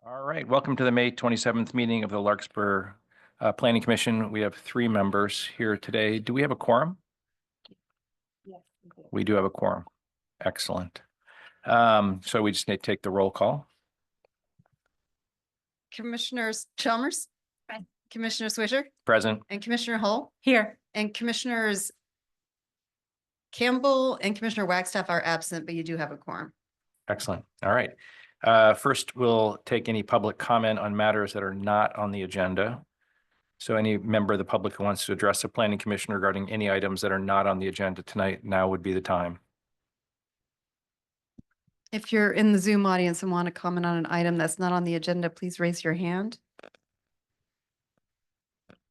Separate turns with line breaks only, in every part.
All right, welcome to the May 27th meeting of the Larkspur Planning Commission. We have 3 members here today. Do we have a quorum?
Yes.
We do have a quorum. Excellent. So we just need to take the roll call.
Commissioners Chalmers.
Aye.
Commissioner Swisher
Present.
and Commissioner Hull
Here.
and Commissioners Campbell and Commissioner Wagstaff are absent, but you do have a quorum.
Excellent. All right. First, we'll take any public comment on matters that are not on the agenda. So any member of the public who wants to address the Planning Commission regarding any items that are not on the agenda tonight, now would be the time.
If you're in the Zoom audience and want to comment on an item that's not on the agenda, please raise your hand.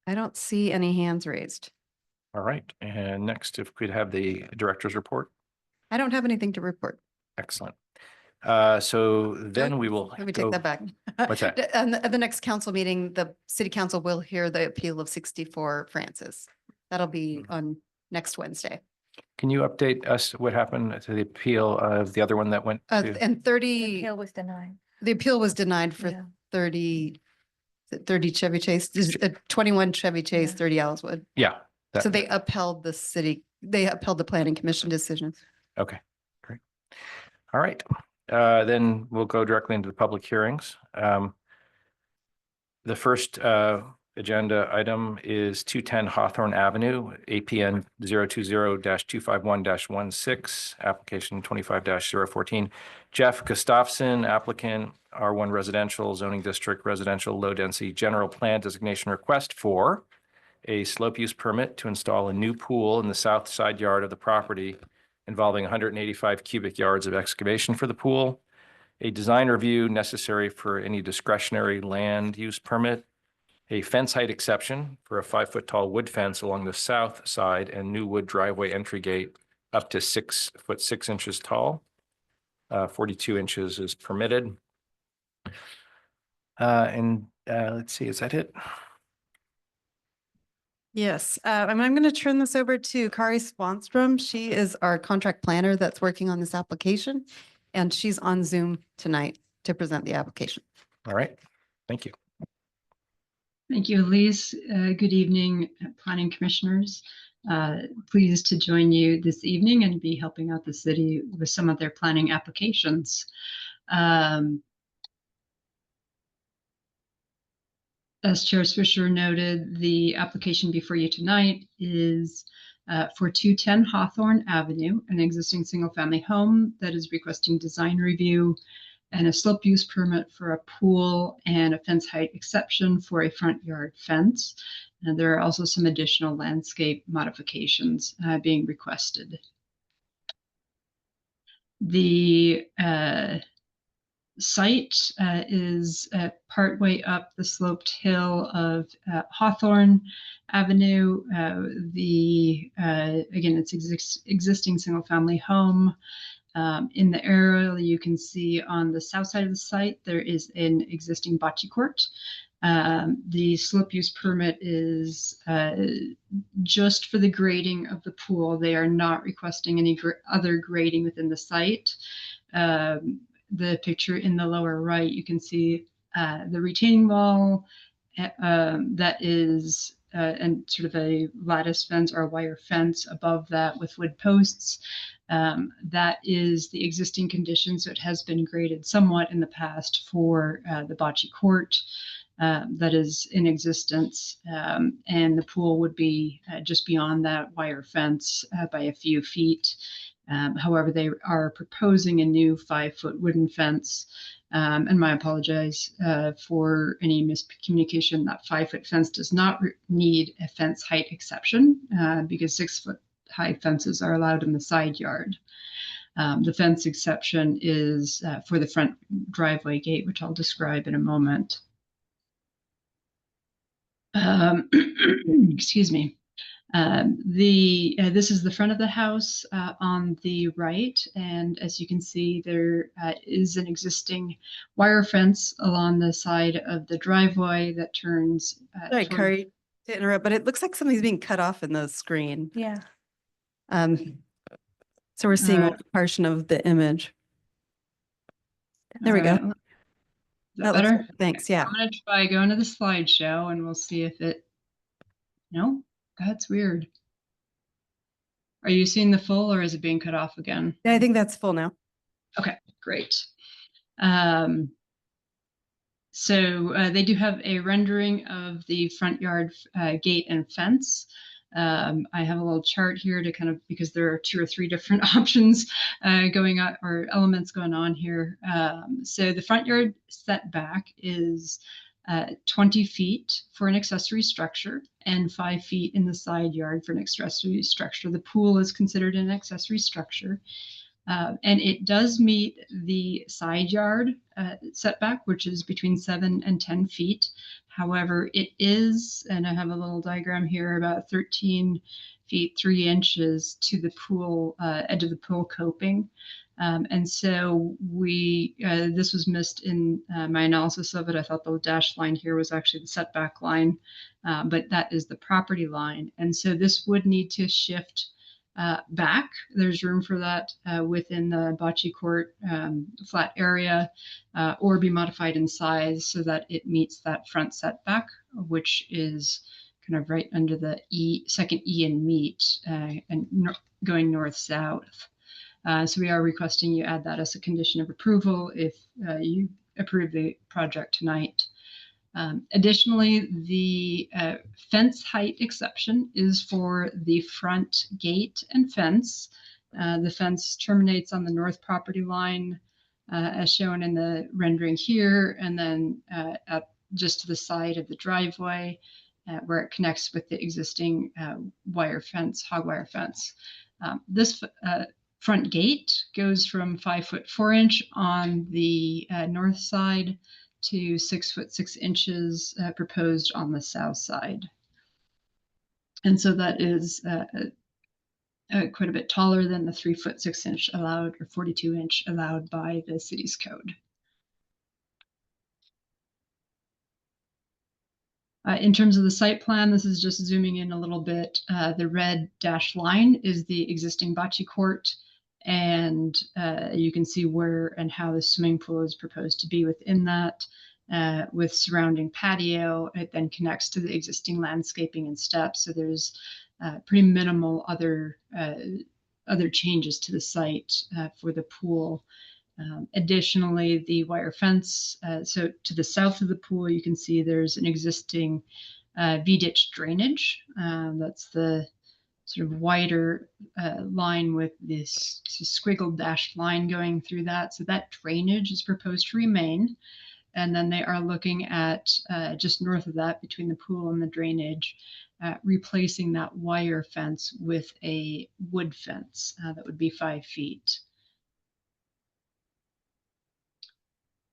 I don't see any hands raised.
All right. And next, if we'd have the director's report.
I don't have anything to report.
Excellent. So then we will
Let me take that back.
What's that?
At the next council meeting, the city council will hear the appeal of 64 Francis. That'll be on next Wednesday.
Can you update us what happened to the appeal of the other one that went to?
And 30,
Appeal was denied.
the appeal was denied for
Yeah.
30 Chevy Chase, 21 Chevy Chase,
Yeah.
30 Ellswood.
Yeah.
So they upheld they upheld the planning commission decision.
Okay, great. All right. Then we'll go directly into the public hearings. The first agenda item is 210 Hawthorne Avenue, APN 020-251-16, application 25-014. Jeff Gustafson, applicant, R1 Residential Zoning District Residential Low Density General Plan Designation Request for a slope use permit to install a new pool in the south side yard of the property involving 185 cubic yards of excavation for the pool, a design review necessary for any discretionary land use permit, a fence height exception for a 5-foot tall wood fence along the south side and new wood driveway entry gate up to 6 foot 6 inches tall. 42 inches is permitted. Let's see, is that it?
Yes, and I'm going to turn this over to Kari Swanstrom. She is our contract planner that's working on this application, and she's on Zoom tonight to present the application.
All right, thank you.
Thank you, Elise. Good evening, planning commissioners. Pleased to join you this evening and be helping out the city with some of their planning applications. As Chair Swisher noted, the application before you tonight is for 210 Hawthorne Avenue, an existing single-family home that is requesting design review and a slope use permit for a pool and a fence height exception for a front yard fence. And there are also some additional landscape modifications being requested. The site is partway up the sloped hill of Hawthorne Avenue. Again, it's existing single family home. In the aerial, you can see on the south side of the site, there is an existing bocce court. The slope use permit is just for the grading of the pool. They are not requesting any other grading within the site. The picture in the lower right, you can see the retaining wall that is and sort of a lattice fence or a wire fence above that with wood posts. That is the existing condition, so it has been graded somewhat in the past for the bocce court that is in existence, and the pool would be just beyond that wire fence by a few feet. However, they are proposing a new 5-foot wooden fence. And I apologize for any miscommunication. That 5-foot fence does not need a fence height exception because 6-foot high fences are allowed in the side yard. The fence exception is for the front driveway gate, which I'll describe in a moment. Excuse me. This is the front of the house on the right, and as you can see, there is an existing wire fence along the side of the driveway that turns.
Sorry, Kari, to interrupt, but it looks like something's being cut off in the screen.
Yeah.
So we're seeing a portion of the image. There we go. That looks
better?
good. Thanks. Yeah.
I'm going to try going to the slideshow and we'll see if it, no, that's weird. Are you seeing the full or is it being cut off again?
Yeah, I think that's full now.
Okay, great. So they do have a rendering of the front yard gate and fence. I have a little chart here to kind of, because there are 2 or 3 different options going on, or elements going on here. So the front yard setback is 20 feet for an accessory structure and 5 feet in the side yard for an accessory structure. The pool is considered an accessory structure. And it does meet the side yard setback, which is between 7 and 10 feet. However, it is, and I have a little diagram here, about 13 feet 3 inches to the pool edge of the pool coping. And so this was missed in my analysis of it. I thought the dashed line here was actually the setback line, but that is the property line. And so this would need to shift back. There's room for that within the bocce court flat area, or be modified in size so that it meets that front setback, which is kind of right under the second E in meet and going north-south. So we are requesting you add that as a condition of approval if you approve the project tonight. Additionally, the fence height exception is for the front gate and fence. The fence terminates on the north property line, as shown in the rendering here, and then just to the side of the driveway, where it connects with the existing wire fence, hog wire fence. This front gate goes from 5 foot 4 inch on the north side to 6 foot 6 inches proposed on the south side. And so that is quite a bit taller than the 3 foot 6 inch allowed, or 42 inch allowed by the city's code. In terms of the site plan, this is just zooming in a little bit. The red dashed line is the existing bocce court, and you can see where and how the swimming pool is proposed to be within that, with surrounding patio. It then connects to the existing landscaping and steps, so there's pretty minimal other changes to the site for the pool. Additionally, the wire fence, so to the south of the pool, you can see there's an existing V-ditch drainage. That's the sort of wider line with this squiggled dashed line going through that. So that drainage is proposed to remain. And then they are looking at just north of that, between the pool and the drainage, replacing that wire fence with a wood fence that would be 5 feet.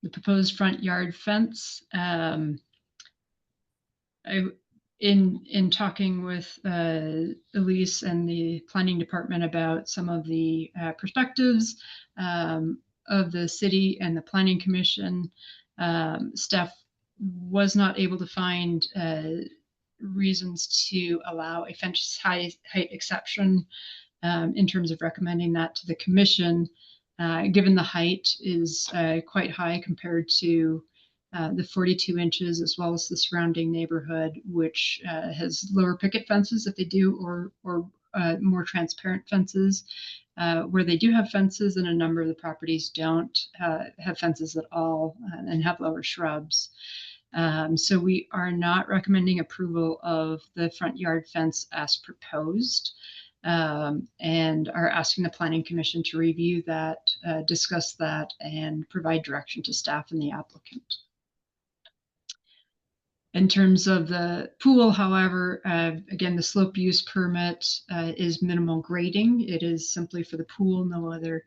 The proposed front yard fence, in talking with Elise and the planning department about some of the perspectives of the city and the planning commission, staff was not able to find reasons to allow a fence height exception in terms of recommending that to the commission, given the height is quite high compared to the 42 inches, as well as the surrounding neighborhood, which has lower picket fences if they do, or more transparent fences. Where they do have fences, and a number of the properties don't have fences at all and have lower shrubs. So we are not recommending approval of the front yard fence as proposed, and are asking the Planning Commission to review that, discuss that, and provide direction to staff and the applicant. In terms of the pool, however, again, the slope use permit is minimal grading. It is simply for the pool, no other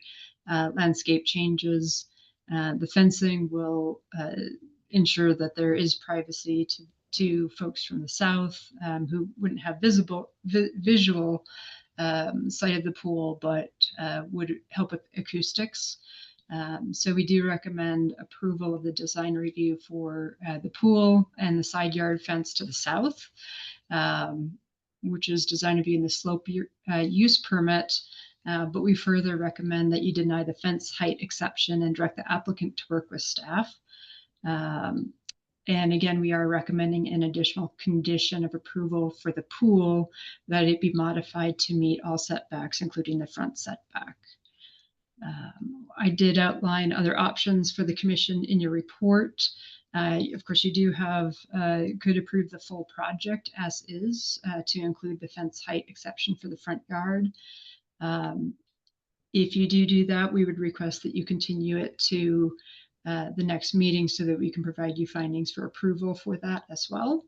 landscape changes. The fencing will ensure that there is privacy to folks from the south who wouldn't have visual sight of the pool, but would help with acoustics. So we do recommend approval of the design review for the pool and the side yard fence to the south, which is designed to be in the slope use permit. But we further recommend that you deny the fence height exception and direct the applicant to work with staff And again, we are recommending an additional condition of approval for the pool that it be modified to meet all setbacks, including the front setback. I did outline other options for the commission in your report. Of course, you do have, could approve the full project as is to include the fence height exception for the front yard. If you do that, we would request that you continue it to the next meeting so that we can provide you findings for approval for that as well.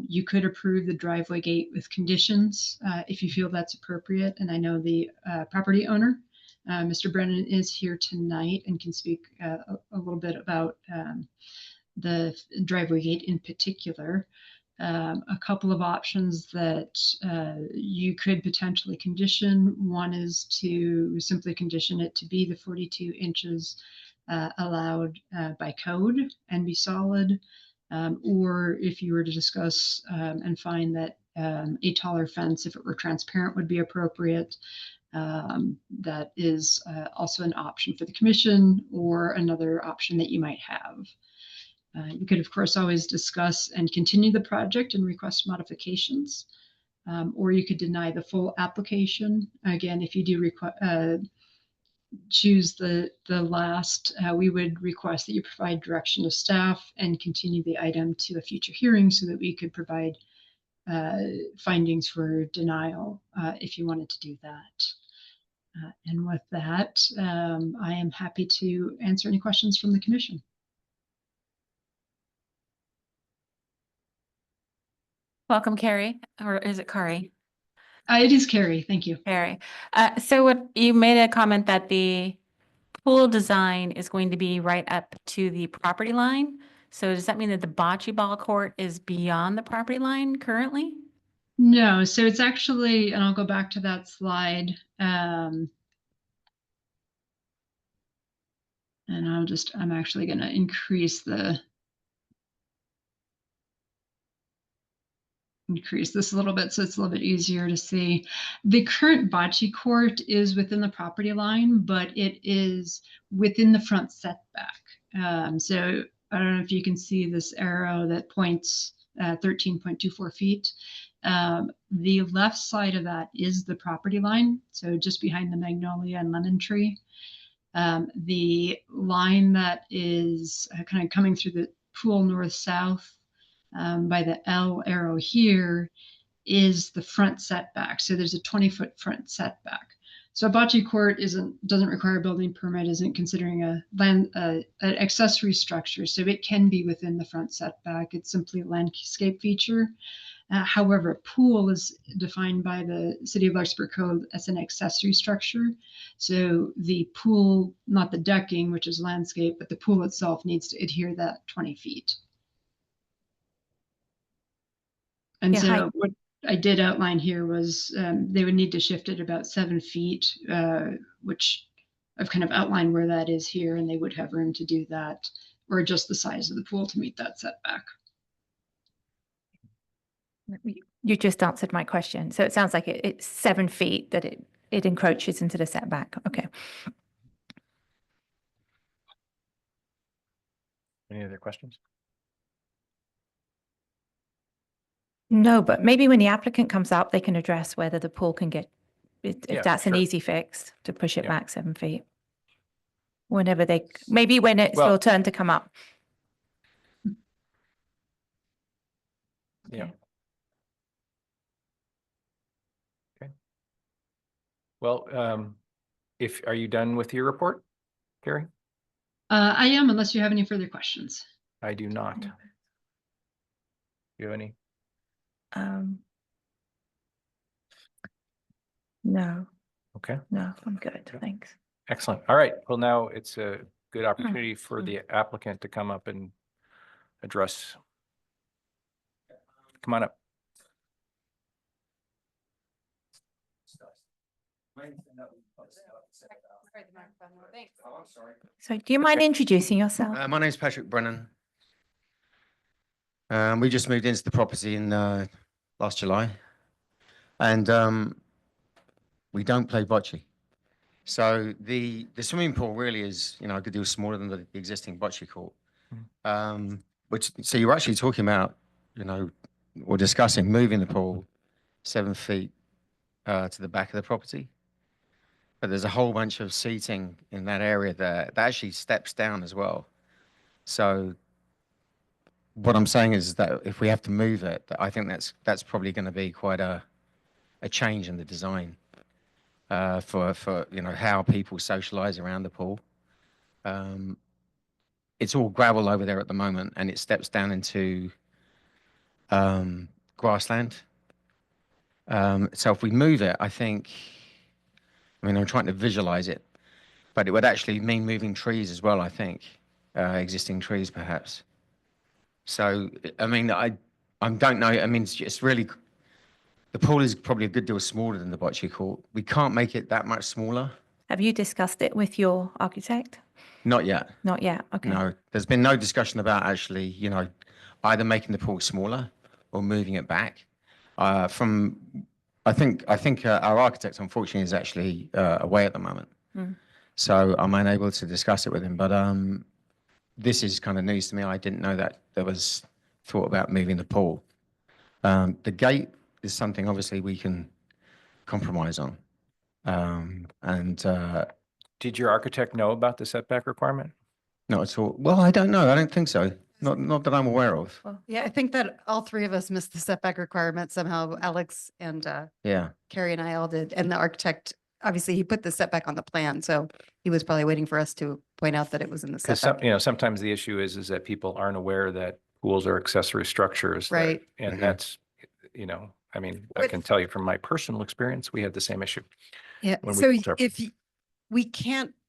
You could approve the driveway gate with conditions if you feel that's appropriate. And I know the property owner, Mr. Brennan, is here tonight and can speak a little bit about the driveway gate in particular. A couple of options that you could potentially condition. One is to simply condition it to be the 42 inches allowed by code and be solid. Or if you were to discuss and find that a taller fence, if it were transparent, would be appropriate. That is also an option for the commission or another option that you might have. You could, of course, always discuss and continue the project and request modifications, or you could deny the full application. Again, if you do choose the last, we would request that you provide direction to staff and continue the item to a future hearing so that we could provide findings for denial if you wanted to do that. And with that, I am happy to answer any questions from the commission.
Welcome, Carrie, or is it Kari?
It is Carrie. Thank you.
Carrie. So what you made a comment that the pool design is going to be right up to the property line. So does that mean that the bocce ball court is beyond the property line currently?
No, so it's actually, and I'll go back to that slide. And I'm actually going to increase this a little bit so it's a little bit easier to see. The current bocce court is within the property line, but it is within the front setback. So I don't know if you can see this arrow that points 13.24 feet. The left side of that is the property line, so just behind the magnolia and lemon tree. The line that is kind of coming through the pool north-south by the L arrow here is the front setback. So there's a 20-foot front setback. So a bocce court doesn't require a building permit, isn't considering an accessory structure. So it can be within the front setback. It's simply a landscape feature. However, a pool is defined by the City of Larkspur Code as an accessory structure. So the pool, not the decking, which is landscape, but the pool itself needs to adhere that 20 feet. And
Yeah,
so what I did outline here was they would need to shift it about 7 feet, which I've kind of outlined where that is here, and they would have room to do that, or adjust the size of the pool to meet that setback.
You just answered my question. So it sounds like it's 7 feet that it encroaches into the setback. Okay.
Any other questions?
No, but maybe when the applicant comes up, they can address whether the pool can get, if
Yeah,
that's an
sure.
easy fix to push it
Yeah.
back 7 feet. Whenever maybe when it's
Well-
your turn to come up.
Yeah. Okay. Well, are you done with your report, Carrie?
I am, unless you have any further questions.
I do not. You have any?
No,
Okay,
no, I'm good.
Okay.
Thanks.
excellent. All right. Well, now it's a good opportunity for the applicant to come up and address. Come on up.
So do you mind introducing yourself?
My name's Patrick Brennan. We just moved into the property in last July, and we don't play bocce. So the swimming pool really is, a good deal smaller than the existing bocce court. Which, so you're actually talking about, you know, we're discussing moving the pool 7 feet to the back of the property. But there's a whole bunch of seating in that area there that actually steps down as well. So what I'm saying is that if we have to move it, that I think that's probably going to be quite a change in the design for you know how people socialize around the pool. It's all gravel over there at the moment, and it steps down into grassland. So if we move it, I think, I mean, I'm trying to visualize it, but it would actually mean moving trees as well, I think, existing trees perhaps. So, I mean, I don't know. I mean, it's really, the pool is probably a good deal smaller than the bocce court. We can't make it that much smaller.
Have you discussed it with your architect?
Not yet.
Not yet. Okay.
No, there's been no discussion about actually, you know, either making the pool smaller or moving it back. I think our architect, unfortunately, is actually away at the moment. So I'm unable to discuss it with him. But this is kind of news to me. I didn't know that there was thought about moving the pool. The gate is something obviously we can compromise on.
Did your architect know about the setback requirement?
Not at all. Well, I don't know. I don't think so. Not that I'm aware of.
Well, yeah, I think that all three of us missed the setback requirement somehow. Alex and
Yeah.
Carrie and I all did. And the architect, obviously, he put the setback on the plan. So he was probably waiting for us to point out that it was in the
Because
setback.
sometimes the issue is that people aren't aware that pools are accessory structures. that-
Right.
And
Mhm.
that's, I mean, I
With-
can tell you from my personal experience, we had the same issue.
Yeah,
when we
so
built our-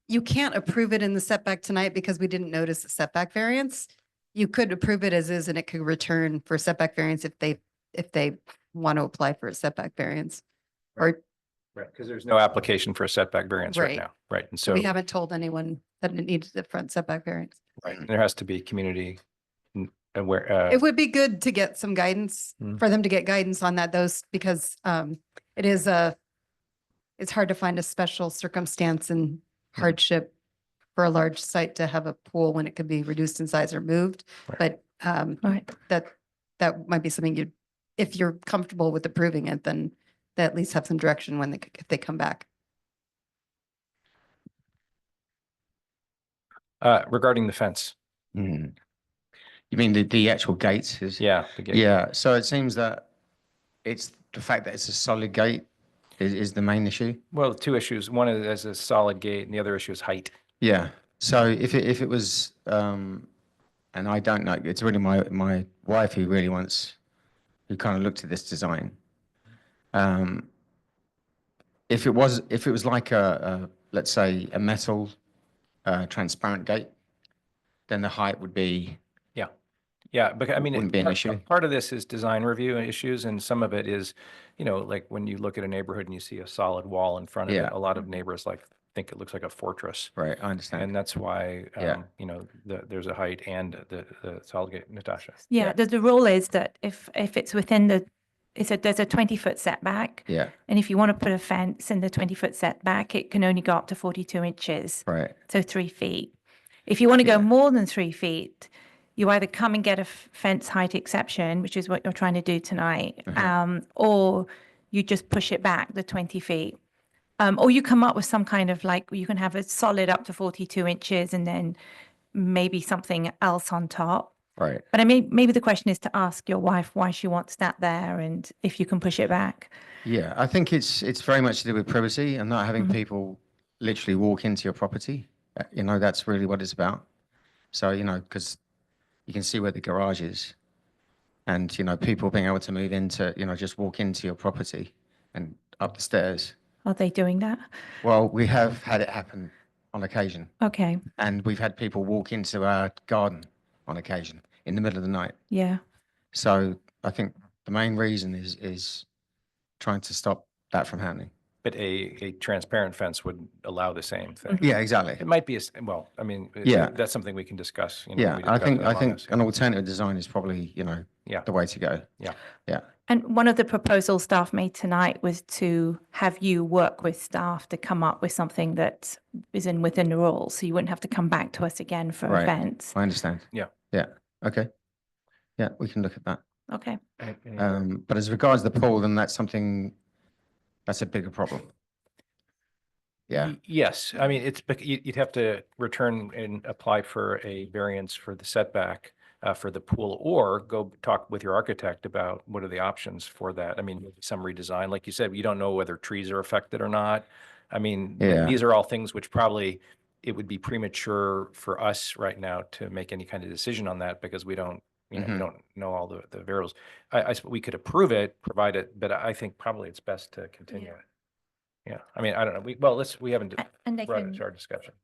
you can't approve it in the setback tonight because we didn't notice the setback variance. You could approve it as is and it could return for setback variance if they want to apply for a setback variance. Or
Right, because there's no application for a setback variance right
Right.
now. Right, and
so
so
we haven't told anyone that it needs the front setback variance.
there has to be community aware.
It would be good to get some guidance,
Mm.
for them to get guidance on that, because it's hard to find a special circumstance and hardship for a large site to have a pool when it could be reduced in size or moved.
Right.
But
Right.
that might be something if you're comfortable with approving it, then they at least have some direction when if they come back.
Regarding the fence,
Mhm. You mean the actual gate is?
yeah. the gate.
Yeah. So it seems that it's the fact that it's a solid gate is the main issue.
Well, two issues. One is as a solid gate and the other issue is height.
Yeah. So if it was, and I don't know, it's really my wife who who kind of looked at this design. If it was like let's say a metal transparent gate, then the height would be,
Yeah, because I mean,
Wouldn't be an issue.
part of this is design review issues, and some of it is, like when you look at a neighborhood and you see a solid wall in front of it,
Yeah.
a lot of neighbors think it looks like a fortress.
right, I understand.
And that's why,
Yeah.
there's a height and the solid gate, Natasha.
Yeah, the rule is that if it's within there's a 20-foot setback,
Yeah,
and if you want to put a fence in the 20-foot setback, it can only go up to 42 inches,
right.
so 3 feet. If you want to go
Yeah.
more than 3 feet, you either come and get a fence height exception, which is what you're trying to do tonight, or you just push it back the 20 feet. Or you come up with some kind of you can have a solid up to 42 inches and then maybe something else on top.
Right.
But I mean, maybe the question is to ask your wife why she wants that there and if you can push it back.
Yeah, I think it's very much to do with privacy and not having
Mhm.
people literally walk into your property. That's really what it's about. So, because you can see where the garage is and, people being able to move into, just walk into your property and up the stairs.
Are they doing that?
Well, we have had it happen on occasion,
Okay.
and we've had people walk into our garden on occasion in the middle of the night.
Yeah.
So I think the main reason is trying to stop that from happening.
But a transparent fence would allow the same thing.
Yeah, exactly.
It might be,
Yeah.
that's something we can discuss.
Yeah, I think
an
an alternative design is probably,
Yeah.
the way to go.
Yeah.
Yeah.
And one of the proposals staff made tonight was to have you work with staff to come up with something that is within the rules. So you wouldn't have to come back to us again for a
Right.
fence.
I understand.
Yeah.
Yeah. Okay. Yeah, we can look at that.
Okay.
Any other-
But as regards the pool, then that's a bigger problem. Yeah.
Yes, I mean, you'd have to return and apply for a variance for the setback for the pool, or go talk with your architect about what are the options for that. I mean, maybe some redesign, like you said, you don't know whether trees are affected or not. I mean,
Yeah.
these are all things which probably it would be premature for us right now to make any kind of decision on that, because we don't, we
Mhm.
don't know all the variables. We could approve it, provide it, but I think probably it's best to continue it. Yeah, I mean, I don't know. We haven't
And they
brought it
can,
to our discussion.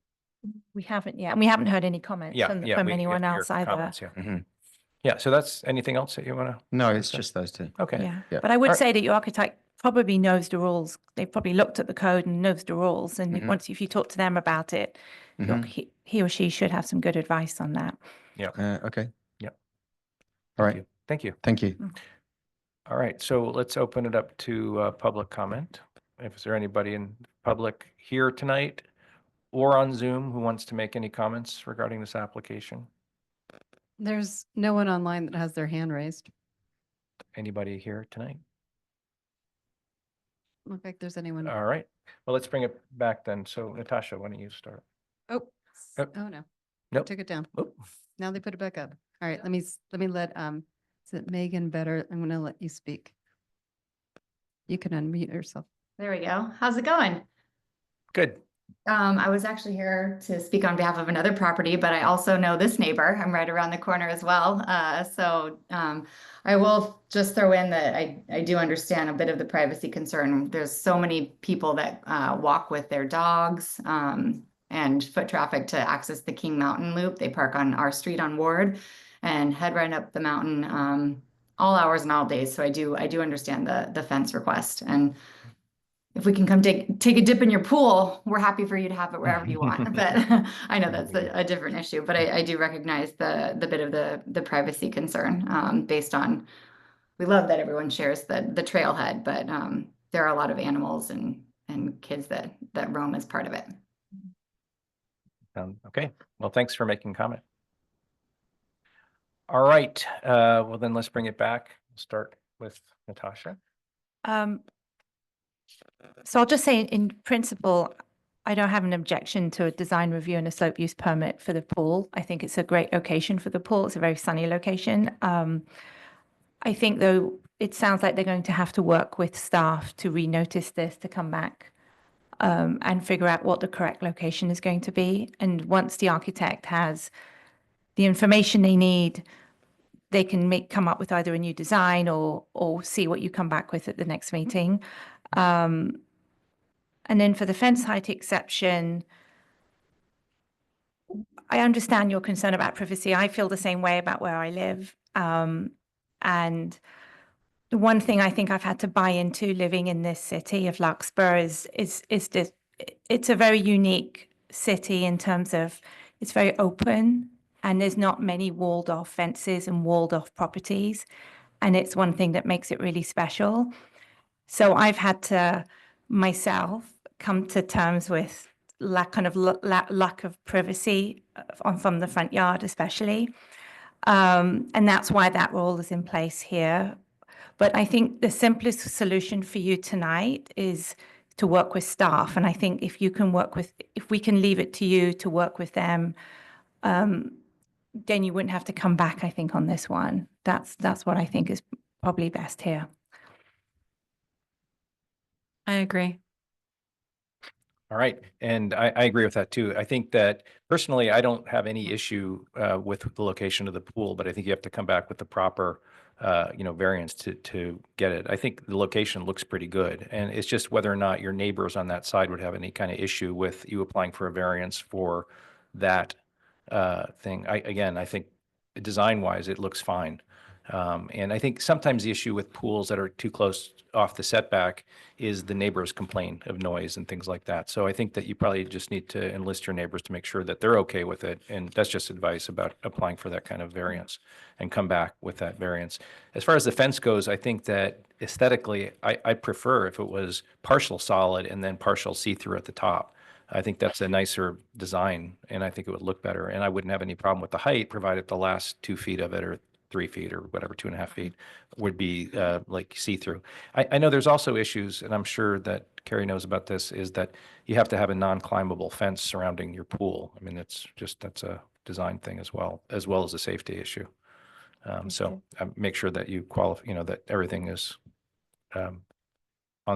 we haven't yet, and we haven't heard any comments
Yeah,
from,
yeah.
from
we-
anyone
your
else either.
comments, Yeah,
Mhm.
yeah. So that's, anything else that you want to?
No, it's just those two.
Okay.
Yeah,
Yeah.
but I would
Alright.
say that your architect probably knows the rules. They've probably looked at the code and knows the rules. And
Mhm.
once, if you talk to them about it,
Mhm.
he or she should have some good advice on that.
Okay.
Yeah.
All right.
Thank you.
Thank you.
All right. So let's open it up to public comment. If there anybody in public here tonight or on Zoom who wants to make any comments regarding this application?
There's no one online that has their hand raised.
Anybody here tonight?
Look like there's anyone.
All right. Well, let's bring it back then. So Natasha, why don't you start?
Oh,
Oh.
oh no.
Nope.
Took it down.
Oh.
Now they put it back up. All right, let me let, is it Megan Better? I'm gonna let you speak. You can unmute yourself.
There we go. How's it going?
Good.
I was actually here to speak on behalf of another property, but I also know this neighbor. I'm right around the corner as well. I will just throw in that I do understand a bit of the privacy concern. There's so many people that walk with their dogs and foot traffic to access the King Mountain Loop. They park on our street on Ward and head right up the mountain all hours and all days. So I do understand the fence request. And if we can come take a dip in your pool, we're happy for you to have it wherever you want. But I know that's a different issue. But I do recognize the bit of the privacy concern based on, we love that everyone shares the trailhead, but there are a lot of animals and kids that roam as part of it.
Okay. Well, thanks for making comment. All right. Well, then let's bring it back. We'll start with Natasha.
So I'll just say in principle, I don't have an objection to a design review and a slope use permit for the pool. I think it's a great location for the pool. It's a very sunny location. I think though, it sounds like they're going to have to work with staff to renotice this, to come back and figure out what the correct location is going to be. And once the architect has the information they need, they can come up with either a new design or see what you come back with at the next meeting. And then for the fence height exception, I understand your concern about privacy. I feel the same way about where I live. And the one thing I think I've had to buy into living in this city of Larkspur is this, it's a very unique city in terms of it's very open and there's not many walled off fences and walled off properties. And it's one thing that makes it really special. So I've had to myself come to terms with lack of privacy from the front yard, especially. And that's why that rule is in place here. But I think the simplest solution for you tonight is to work with staff. And I think if you can if we can leave it to you to work with them, then you wouldn't have to come back, I think, on this one. That's what I think is probably best here.
I agree.
All right. And I agree with that too. I think that personally, I don't have any issue with the location of the pool, but I think you have to come back with the proper, variance to get it. I think the location looks pretty good. And it's just whether or not your neighbors on that side would have any kind of issue with you applying for a variance for that thing. I think design wise, it looks fine. And I think sometimes the issue with pools that are too close off the setback is the neighbors complain of noise and things like that. So I think that you probably just need to enlist your neighbors to make sure that they're okay with it. And that's just advice about applying for that kind of variance and come back with that variance. As far as the fence goes, I think that aesthetically, I prefer if it was partial solid and then partial see-through at the top. I think that's a nicer design and I think it would look better. And I wouldn't have any problem with the height, provided the last 2 feet of it or 3 feet or whatever, 2.5 feet would be like see-through. I know there's also issues, and I'm sure that Carrie knows about this, is that you have to have a non-climbable fence surrounding your pool. I mean, that's a design thing as well as a safety issue. So make sure that you qualify, that everything is on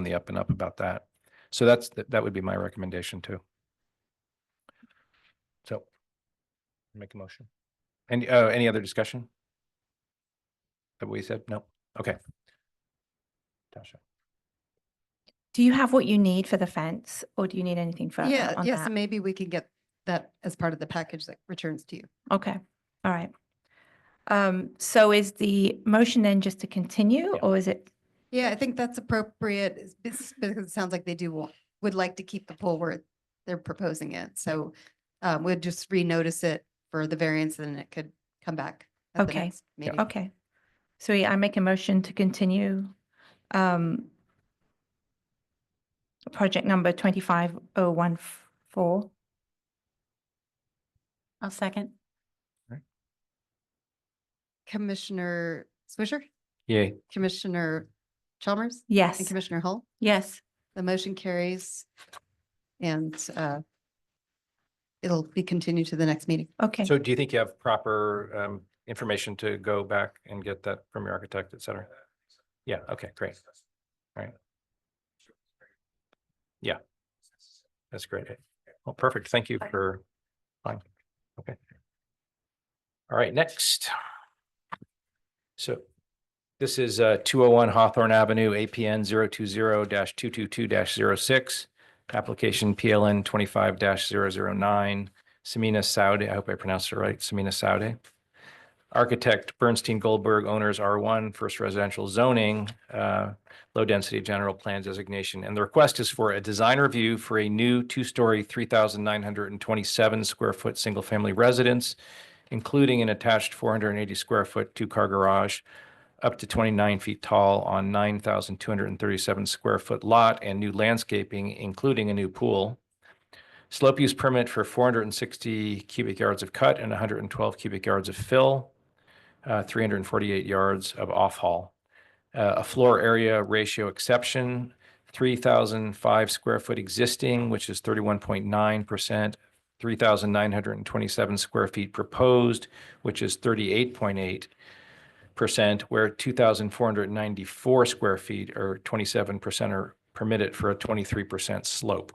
the up and up about that. So that would be my recommendation too. So make a motion. And any other discussion? That we said? No? Okay. Tasha.
Do you have what you need for the fence, or do you need anything further
Yeah,
on
yes,
that?
and maybe we can get that as part of the package that returns to you.
Okay, all right. So is the motion then just to continue,
Yeah.
or is it?
Yeah, I think that's appropriate because it sounds like they would like to keep the pool where they're proposing it. So we'd just renotice it for the variance and it could come back at the
Okay.
next meeting.
Okay. So I make a motion to continue project number 25014.
I'll second.
Commissioner Swisher,
Yay.
Commissioner Chalmers, and
Yes.
Commissioner Hull.
Yes.
The motion carries and it'll be continued to the next meeting.
Okay.
So do you think you have proper information to go back and get that from your architect, et cetera? Yeah, okay, great. All right. Yeah. That's great. Well, perfect. Thank you for, fine. Okay. All right, next. So this is 201 Hawthorne Avenue, APN 020-222-06, application PLN 25-009, Samina Saude. I hope I pronounced it right. Samina Saude. Architect Bernstein Goldberg, owners R1, first residential zoning, low density general plan designation. And the request is for a design review for a new 2-story, 3,927 square foot single family residence, including an attached 480 square foot 2-car garage, up to 29 feet tall on 9,237 square foot lot, and new landscaping, including a new pool. Slope use permit for 460 cubic yards of cut and 112 cubic yards of fill, 348 yards of off-haul. A floor area ratio exception, 3,005 square foot existing, which is 31.9%, 3,927 square feet proposed, which is 38.8%, where 2,494 square feet or 27% are permitted for a 23% slope.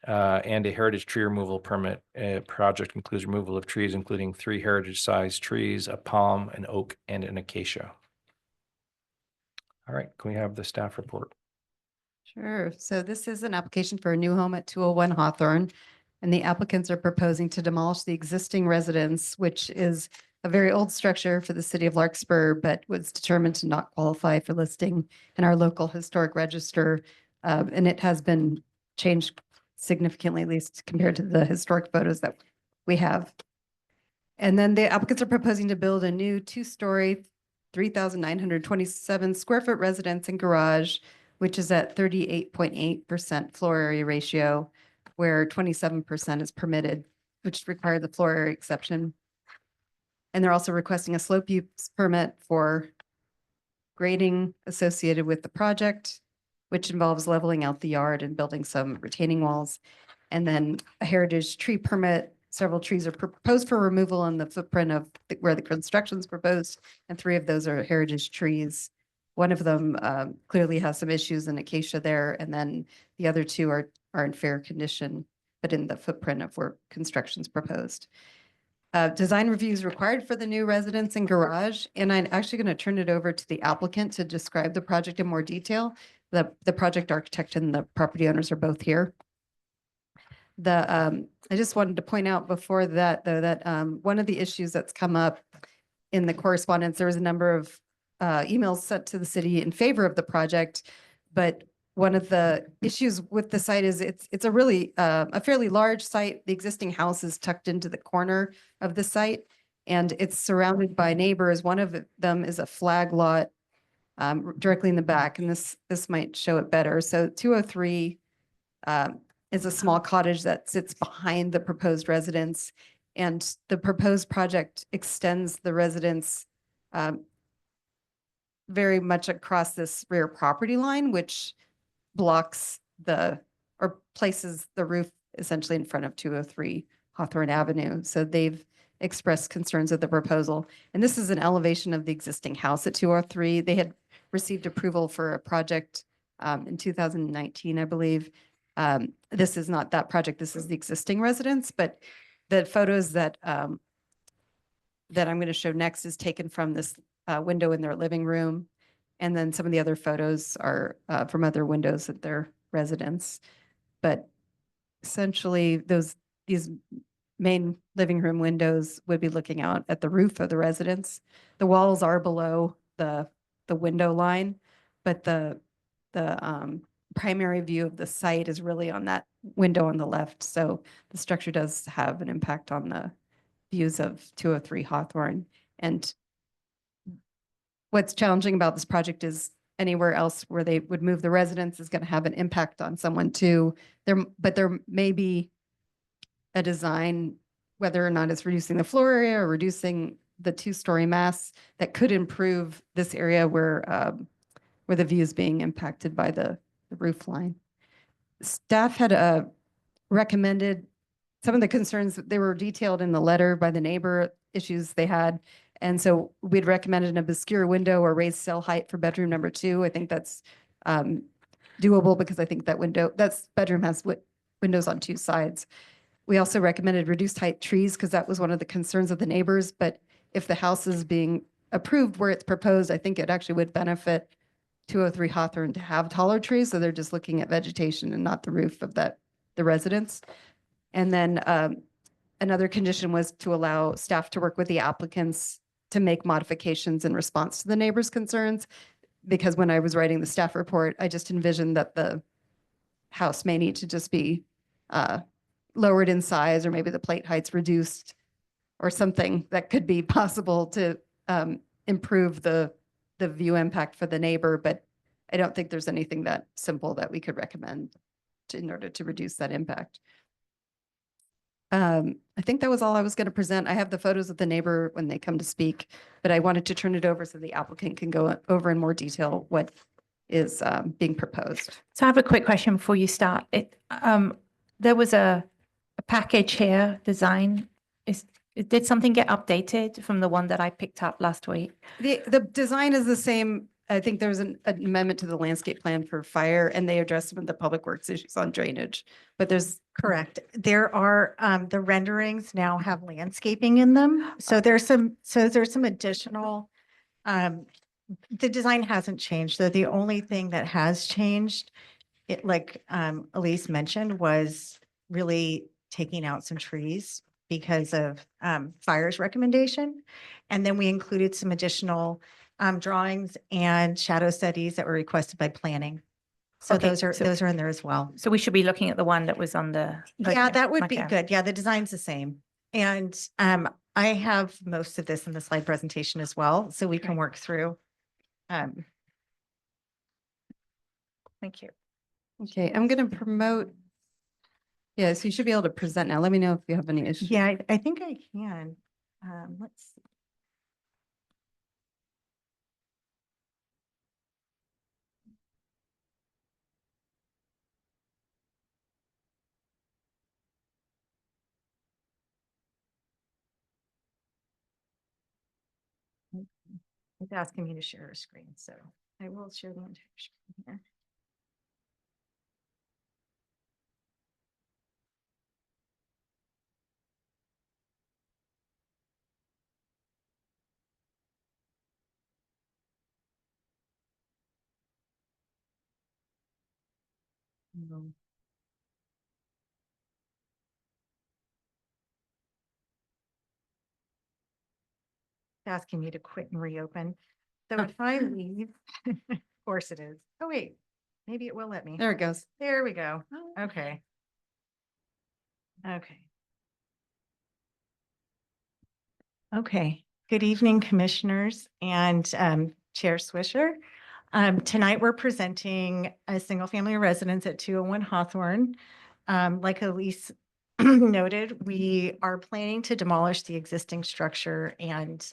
And a heritage tree removal permit. Project includes removal of trees, including 3 heritage-sized trees, a palm, an oak, and an acacia. All right, can we have the staff report?
Sure. So this is an application for a new home at 201 Hawthorne. And the applicants are proposing to demolish the existing residence, which is a very old structure for the city of Larkspur, but was determined to not qualify for listing in our local historic register. And it has been changed significantly, at least compared to the historic photos that we have. And then the applicants are proposing to build a new 2-story, 3,927 square foot residence and garage, which is at 38.8% floor area ratio, where 27% is permitted, which require the floor area exception. And they're also requesting a slope use permit for grading associated with the project, which involves leveling out the yard and building some retaining walls. And then a heritage tree permit. Several trees are proposed for removal in the footprint of where the construction is proposed, and 3 of those are heritage trees. One of them clearly has some issues in acacia there, and then the other 2 are in fair condition, but in the footprint of where construction is proposed. Design reviews required for the new residence and garage, and I'm actually going to turn it over to the applicant to describe the project in more detail. The project architect and the property owners are both here. I just wanted to point out before that, though, that one of the issues that's come up in the correspondence, there was a number of emails sent to the city in favor of the project. But one of the issues with the site is it's a really a fairly large site. The existing house is tucked into the corner of the site, and it's surrounded by neighbors. One of them is a flag lot directly in the back, and this might show it better. So 203 is a small cottage that sits behind the proposed residence, and the proposed project extends the residence very much across this rear property line, which blocks or places the roof essentially in front of 203 Hawthorne Avenue. So they've expressed concerns of the proposal. And this is an elevation of the existing house at 203. They had received approval for a project in 2019, I believe. This is not that project. This is the existing residence, but the photos that I'm going to show next is taken from this window in their living room. And then some of the other photos are from other windows at their residence. But essentially, these main living room windows would be looking out at the roof of the residence. The walls are below the window line, but the primary view of the site is really on that window on the left. So the structure does have an impact on the views of 203 Hawthorne. And what's challenging about this project is anywhere else where they would move the residence is going to have an impact on someone too. But there may be a design, whether or not it's reducing the floor area or reducing the two-story mass, that could improve this area where the view is being impacted by the roof line. Staff had recommended some of the concerns that they were detailed in the letter by the neighbor issues they had. And so we'd recommended an obscure window or raised cell height for bedroom number 2. I think that's doable because I think that bedroom has windows on 2 sides. We also recommended reduced height trees because that was one of the concerns of the neighbors. But if the house is being approved where it's proposed, I think it actually would benefit 203 Hawthorne to have taller trees. So they're just looking at vegetation and not the roof of the residence. And then another condition was to allow staff to work with the applicants to make modifications in response to the neighbors' concerns. Because when I was writing the staff report, I just envisioned that the house may need to just be lowered in size, or maybe the plate height's reduced, or something that could be possible to improve the view impact for the neighbor. But I don't think there's anything that simple that we could recommend in order to reduce that impact. I think that was all I was going to present. I have the photos of the neighbor when they come to speak, but I wanted to turn it over so the applicant can go over in more detail what is being proposed.
So I have a quick question before you start. There was a package here design. Did something get updated from the one that I picked up last week?
The design is the same. I think there was an amendment to the landscape plan for fire, and they addressed some of the public works issues on drainage. But there's
Correct. There are, the renderings now have landscaping in them. So there's some additional, the design hasn't changed. So the only thing that has changed, like Elise mentioned, was really taking out some trees because of fire's recommendation. And then we included some additional drawings and shadow studies that were requested by planning. So
Okay,
those are in there as well.
So we should be looking at the one that was on the.
Yeah,
okay,
that would be
okay.
good. Yeah, the design's the same. And I have most of this in the slide presentation as well, so we can work through. Thank you.
okay. I'm going to promote. Yes, you should be able to present now. Let me know if you have any issues.
Yeah, I think I can. Let's see. It's asking me to share a screen, so I will share the entire screen here. asking me to quit and reopen. So if I leave, of course it is. Oh, wait, maybe it will let me.
There it goes.
There we go. Okay. Okay. Okay. Good evening, commissioners and Chair Swisher. Tonight, we're presenting a single-family residence at 201 Hawthorne. Like Elise noted, we are planning to demolish the existing structure and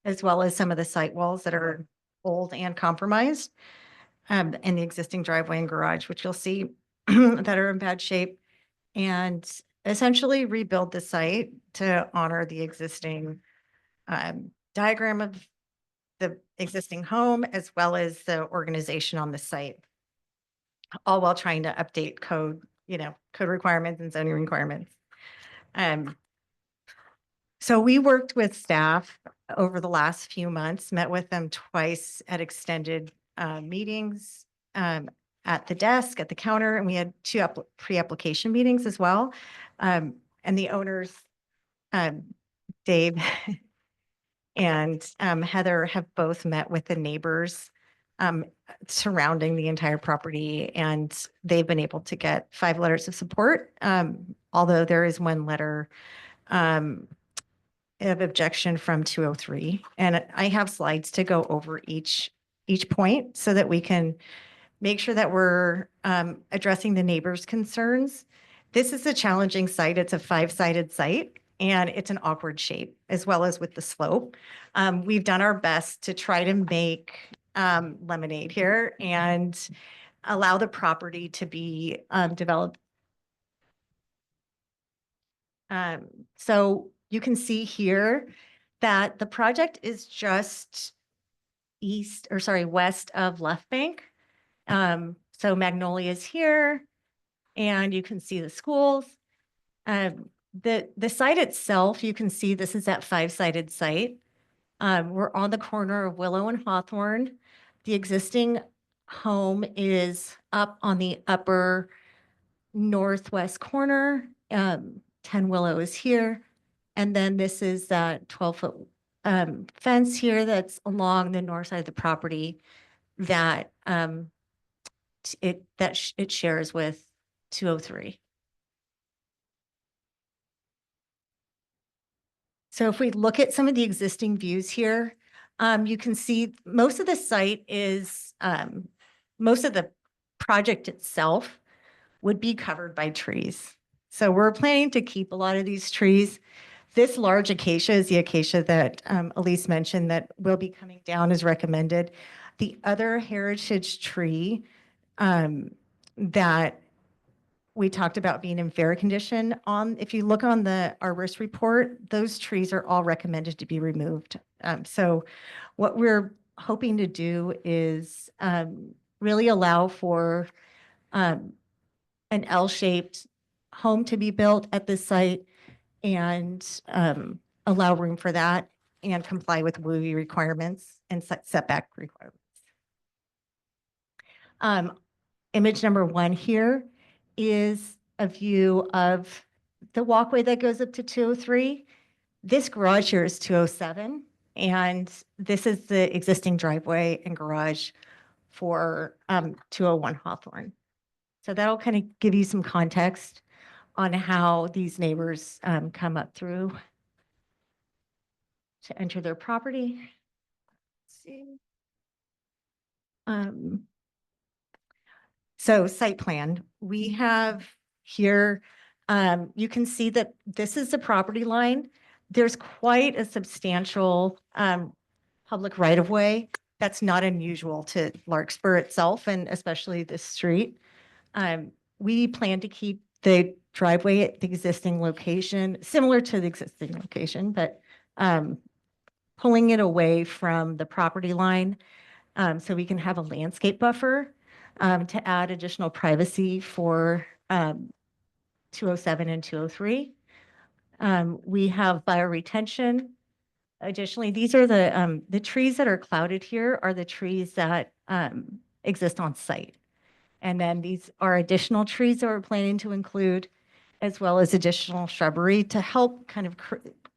as well as some of the site walls that are old and compromised, and the existing driveway and garage, which you'll see that are in bad shape, and essentially rebuild the site to honor the existing diagram of the existing home as well as the organization on the site, all while trying to update code, code requirements and zoning requirements. So we worked with staff over the last few months, met with them twice at extended meetings at the desk, at the counter, and we had two pre-application meetings as well. And the owners, Dave and Heather, have both met with the neighbors surrounding the entire property, and they've been able to get 5 letters of support, although there is 1 letter of objection from 203. And I have slides to go over each point so that we can make sure that we're addressing the neighbors' concerns. This is a challenging site. It's a 5-sided site, and it's an awkward shape as well as with the slope. We've done our best to try to make lemonade here and allow the property to be developed. So you can see here that the project is just west of Left Bank. So Magnolia is here, and you can see the schools. The site itself, you can see this is that 5-sided site. We're on the corner of Willow and Hawthorne. The existing home is up on the upper northwest corner. 10 Willow is here. And then this is that 12-foot fence here that's along the north side of the property that it shares with 203. So if we look at some of the existing views here, you can see most of the site is, most of the project itself would be covered by trees. So we're planning to keep a lot of these trees. This large acacia is the acacia that Elise mentioned that will be coming down as recommended. The other heritage tree that we talked about being in fair condition if you look on the arborist report, those trees are all recommended to be removed. So what we're hoping to do is really allow for an L-shaped home to be built at this site and allow room for that and comply with WUI requirements and setback requirements. Image number 1 here is a view of the walkway that goes up to 203. This garage here is 207, and this is the existing driveway and garage for 201 Hawthorne. So that'll kind of give you some context on how these neighbors come up through to enter their property. Let's see. So site plan, we have here, you can see that this is the property line. There's quite a substantial public right-of-way. That's not unusual to Larkspur itself, and especially this street. We plan to keep the driveway at the existing location, similar to the existing location, but pulling it away from the property line so we can have a landscape buffer to add additional privacy for 207 and 203. We have bioretention. Additionally, these are the trees that are clouded here are the trees that exist on site. And then these are additional trees that we're planning to include, as well as additional shrubbery to help kind of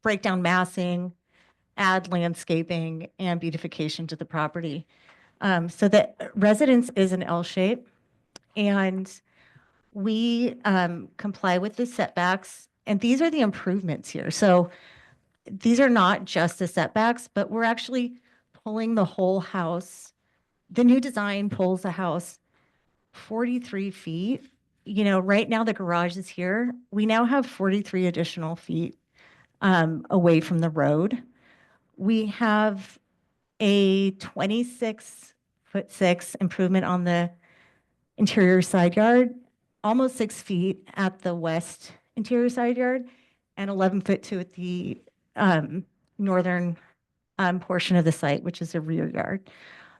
break down massing add landscaping and beautification to the property. So the residence is an L shape, and we comply with the setbacks, and these are the improvements here. So these are not just the setbacks, but we're actually pulling the whole house. The new design pulls the house 43 feet. You know, right now the garage is here. We now have 43 additional feet away from the road. We have a 26'6" improvement on the interior side yard, almost 6 feet at the west interior side yard, and 11'2" at the northern portion of the site, which is a rear yard.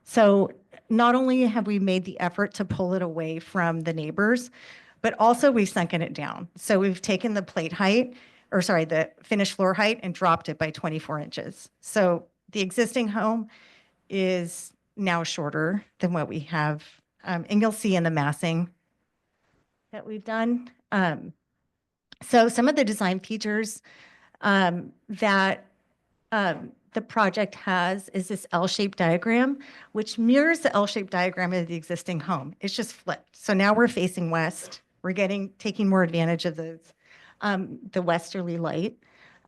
So not only have we made the effort to pull it away from the neighbors, but also we've sunken it down. So we've taken the plate height, or sorry, the finished floor height, and dropped it by 24 inches. So the existing home is now shorter than what we have. And you'll see in the massing that we've done. So some of the design features that the project has is this L-shaped diagram, which mirrors the L-shaped diagram of the existing home. It's just flipped. So now we're facing west. We're taking more advantage of those, the westerly light.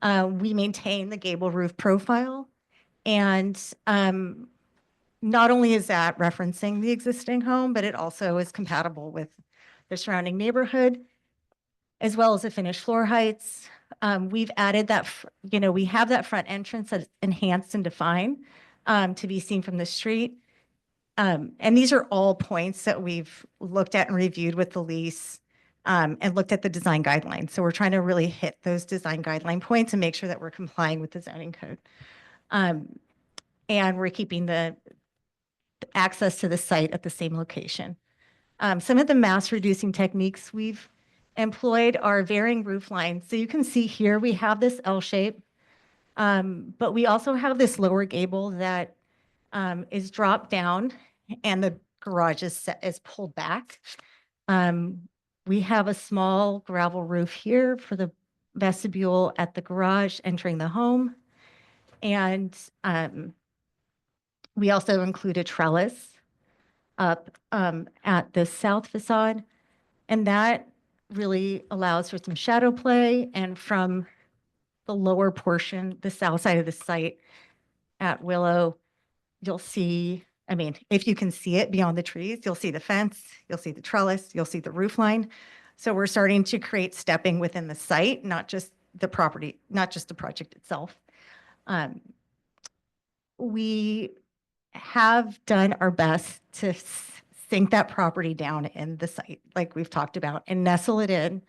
We maintain the gable roof profile. And not only is that referencing the existing home, but it also is compatible with the surrounding neighborhood, as well as the finished floor heights. We've added that, we have that front entrance that's enhanced and defined to be seen from the street. And these are all points that we've looked at and reviewed with the lease and looked at the design guidelines. So we're trying to really hit those design guideline points and make sure that we're complying with the zoning code. And we're keeping the access to the site at the same location. Some of the mass reducing techniques we've employed are varying roof lines. So you can see here we have this L shape, but we also have this lower gable that is dropped down and the garage is pulled back. We have a small gravel roof here for the vestibule at the garage entering the home. And we also include a trellis up at the south facade. And that really allows for some shadow play. And from the lower portion, the south side of the site at Willow, you'll see, I mean, if you can see it beyond the trees, you'll see the fence, you'll see the trellis, you'll see the roof line. So we're starting to create stepping within the site, not just the property, not just the project itself. We have done our best to sink that property down in the site, like we've talked about, and nestle it in.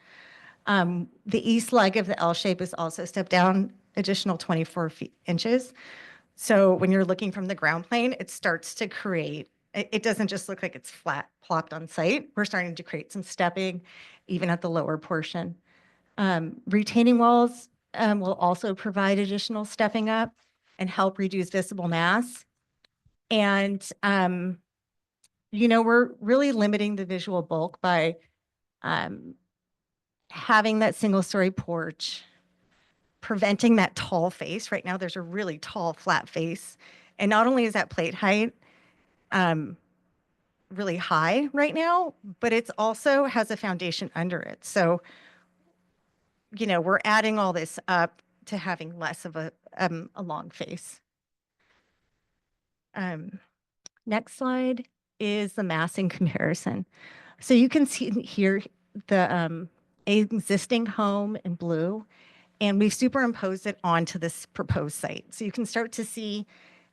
The east leg of the L shape is also stepped down additional 24 inches. So when you're looking from the ground plane, it starts to create, it doesn't just look like it's flat plopped on site. We're starting to create some stepping even at the lower portion. Retaining walls will also provide additional stepping up and help reduce visible mass. And, we're really limiting the visual bulk by having that single-story porch, preventing that tall face. Right now, there's a really tall, flat face. And not only is that plate height really high right now, but it's also has a foundation under it. So, we're adding all this up to having less of a long face. Next slide is the massing comparison. So you can see here the existing home in blue, and we've superimposed it onto this proposed site. So you can start to see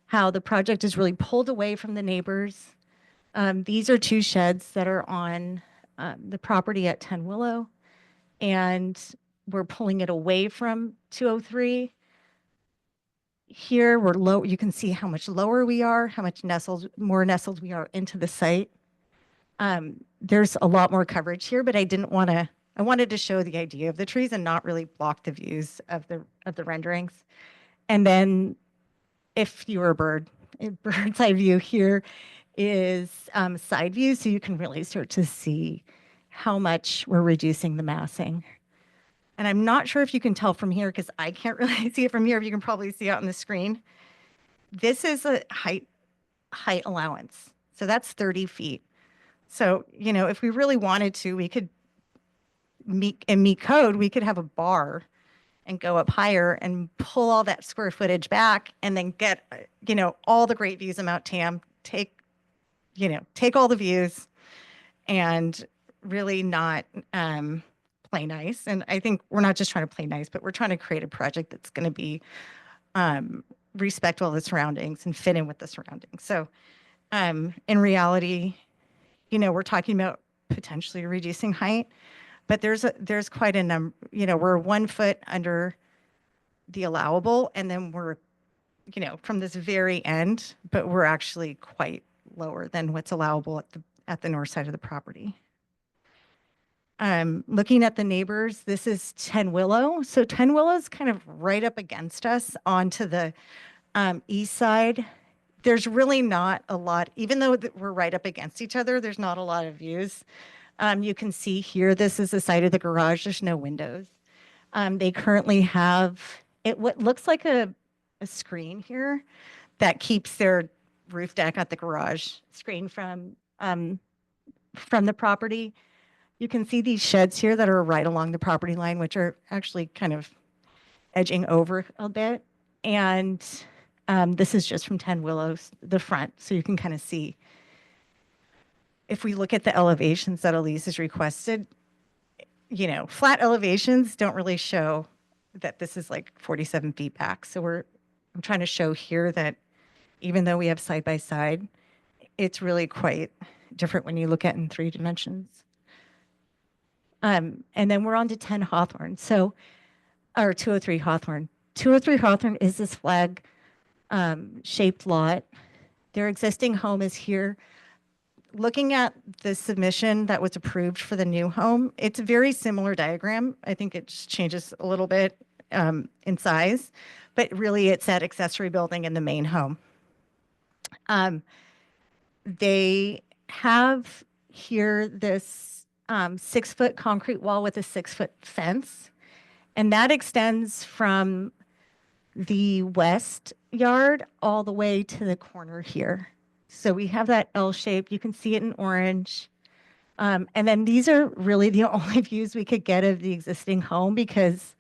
how the project is really pulled away from the neighbors. These are two sheds that are on the property at 10 Willow, and we're pulling it away from 203. Here we're low. You can see how much lower we are, how much more nestled we are into the site. There's a lot more coverage here, but I wanted to show the idea of the trees and not really block the views of the renderings. And then if you were a bird's eye view here is side view, so you can really start to see how much we're reducing the massing. And I'm not sure if you can tell from here because I can't really see it from here. If you can probably see it on the screen. This is a height allowance. So that's 30 feet. So, you know, if we really wanted to, we could meet code, we could have a bar and go up higher and pull all that square footage back and then get, you know, all the great views of Mount Tam, take all the views and really not play nice. And I think we're not just trying to play nice, but we're trying to create a project that's going to be respectful of the surroundings and fit in with the surroundings. So in reality, you know, we're talking about potentially reducing height, but there's quite a number, you know, we're 1 foot under the allowable, and then we're, you know, from this very end, but we're actually quite lower than what's allowable at the north side of the property. Looking at the neighbors, this is 10 Willow. So 10 Willow is kind of right up against us onto the east side. There's really not a lot, even though we're right up against each other, there's not a lot of views. You can see here, this is the side of the garage. There's no windows. They currently have what looks like a screen here that keeps their roof deck at the garage screen from the property. You can see these sheds here that are right along the property line, which are actually kind of edging over a bit. And this is just from 10 Willows, the front, so you can kind of see. If we look at the elevations that Elise has requested, you know, flat elevations don't really show that this is like 47 feet back. So I'm trying to show here that even though we have side by side, it's really quite different when you look at it in 3 dimensions. And then we're on to 10 Hawthorne. So, or 203 Hawthorne. 203 Hawthorne is this flag shaped lot. Their existing home is here. Looking at the submission that was approved for the new home, it's a very similar diagram. I think it just changes a little bit in size, but really it's that accessory building in the main home. They have here this 6-foot concrete wall with a 6-foot fence, and that extends from the west yard all the way to the corner here. So we have that L shape. You can see it in orange. And then these are really the only views we could get of the existing home because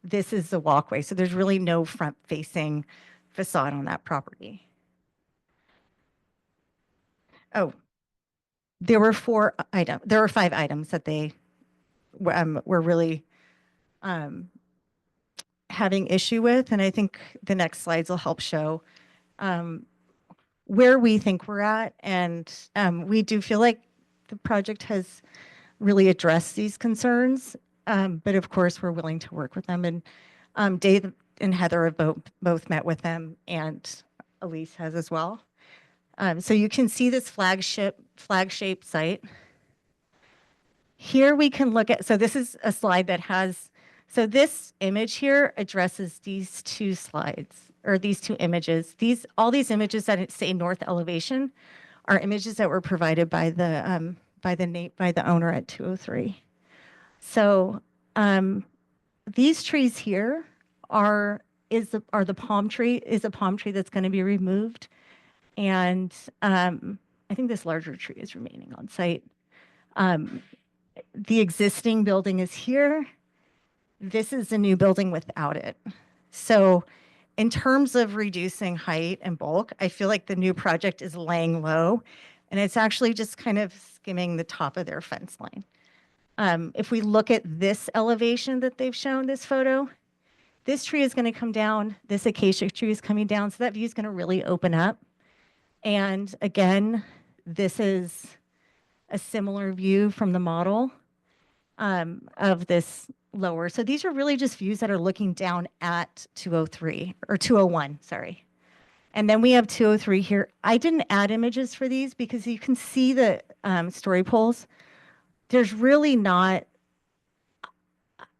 this is the walkway. So there's really no front facing facade on that property. Oh, there were 5 items that they were really having issue with. And I think the next slides will help show where we think we're at. And we do feel like the project has really addressed these concerns. But of course, we're willing to work with them. And Dave and Heather have both met with them, and Elise has as well. So you can see this flag-shaped site. Here we can look at, so this is a slide that has, so this image here addresses these 2 slides, or these 2 images. All these images that say north elevation are images that were provided by the owner at 203. So these trees here are the palm tree, is a palm tree that's going to be removed. And I think this larger tree is remaining on site. The existing building is here. This is a new building without it. So in terms of reducing height and bulk, I feel like the new project is laying low, and it's actually just kind of skimming the top of their fence line. If we look at this elevation that they've shown, this photo, this tree is going to come down, this acacia tree is coming down, so that view is going to really open up. And again, this is a similar view from the model of this lower. So these are really just views that are looking down at 203 or 201, sorry. And then we have 203 here. I didn't add images for these because you can see the story poles. There's really not,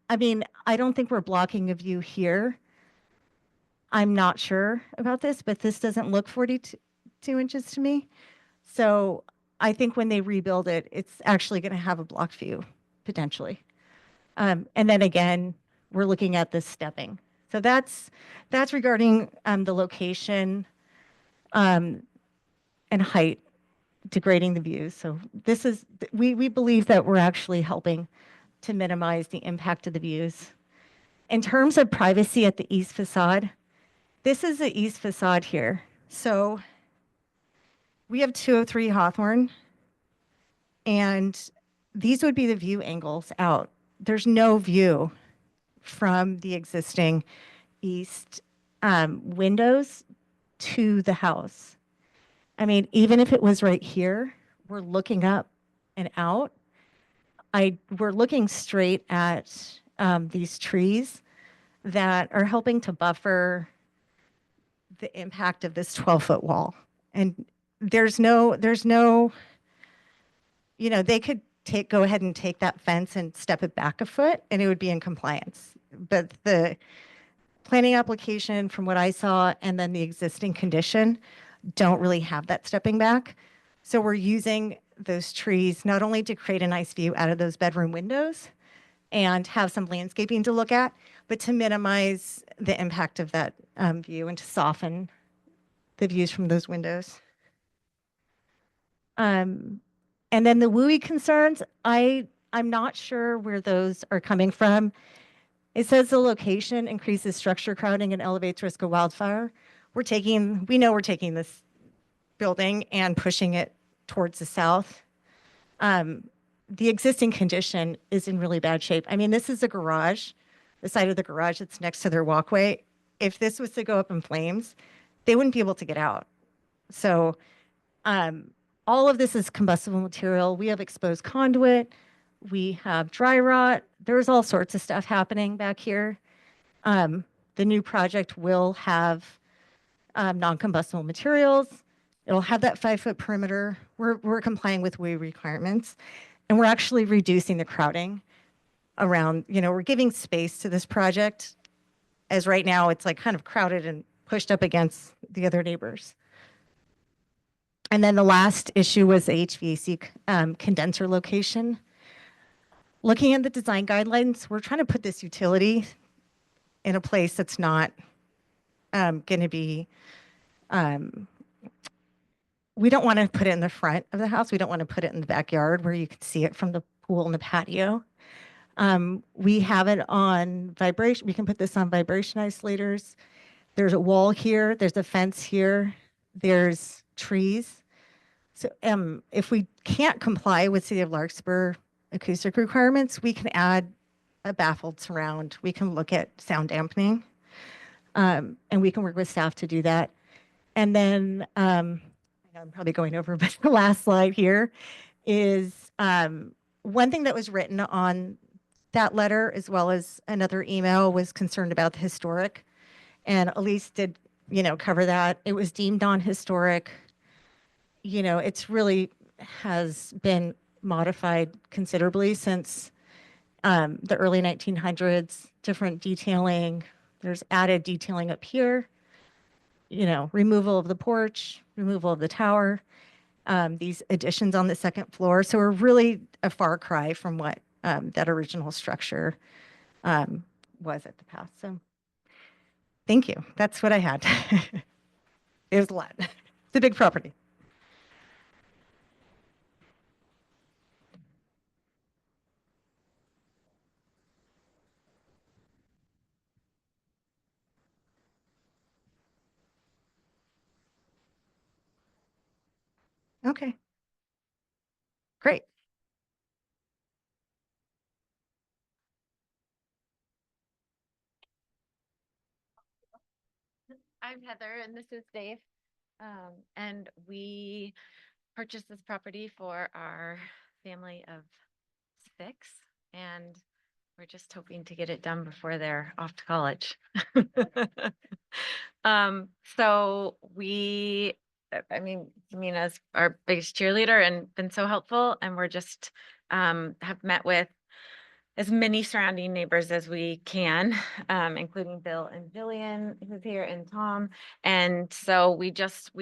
I mean, I don't think we're blocking a view here. I'm not sure about this, but this doesn't look 42 inches to me. So I think when they rebuild it, it's actually going to have a blocked view, potentially. And then again, we're looking at the stepping. So that's regarding the location and height degrading the views. So this is, we believe that we're actually helping to minimize the impact of the views. In terms of privacy at the east facade, this is the east facade here. So we have 203 Hawthorne, and these would be the view angles out. There's no view from the existing east windows to the house. I mean, even if it was right here, we're looking up and out. We're looking straight at these trees that are helping to buffer the impact of this 12-foot wall. And there's no, you know, they could go ahead and take that fence and step it back a foot and it would be in compliance. But the planning application, from what I saw, and then the existing condition don't really have that stepping back. So we're using those trees not only to create a nice view out of those bedroom windows and have some landscaping to look at, but to minimize the impact of that view and to soften the views from those windows. And then the WUI concerns, I'm not sure where those are coming from. It says the location increases structure crowding and elevates risk of wildfire. We know we're taking this building and pushing it towards the south. The existing condition is in really bad shape. I mean, this is a garage, the side of the garage that's next to their walkway. If this was to go up in flames, they wouldn't be able to get out. So all of this is combustible material. We have exposed conduit. We have dry rot. There's all sorts of stuff happening back here. The new project will have non-combustible materials. It'll have that 5-foot perimeter. We're complying with WUI requirements. And we're actually reducing the crowding around, you know, we're giving space to this project, as right now it's like kind of crowded and pushed up against the other neighbors. And then the last issue was the HVAC condenser location. Looking at the design guidelines, we're trying to put this utility in a place that's not going to be, we don't want to put it in the front of the house. We don't want to put it in the backyard where you can see it from the pool and the patio. We have it on vibration. We can put this on vibration isolators. There's a wall here. There's a fence here. There's trees. So if we can't comply with City of Larkspur acoustic requirements, we can add a baffled surround. We can look at sound dampening, and we can work with staff to do that. And then I know I'm probably going over, but the last slide here is one thing that was written on that letter, as well as another email, was concerned about the historic. And Elise did, you know, cover that. It was deemed non-historic. You know, it's really has been modified considerably since the early 1900s, different detailing. There's added detailing up here, you know, removal of the porch, removal of the tower, these additions on the second floor. So we're really a far cry from what that original structure was at the past. So thank you. That's what I had. It was a lot. It's a big property. Okay. Great.
I'm Heather and this is Dave. And we purchased this property for our family of 6 and we're just hoping to get it done before they're off to college. So we, I mean, Samina's our biggest cheerleader and been so helpful, and we're just have met with as many surrounding neighbors as we can, including Bill and Jillian, who's here, and Tom. And so we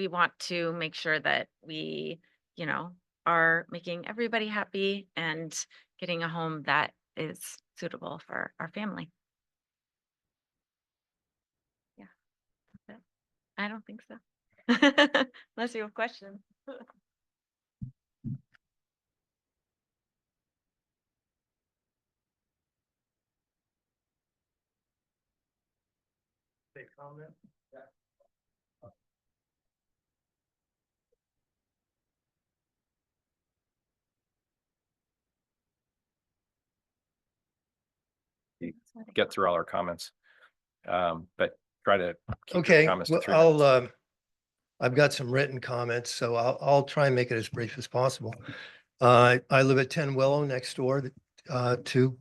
want to make sure that we, you know, are making everybody happy and getting a home that is suitable for our family. Yeah. That's it. I don't think so. Unless you have questions.
Get through all our comments. But try to keep your
Okay,
comments to
well,
3 minutes.
I've got some written comments, so I'll try and make it as brief as possible. I live at 10 Willow next door to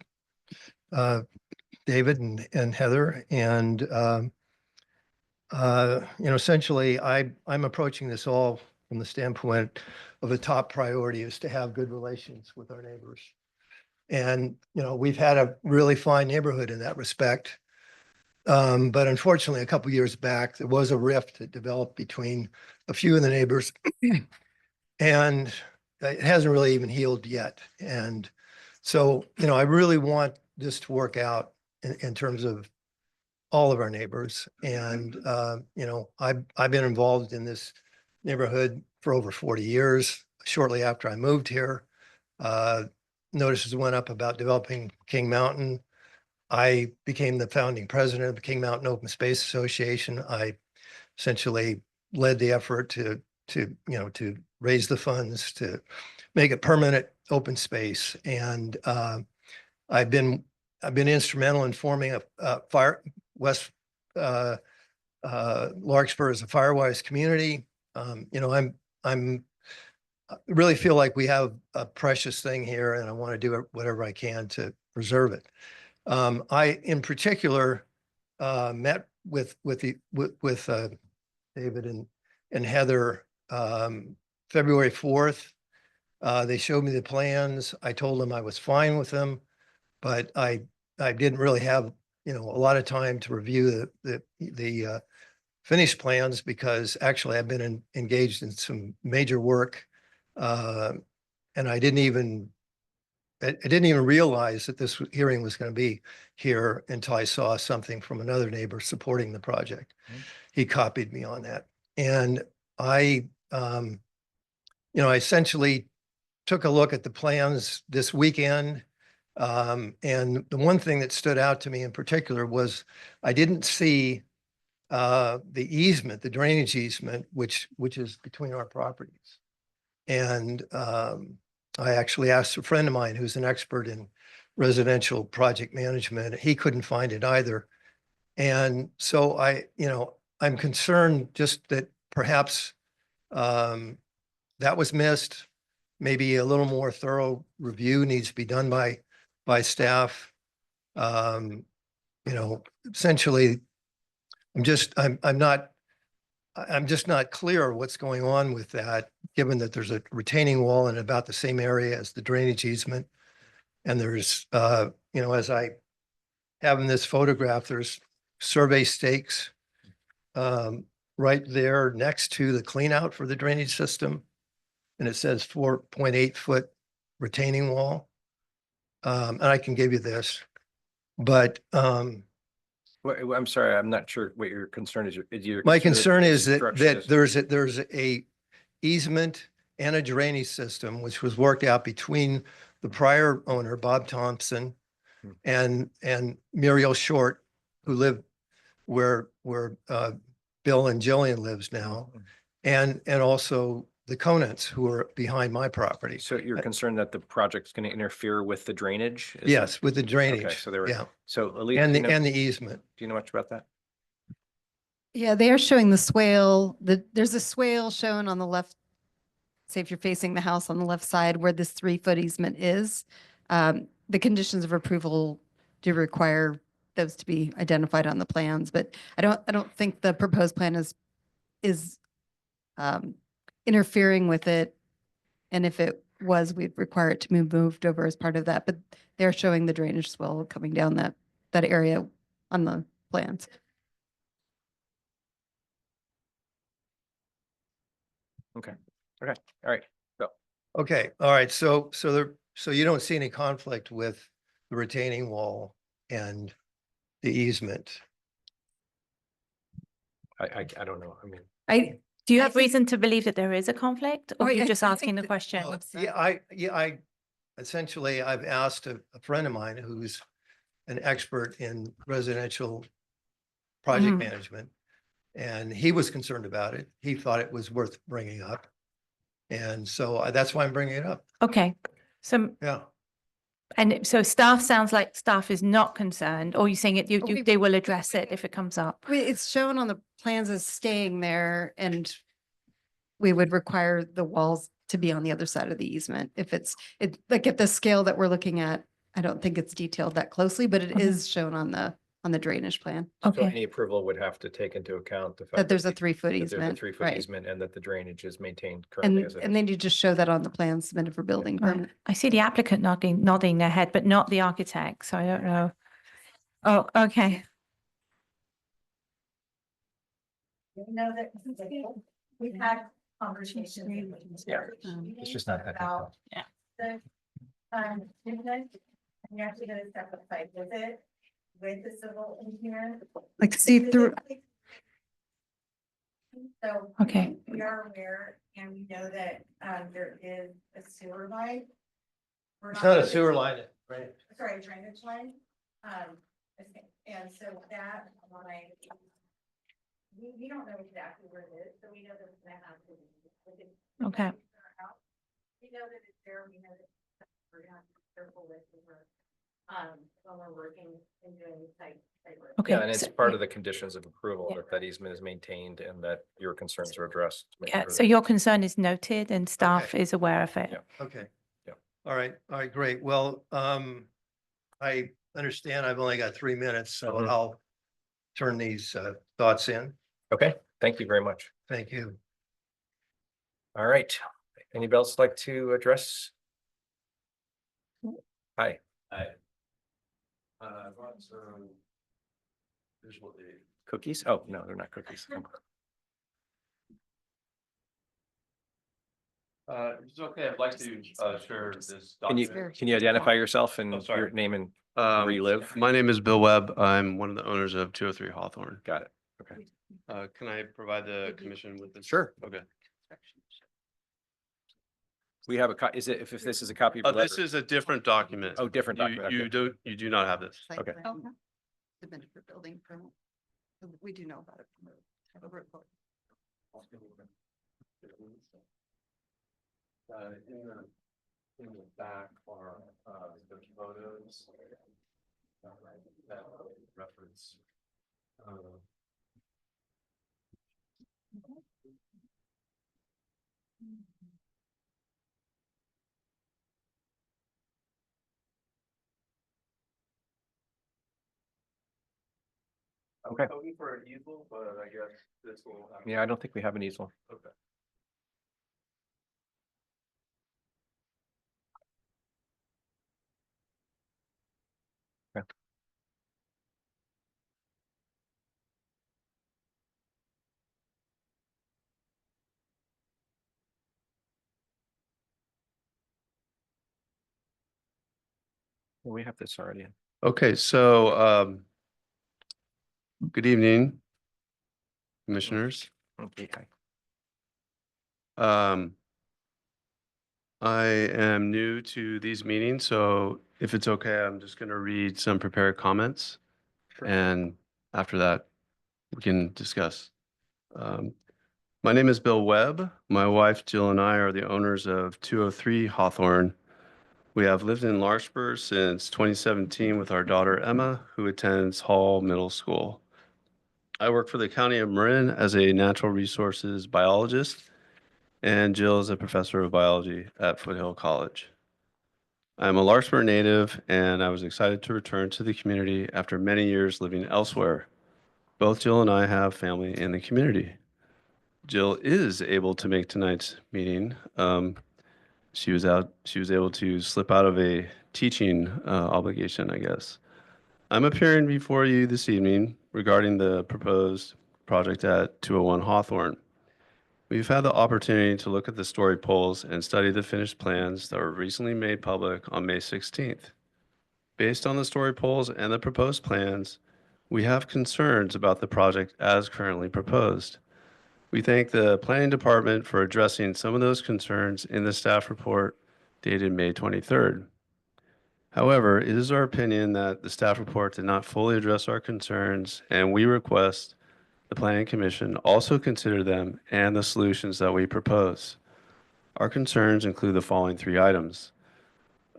David and Heather, and essentially I'm approaching this all from the standpoint of the top priority is to have good relations with our neighbors. And, we've had a really fine neighborhood in that respect. But unfortunately, a couple of years back, there was a rift that developed between a few of the neighbors. And it hasn't really even healed yet. And so, I really want this to work out in terms of all of our neighbors. And, I've been involved in this neighborhood for over 40 years. Shortly after I moved here, notices went up about developing King Mountain. I became the founding president of the King Mountain Open Space Association. I essentially led the effort to raise the funds to make it permanent open space. And I've been instrumental in forming a West Larkspur as a Firewise community. I'm really feel like we have a precious thing here, and I want to do whatever I can to preserve it. I, in particular, met with David and Heather February 4th. They showed me the plans. I told them I was fine with them, but I didn't really have a lot of time to review the finished plans because actually I've been engaged in some major work, and I didn't even realize that this hearing was going to be here until I saw something from another neighbor supporting the project. He copied me on that. And I essentially took a look at the plans this weekend. And the one thing that stood out to me in particular was I didn't see the easement, the drainage easement, which is between our properties. And I actually asked a friend of mine who's an expert in residential project management. He couldn't find it either. And so I'm concerned just that perhaps that was missed. Maybe a little more thorough review needs to be done by staff. Essentially, I'm just not clear what's going on with that, given that there's a retaining wall in about the same area as the drainage easement. And there's, as I have in this photograph, there's survey stakes right there next to the clean out for the drainage system. And it says 4.8 foot retaining wall. And I can give you this, but
I'm sorry, I'm not sure what your concern is.
my concern is that
construction
there's a easement and a drainage system, which was worked out between the prior owner, Bob Thompson, and Muriel Short, who lived where Bill and Jillian lives now, and also the Conants, who are behind my property.
So you're concerned that the project's going to interfere with the drainage?
Yes, with the
Okay,
drainage.
so there were,
Yeah,
so Elise,
and
do
the easement.
you know much about that?
Yeah, they are showing the swale. There's a swale shown on the left. Say if you're facing the house on the left side where this 3-foot easement is. The conditions of approval do require those to be identified on the plans, but I don't think the proposed plan is interfering with it. And if it was, we'd require it to be moved over as part of that. But they're showing the drainage swell coming down that area on the plans.
Okay, all right, go.
Okay, all right. So you don't see any conflict with the retaining wall and the easement.
I don't know. I mean,
Do you
I
have
think-
reason to believe that there is a conflict, or
Oh,
are you
I-
just
I think
asking the
that-
question?
Well, I essentially, I've asked a friend of mine who's an expert in residential project
Mhm.
management. And he was concerned about it. He thought it was worth bringing up. And so that's why I'm bringing it up.
Okay, so,
Yeah.
and so staff sounds like staff is not concerned, or you saying it,
We-
they will address it if it comes up?
It's shown on the plans as staying there and we would require the walls to be on the other side of the easement. If like at the scale that we're looking at, I don't think it's detailed that closely, but it
Okay.
is shown on the drainage plan.
so
Okay,
any approval would have to take into account the fact
That there's a
the-
3-foot
that there's a
easement,
3-foot
right?
easement and that the drainage is maintained currently as it
And
is.
then you just show that on the plan submitted for building
right.
permit.
I see the applicant nodding their head, but not the architect, so I don't know. Oh, okay.
know that we've had conversations.
Yeah, It's just not that. detailed.
Business, and you actually get a separate site visit with the civil engineer.
Like see through,
So.
Okay.
We are aware and we know that there is a sewer line. We're
It's not a
sure
sewer line, right?
Sorry, a drainage line. Okay, and so that line. We don't know exactly where it is, so we know that it's gonna have to.
Okay.
We know that it's there, we know that we're gonna have to be careful with when we're working and doing site work.
Okay.
Yeah, and it's
so-
part of the conditions of approval
Yeah.
that that easement is maintained and that your concerns are addressed. to make
Yeah,
sure
so
that-
your concern is noted and staff
Okay.
is aware of it.
Yeah.
Okay.
Yeah.
All right, great. Well, I understand I've only got 3 minutes, so
Mhm.
I'll turn these thoughts in.
Okay, thank you very much.
Thank you.
All right. Anybody else like to address? Hi.
Hi. I brought some visual aid.
Cookies? Oh, no, they're not cookies.
If it's okay, I'd like to share this
Can you,
document.
can you identify yourself and
Oh, sorry.
your name and
Um,
where you live?
My name is Bill Webb. I'm one of the owners of 203 Hawthorne.
Got it. Okay.
Can I provide the commission with this?
Sure.
Okay.
We have is it, if this is a copy of the
This
letter?
is a different document.
Oh, different document.
You
okay.
do not have this.
site
Okay.
plan submitted for building permit. So we do know about it. from the report.
In the back are the photos. That reference.
Okay.
Hoping for an easel, but I guess this will.
Yeah, I don't think we have an easel.
Okay.
We have this already.
Okay, so good evening, commissioners.
Okay.
I am new to these meetings, so if it's okay, I'm just going to read some prepared comments. And after that, we can discuss. My name is Bill Webb. My wife Jill and I are the owners of 203 Hawthorne. We have lived in Larkspur since 2017 with our daughter Emma, who attends Hall Middle School. I work for the County of Marin as a natural resources biologist, and Jill is a professor of biology at Foothill College. I'm a Larkspur native, and I was excited to return to the community after many years living elsewhere. Both Jill and I have family in the community. Jill is able to make tonight's meeting. She was able to slip out of a teaching obligation, I guess. I'm appearing before you this evening regarding the proposed project at 201 Hawthorne. We've had the opportunity to look at the story poles and study the finished plans that were recently made public on May 16th. Based on the story polls and the proposed plans, we have concerns about the project as currently proposed. We thank the Planning Department for addressing some of those concerns in the staff report dated May 23rd. However, it is our opinion that the staff report did not fully address our concerns, and we request the Planning Commission also consider them and the solutions that we propose. Our concerns include the following 3 items.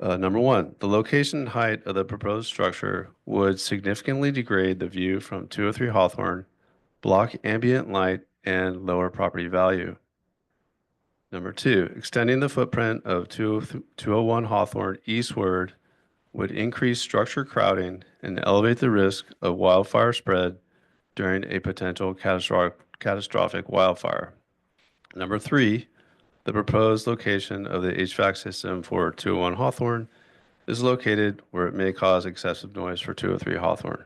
Number 1, the location and height of the proposed structure would significantly degrade the view from 203 Hawthorne, block ambient light, and lower property value. Number 2, extending the footprint of 201 Hawthorne eastward would increase structure crowding and elevate the risk of wildfire spread during a potential catastrophic wildfire. Number 3, the proposed location of the HVAC system for 201 Hawthorne is located where it may cause excessive noise for 203 Hawthorne.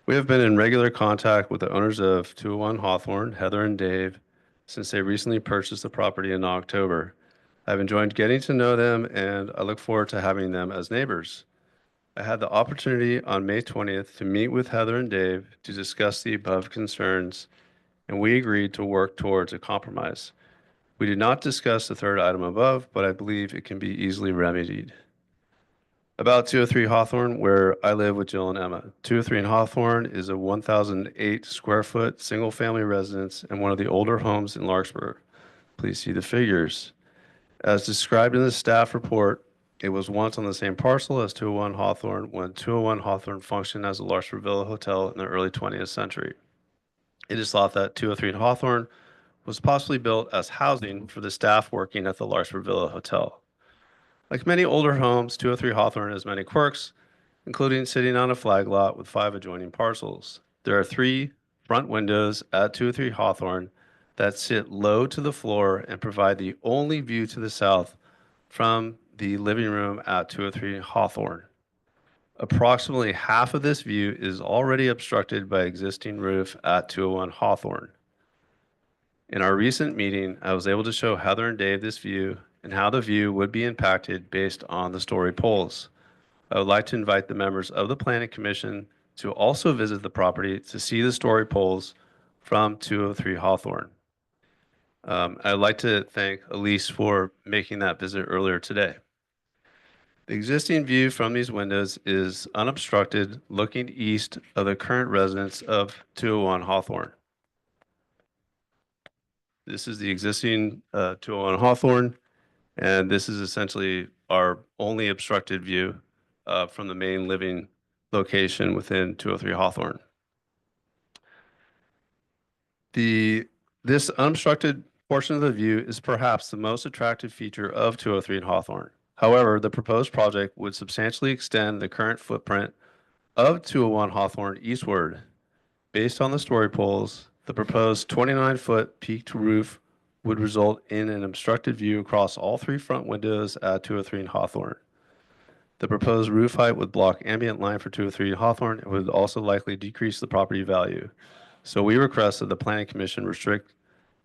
We have been in regular contact with the owners of 201 Hawthorne, Heather and Dave, since they recently purchased the property in October. I've enjoyed getting to know them, and I look forward to having them as neighbors. I had the opportunity on May 20th to meet with Heather and Dave to discuss the above concerns, and we agreed to work towards a compromise. We did not discuss the third item above, but I believe it can be easily remedied. About 203 Hawthorne, where I live with Jill and Emma. 203 in Hawthorne is a 1,008 square foot single family residence and one of the older homes in Larkspur. Please see the figures. As described in the staff report, it was once on the same parcel as 201 Hawthorne when 201 Hawthorne functioned as a Larkspur Villa Hotel in the early 20th century. It is thought that 203 in Hawthorne was possibly built as housing for the staff working at the Larkspur Villa Hotel. Like many older homes, 203 Hawthorne has many quirks, including sitting on a flag lot with 5 adjoining parcels. There are 3 front windows at 203 Hawthorne that sit low to the floor and provide the only view to the south from the living room at 203 Hawthorne. Approximately half of this view is already obstructed by existing roof at 201 Hawthorne. In our recent meeting, I was able to show Heather and Dave this view and how the view would be impacted based on the story polls. I would like to invite the members of the Planning Commission to also visit the property to see the story polls from 203 Hawthorne. I'd like to thank Elise for making that visit earlier today. The existing view from these windows is unobstructed, looking east of the current residence of 201 Hawthorne. This is the existing 201 Hawthorne, and this is essentially our only obstructed view from the main living location within 203 Hawthorne. This unobstructed portion of the view is perhaps the most attractive feature of 203 in Hawthorne. However, the proposed project would substantially extend the current footprint of 201 Hawthorne eastward. Based on the story polls, the proposed 29-foot peaked roof would result in an obstructed view across all 3 front windows at 203 in Hawthorne. The proposed roof height would block ambient light for 203 in Hawthorne and would also likely decrease the property value. So we request that the Planning Commission restrict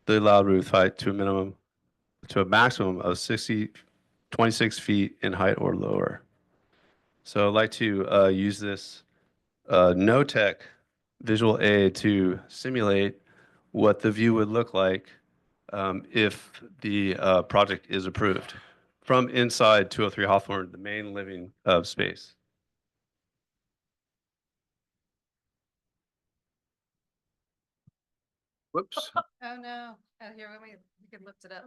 the allowed roof height to a maximum of 26 feet in height or lower. So I'd like to use this no-tech visual aid to simulate what the view would look like if the project is approved from inside 203 Hawthorne, the main living space.
Whoops.
Oh, no. Oh, here, we can lift it up.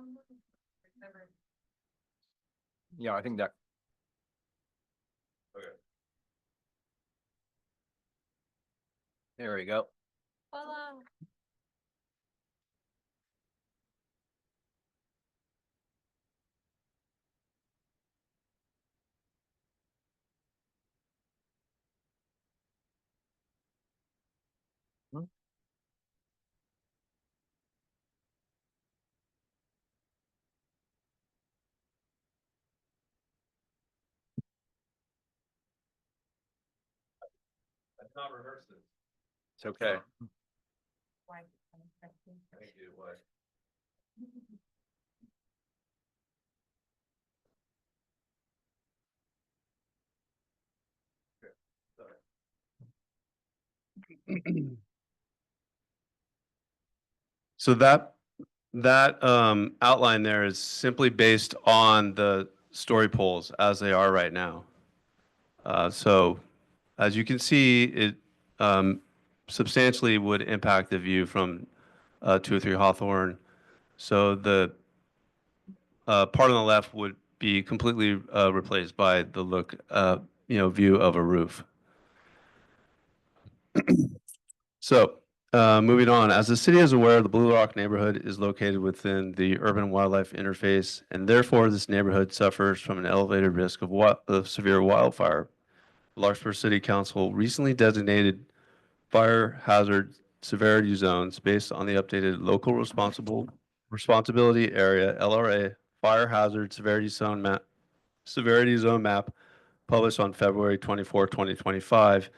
Yeah, I think that. Okay. There we go.
Voila.
I did not rehearse this.
It's okay.
Thank you. What? So that outline there is simply based on the story poles as they are right now. So as you can see, it substantially would impact the view from 203 Hawthorne. So the part on the left would be completely replaced by the look, view of a roof. So, moving on, as the city is aware, the Blue Rock neighborhood is located within the urban wildlife interface, and therefore this neighborhood suffers from an elevated risk of severe wildfire. Larkspur City Council recently designated fire hazard severity zones based on the updated local responsibility area (LRA) fire hazard severity zone map published on February 24, 2025.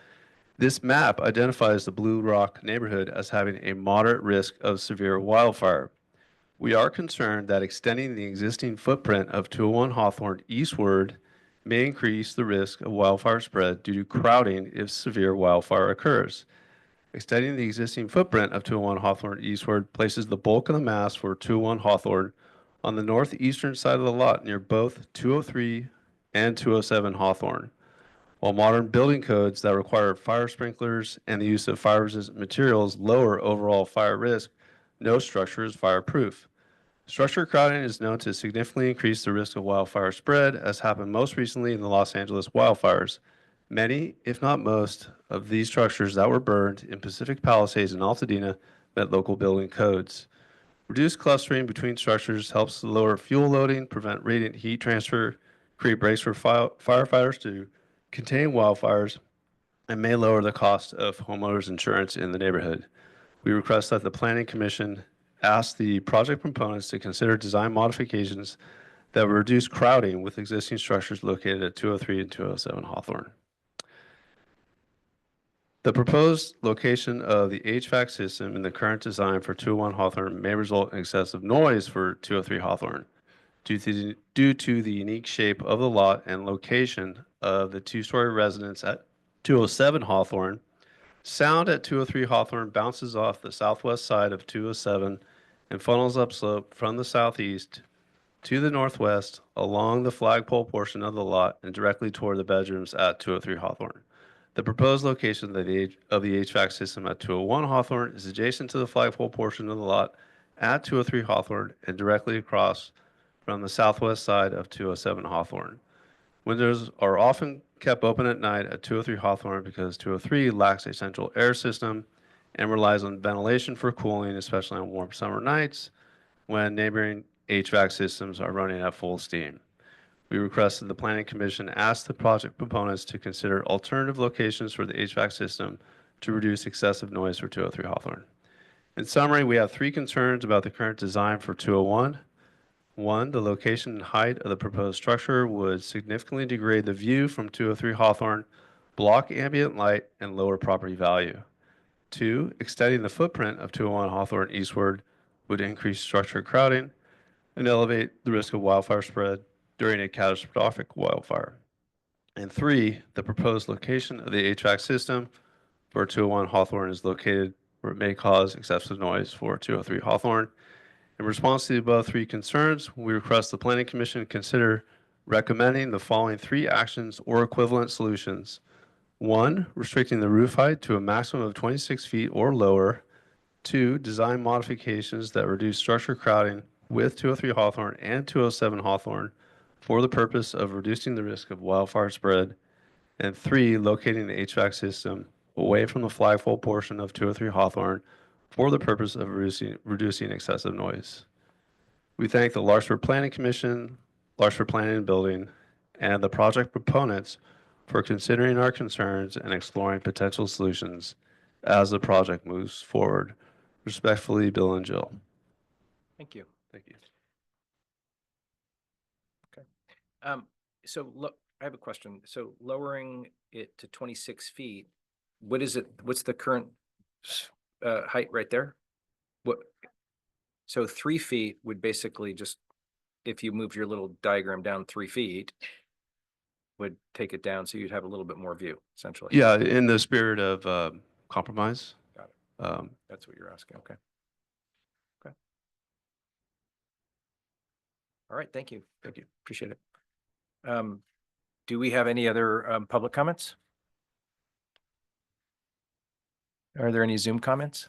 This map identifies the Blue Rock neighborhood as having a moderate risk of severe wildfire. We are concerned that extending the existing footprint of 201 Hawthorne eastward may increase the risk of wildfire spread due to crowding if severe wildfire occurs. Extending the existing footprint of 201 Hawthorne eastward places the bulk of the mass for 201 Hawthorne on the northeastern side of the lot near both 203 and 207 Hawthorne. While modern building codes that require fire sprinklers and the use of fire-resistant materials lower overall fire risk, no structure is fireproof. Structure crowding is known to significantly increase the risk of wildfire spread, as happened most recently in the Los Angeles wildfires. Many, if not most, of these structures that were burned in Pacific Palisades and Altadena met local building codes. Reduced clustering between structures helps to lower fuel loading, prevent radiant heat transfer, create breaks for firefighters to contain wildfires, and may lower the cost of homeowners insurance in the neighborhood. We request that the Planning Commission ask the project proponents to consider design modifications that will reduce crowding with existing structures located at 203 and 207 Hawthorne. The proposed location of the HVAC system in the current design for 201 Hawthorne may result in excessive noise for 203 Hawthorne. Due to the unique shape of the lot and location of the two-story residence at 207 Hawthorne, sound at 203 Hawthorne bounces off the southwest side of 207 and funnels upslope from the southeast to the northwest along the flagpole portion of the lot and directly toward the bedrooms at 203 Hawthorne. The proposed location of the HVAC system at 201 Hawthorne is adjacent to the flagpole portion of the lot at 203 Hawthorne and directly across from the southwest side of 207 Hawthorne. Windows are often kept open at night at 203 Hawthorne because 203 lacks a central air system and relies on ventilation for cooling, especially on warm summer nights when neighboring HVAC systems are running at full steam. We request that the Planning Commission ask the project proponents to consider alternative locations for the HVAC system to reduce excessive noise for 203 Hawthorne. In summary, we have three concerns about the current design for 201. One, the location and height of the proposed structure would significantly degrade the view from 203 Hawthorne, block ambient light, and lower property value. Two, extending the footprint of 201 Hawthorne eastward would increase structure crowding and elevate the risk of wildfire spread during a catastrophic wildfire. And three, the proposed location of the HVAC system for 201 Hawthorne is located where it may cause excessive noise for 203 Hawthorne. In response to the above three concerns, we request the Planning Commission consider recommending the following three actions or equivalent solutions. One, restricting the roof height to a maximum of 26 feet or lower. Two, design modifications that reduce structure crowding with 203 Hawthorne and 207 Hawthorne for the purpose of reducing the risk of wildfire spread. And three, locating the HVAC system away from the flagpole portion of 203 Hawthorne for the purpose of reducing excessive noise. We thank the Larkspur Planning Commission, Larkspur Planning and Building, and the project proponents for considering our concerns and exploring potential solutions as the project moves forward. Respectfully, Bill and Jill.
Thank you.
Thank you.
So look, I have a question. So lowering it to 26 feet, what is it? What's the current height right there? What? So 3 feet would basically just, if you move your little diagram down 3 feet, would take it down so you'd have a little bit more view, essentially.
Yeah, in the spirit of compromise.
Got
Um,
That's what you're asking. Okay. Okay. All right. Thank you. Thank you. Appreciate it. Do we have any other public comments? Are there any Zoom comments?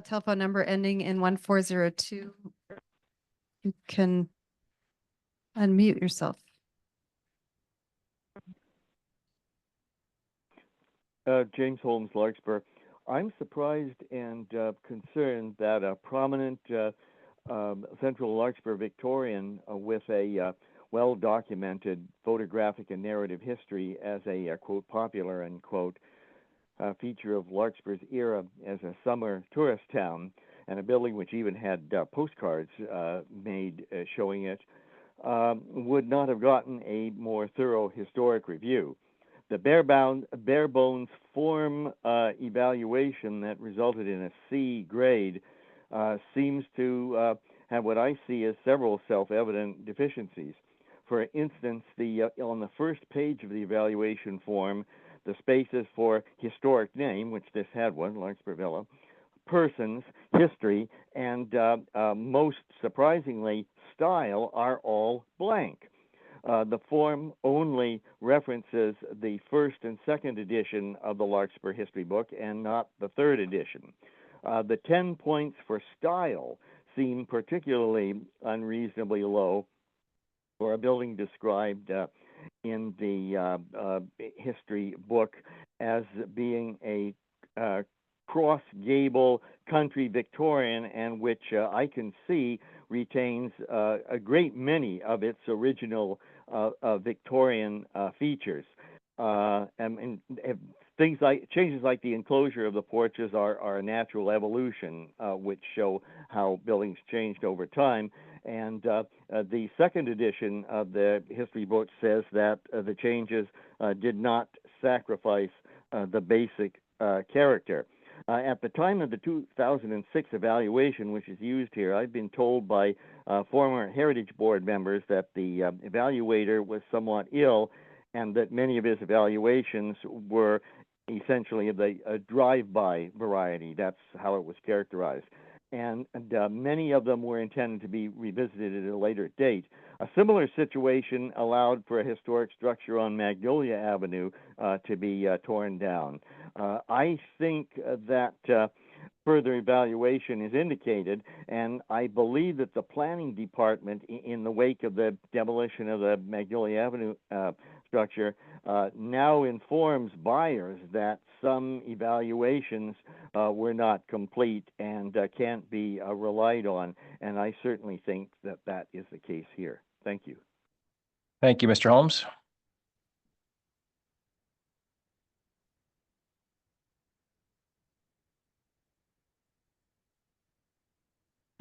Telephone number ending in 1402. You can unmute yourself.
James Holmes, Larkspur. I'm surprised and concerned that a prominent Central Larkspur Victorian with a well-documented photographic and narrative history as a quote popular and quote feature of Larkspur's era as a summer tourist town, and a building which even had postcards made showing it, would not have gotten a more thorough historic review. The bare bones form evaluation that resulted in a C grade seems to have what I see as several self-evident deficiencies. For instance, on the first page of the evaluation form, the spaces for historic name, which this had one, Larkspur Villa, persons, history, and most surprisingly, style are all blank. The form only references the first and second edition of the Larkspur history book and not the third edition. The 10 points for style seem particularly unreasonably low for a building described in the history book as being a cross-gable country Victorian, and which I can see retains a great many of its original Victorian features. And things like changes like the enclosure of the porches are a natural evolution, which show how buildings changed over time. And the second edition of the history book says that the changes did not sacrifice the basic character. At the time of the 2006 evaluation, which is used here, I've been told by former Heritage Board members that the evaluator was somewhat ill, and that many of his evaluations were essentially of the drive-by variety. That's how it was characterized. And many of them were intended to be revisited at a later date. A similar situation allowed for a historic structure on Magnolia Avenue to be torn down. I think that further evaluation is indicated, and I believe that the planning department, in the wake of the demolition of the Magnolia Avenue structure, now informs buyers that some evaluations were not complete and can't be relied on, and I certainly think that that is the case here. Thank you.
Thank you, Mr. Holmes.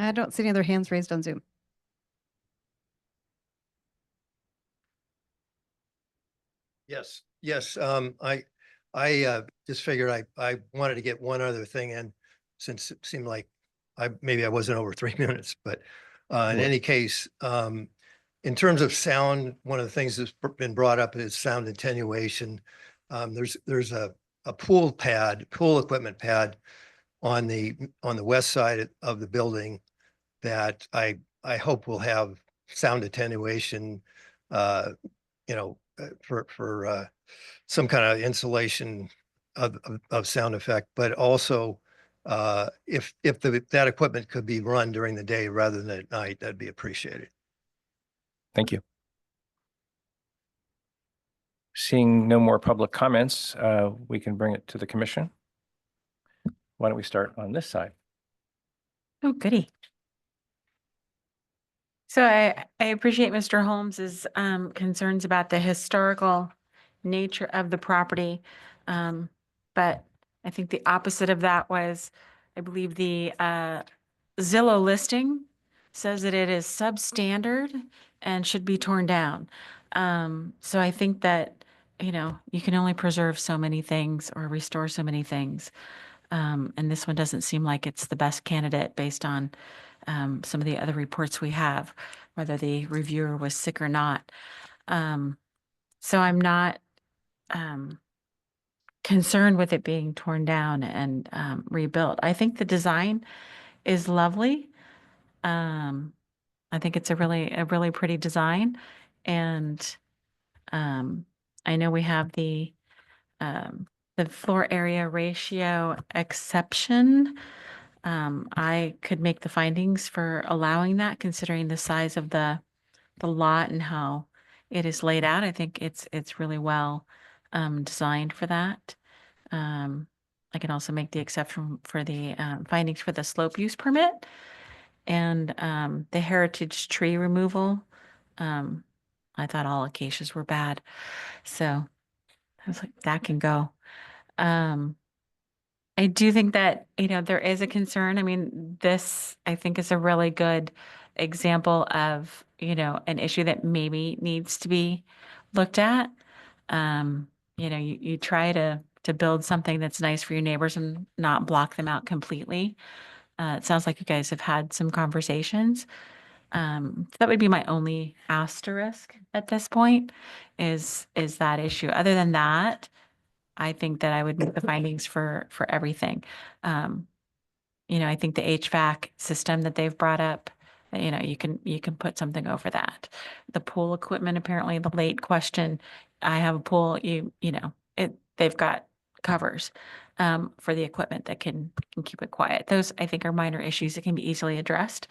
I don't see any other hands raised on Zoom.
Yes, yes. I just figured I wanted to get one other thing in, since it seemed like maybe I wasn't over 3 minutes, but in
Yeah.
any case, in terms of sound, one of the things that's been brought up is sound attenuation. There's a pool equipment pad on the west side of the building that I hope will have sound attenuation, for some kind of insulation of sound effect, but also if that equipment could be run during the day rather than at night, that'd be appreciated.
Thank you. Seeing no more public comments, we can bring it to the commission. Why don't we start on this side?
Oh, goody. So I appreciate Mr. Holmes's concerns about the historical nature of the property. But I think the opposite of that was, I believe the Zillow listing says that it is substandard and should be torn down. So I think that, you can only preserve so many things or restore so many things. And this one doesn't seem like it's the best candidate based on some of the other reports we have, whether the reviewer was sick or not. So I'm not concerned with it being torn down and rebuilt. I think the design is lovely. I think it's a really pretty design. And I know we have the floor area ratio exception. I could make the findings for allowing that, considering the size of the lot and how it is laid out. I think it's really well designed for that. I can also make the exception for the findings for the slope use permit and the heritage tree removal. I thought all acacias were bad, so I was like, that can go. I do think that, there is a concern. I mean, this, I think, is a really good example of, an issue that maybe needs to be looked at. You try to build something that's nice for your neighbors and not block them out completely. It sounds like you guys have had some conversations. That would be my only asterisk at this point is that issue. Other than that, I think that I would make the findings for everything. I think the HVAC system that they've brought up, you can put something over that. The pool equipment, apparently the late question, I have a pool, they've got covers for the equipment that can keep it quiet. Those, I think, are minor issues that can be easily addressed.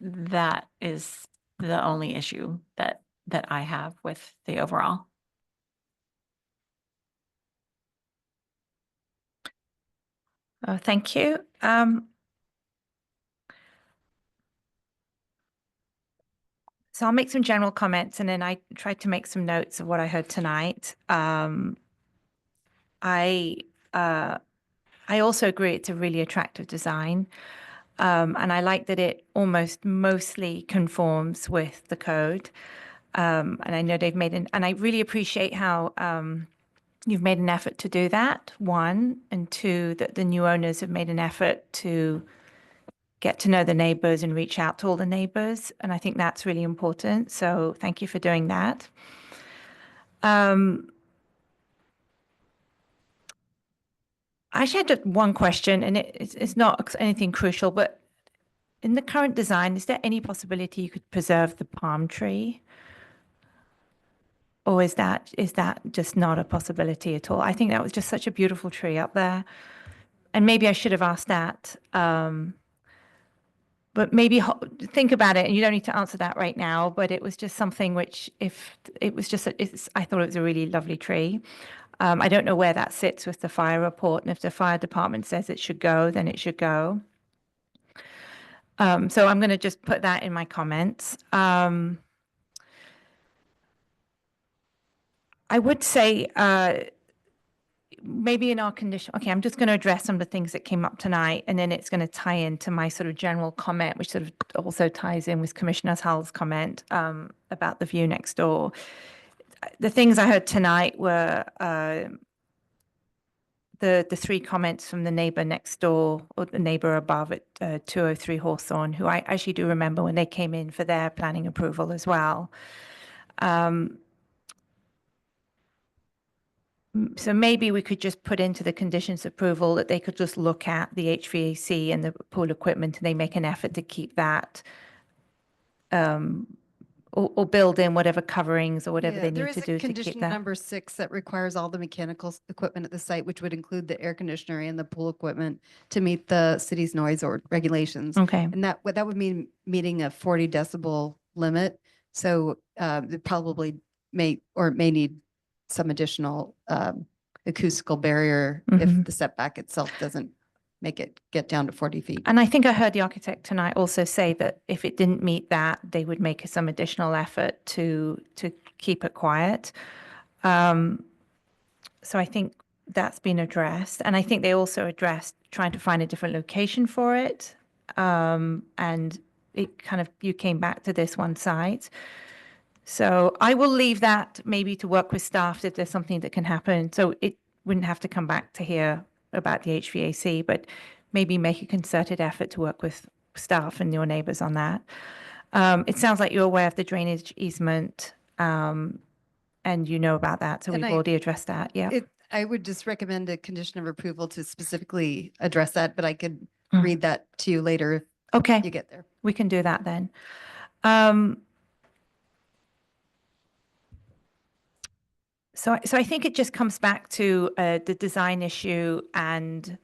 That is the only issue that I have with the overall.
Thank you. So I'll make some general comments and then I tried to make some notes of what I heard tonight. I also agree it's a really attractive design. And I like that it almost mostly conforms with the code. And I know they've made and I really appreciate how you've made an effort to do that, one, and two, that the new owners have made an effort to get to know the neighbors and reach out to all the neighbors. And I think that's really important. So thank you for doing that. I actually had one question, and it's not anything crucial, but in the current design, is there any possibility you could preserve the palm tree? Or is that just not a possibility at all? I think that was just such a beautiful tree up there. And maybe I should have asked that. But maybe think about it, and you don't need to answer that right now, but it was just something which, if it was just, I thought it was a really lovely tree. I don't know where that sits with the fire report, and if the fire department says it should go, then it should go. So I'm going to just put that in my comments. I would say maybe in our condition, okay, I'm just going to address some of the things that came up tonight, and then it's going to tie into my sort of general comment, which sort of also ties in with Commissioner Hull's comment about the view next door. The things I heard tonight were the three comments from the neighbor next door or the neighbor above at 203 Hawthorne, who I actually do remember when they came in for their planning approval as well. So maybe we could just put into the conditions approval that they could just look at the HVAC and the pool equipment, and they make an effort to keep that or build in whatever coverings or whatever they need to do to keep
There is a condition
that.
number 6 that requires all the mechanical equipment at the site, which would include the air conditioner and the pool equipment to meet the city's noise or regulations.
Okay.
And that would mean meeting a 40 decibel limit. So it probably may need some additional acoustical barrier if the setback itself doesn't make it get down to 40 feet.
And I think I heard the architect tonight also say that if it didn't meet that, they would make some additional effort to keep it quiet. So I think that's been addressed. And I think they also addressed trying to find a different location for it. And it kind of, you came back to this one site. So I will leave that maybe to work with staff if there's something that can happen. So it wouldn't have to come back to here about the HVAC, but maybe make a concerted effort to work with staff and your neighbors on that. It sounds like you're aware of the drainage easement, and you know about that, so
And
we've
I-
already addressed that, yeah.
I would just recommend a condition of approval to specifically address that, but I could
Mm.
read that to you later if
Okay,
you get there.
we can do that then. So I think it just comes back to the design issue and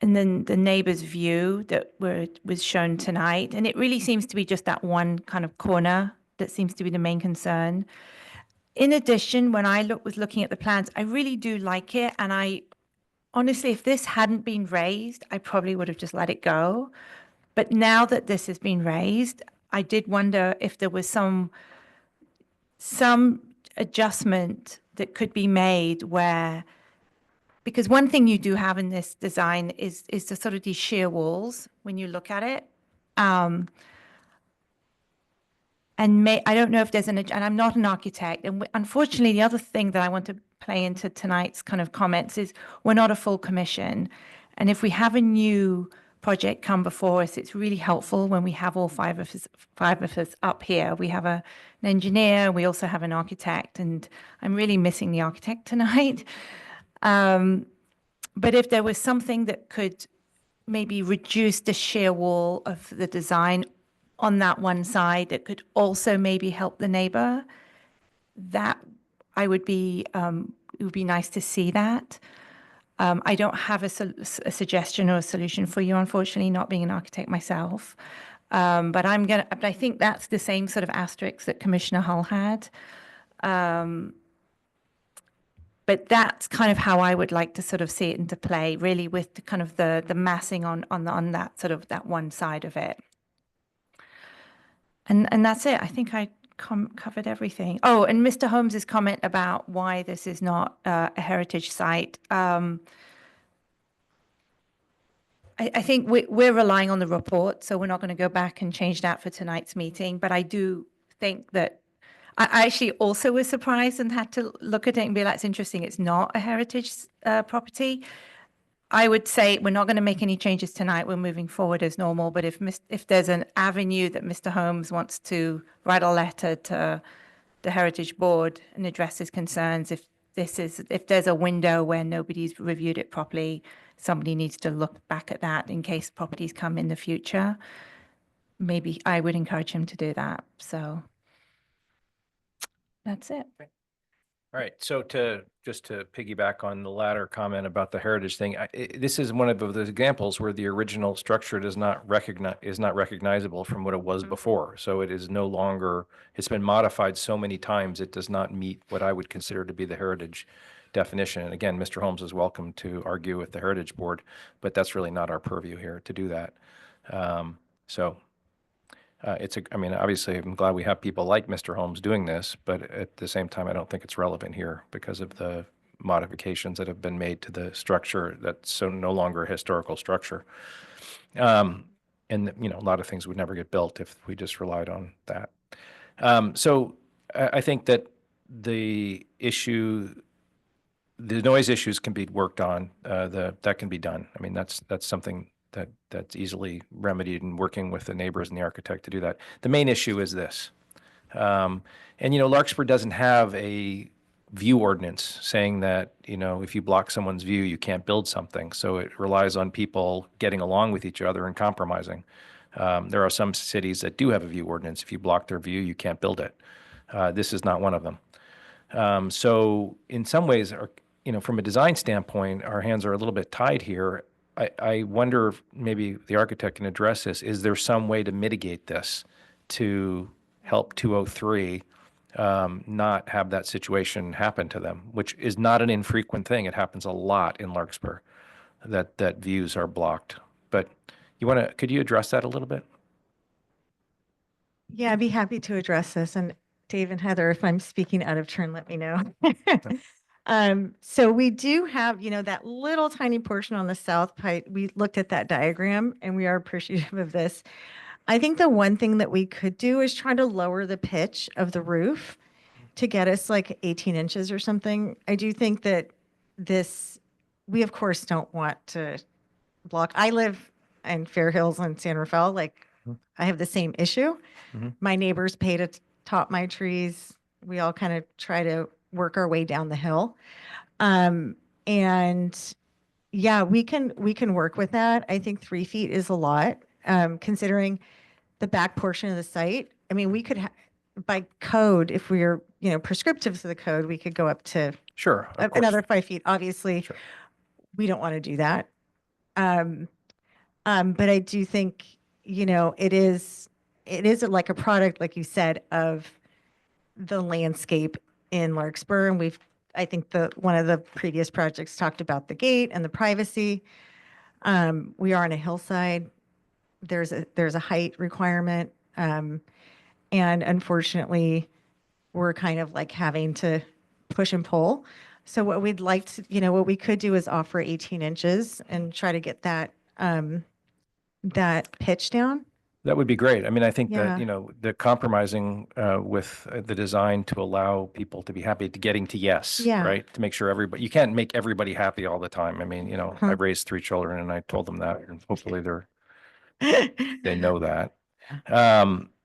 then the neighbor's view that was shown tonight. And it really seems to be just that one kind of corner that seems to be the main concern. In addition, when I was looking at the plans, I really do like it. And I honestly, if this hadn't been raised, I probably would have just let it go. But now that this has been raised, I did wonder if there was some adjustment that could be made where, because one thing you do have in this design is the sort of these sheer walls when you look at it. I don't know if there's and I'm not an architect. And unfortunately, the other thing that I want to play into tonight's kind of comments is we're not a full commission. And if we have a new project come before us, it's really helpful when we have all five of us up here. We have an engineer, we also have an architect, and I'm really missing the architect tonight. But if there was something that could maybe reduce the sheer wall of the design on that one side that could also maybe help the neighbor, that it would be nice to see that. I don't have a suggestion or a solution for you, unfortunately, not being an architect myself. But I think that's the same sort of asterisk that Commissioner Hull had. But that's kind of how I would like to sort of see it into play, really, with the kind of the massing on that sort of that one side of it. And that's it. I think I covered everything. Oh, and Mr. Holmes's comment about why this is not a heritage site. I think we're relying on the report, so we're not going to go back and change that for tonight's meeting. But I do think that I actually also was surprised and had to look at it and be like, it's interesting. It's not a heritage property. I would say we're not going to make any changes tonight. We're moving forward as normal. But if there's an avenue that Mr. Holmes wants to write a letter to the Heritage Board and address his concerns, if there's a window where nobody's reviewed it properly, somebody needs to look back at that in case properties come in the future. Maybe I would encourage him to do that. So that's it.
All right, so just to piggyback on the latter comment about the heritage thing, this is one of those examples where the original structure is not recognizable from what it was before. So it is no longer, it's been modified so many times, it does not meet what I would consider to be the heritage definition. And again, Mr. Holmes is welcome to argue with the Heritage Board, but that's really not our purview here to do that. I mean, obviously, I'm glad we have people like Mr. Holmes doing this, but at the same time, I don't think it's relevant here because of the modifications that have been made to the structure that's so no longer a historical structure. And, a lot of things would never get built if we just relied on that. So I think that the noise issues can be worked on, that can be done. I mean, that's something that's easily remedied and working with the neighbors and the architect to do that. The main issue is this. Larkspur doesn't have a view ordinance saying that, if you block someone's view, you can't build something. So it relies on people getting along with each other and compromising. There are some cities that do have a view ordinance. If you block their view, you can't build it. This is not one of them. So in some ways, from a design standpoint, our hands are a little bit tied here. I wonder if maybe the architect can address this. Is there some way to mitigate this to help 203 not have that situation happen to them, which is not an infrequent thing. It happens a lot in Larkspur that views are blocked. But could you address that a little bit?
Yeah, I'd be happy to address this. And Dave and Heather, if I'm speaking out of turn, let me know. So we do have, that little tiny portion on the south pipe. We looked at that diagram and we are appreciative of this. I think the one thing that we could do is try to lower the pitch of the roof to get us like 18 inches or something. I do think that we of course don't want to block. I live in Fair Hills and San Rafael, like
Mhm.
I have the same issue.
Mhm.
My neighbors pay to top my trees. We all kind of try to work our way down the hill. And yeah, we can work with that. I think 3 feet is a lot, considering the back portion of the site. I mean, we could, by code, if we are, prescriptive to the code, we could go up to
Sure, of course.
another 5 feet. Obviously,
Sure.
we don't want to do that. But I do think, it is like a product, like you said, of the landscape in Larkspur. And I think one of the previous projects talked about the gate and the privacy. We are on a hillside. There's a height requirement. And unfortunately, we're kind of like having to push and pull. So what we'd like to, what we could do is offer 18 inches and try to get that, that pitch down.
That would be great. I mean, I think
Yeah.
that, the compromising with the design to allow people to be happy to getting to yes,
Yeah.
right? To make sure you can't make everybody happy all the time. I mean,
Uh-huh.
I've raised 3 children and I told them that, and hopefully they know that.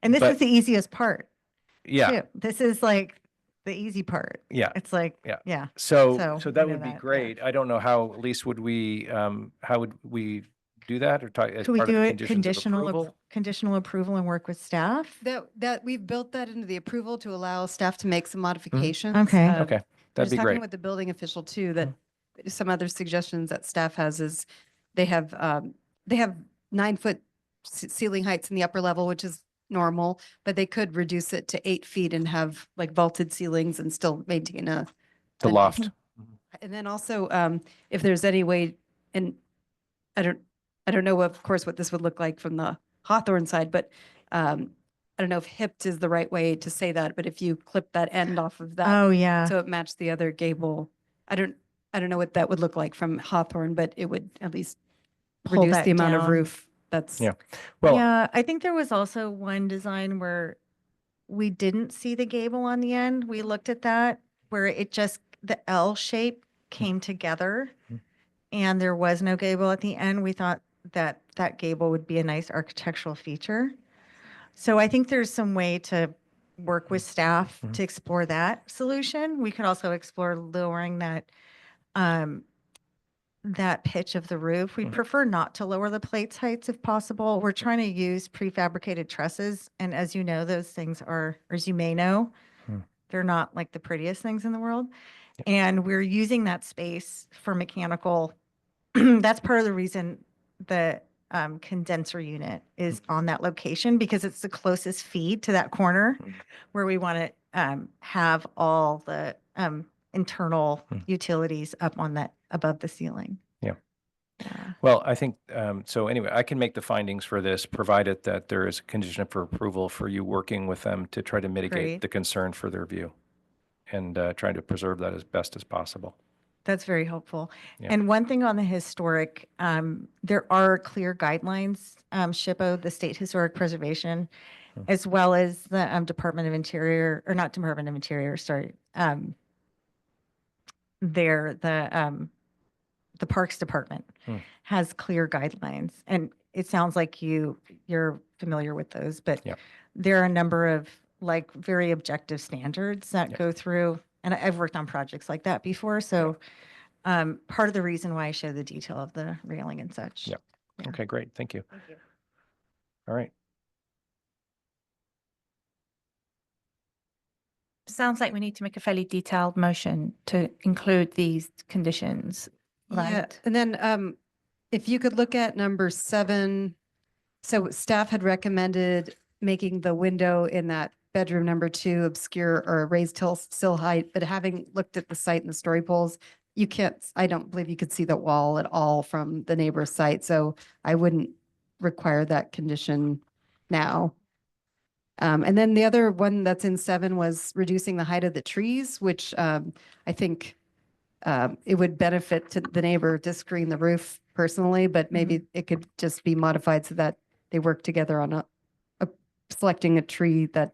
And this
but-
is the easiest part.
Yeah,
Too. This is like the easy part.
yeah.
It's like,
Yeah.
yeah.
So
I
that
know
would be
that, yeah.
great. I don't know how, Elise, how would we do that or talk as
Could we
part of
do it
conditions of approval?
conditional approval and work with staff?
That we've built that into the approval to allow staff to make some modifications.
Okay.
Okay,
I
that'd
was
be
talking
great.
with the building official too, that some other suggestions that staff has is they have 9-foot ceiling heights in the upper level, which is normal, but they could reduce it to 8 feet and have like vaulted ceilings and still maintain
The
a nice-
loft.
And then also, if there's any way, and I don't know, of course, what this would look like from the Hawthorne side, but I don't know if hipped is the right way to say that, but if you clip that end off of that,
Oh, yeah.
so it matched the other gable, I don't know what that would look like from Hawthorne, but it would at least
Pull
reduce
that
the amount of
down.
roof that's.
Yeah. Well,
Yeah, I think there was also one design where we didn't see the gable on the end. We looked at that where the L shape came together and there was no gable at the end. We thought that gable would be a nice architectural feature. So I think there's some way to work with staff to explore that solution. We could also explore lowering that pitch of the roof. We'd prefer not to lower the plates heights if possible. We're trying to use prefabricated trusses. And as you know, those things are, or as you may know, they're not like the prettiest things in the world. And we're using that space for mechanical. That's part of the reason the condenser unit is on that location, because it's the closest feed to that corner where we want to have all the internal utilities up on that above the ceiling.
Yeah.
Yeah.
well, I think, so anyway, I can make the findings for this, provided that there is a condition for approval for you working with them to try to mitigate
Great.
the concern for their view and trying to preserve that as best as possible.
That's very helpful.
Yeah.
And one thing on the historic, there are clear guidelines, SHPO, the State Historic Preservation, as well as the Department of Interior, or not Department of Interior, sorry. The Parks Department has clear guidelines. And it sounds like you're familiar with those, but
Yeah.
there are a number of like very objective standards that
Yeah.
go through. And I've worked on projects like that before. So part of the reason why I show the detail of the railing and such.
Yeah.
Yeah.
Okay, great. Thank you.
Thank you.
All right.
Sounds like we need to make a fairly detailed motion to include these conditions,
Yeah,
right?
and then if you could look at number 7, so staff had recommended making the window in that bedroom number 2 obscure or raised sill height, but having looked at the site and the story poles, I don't believe you could see the wall at all from the neighbor's site, so I wouldn't require that condition now. And then the other one that's in 7 was reducing the height of the trees, which I think it would benefit to the neighbor to screen the roof personally, but maybe it could just be modified so that they work together on selecting a tree that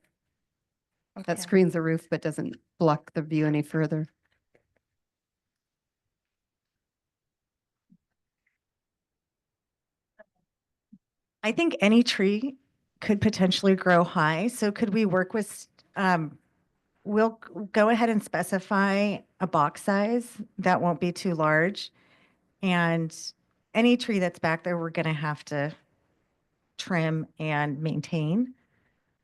Okay.
screens the roof but doesn't block the view any further.
I think any tree could potentially grow high. So could we work with, we'll go ahead and specify a box size that won't be too large. And any tree that's back there, we're going to have to trim and maintain.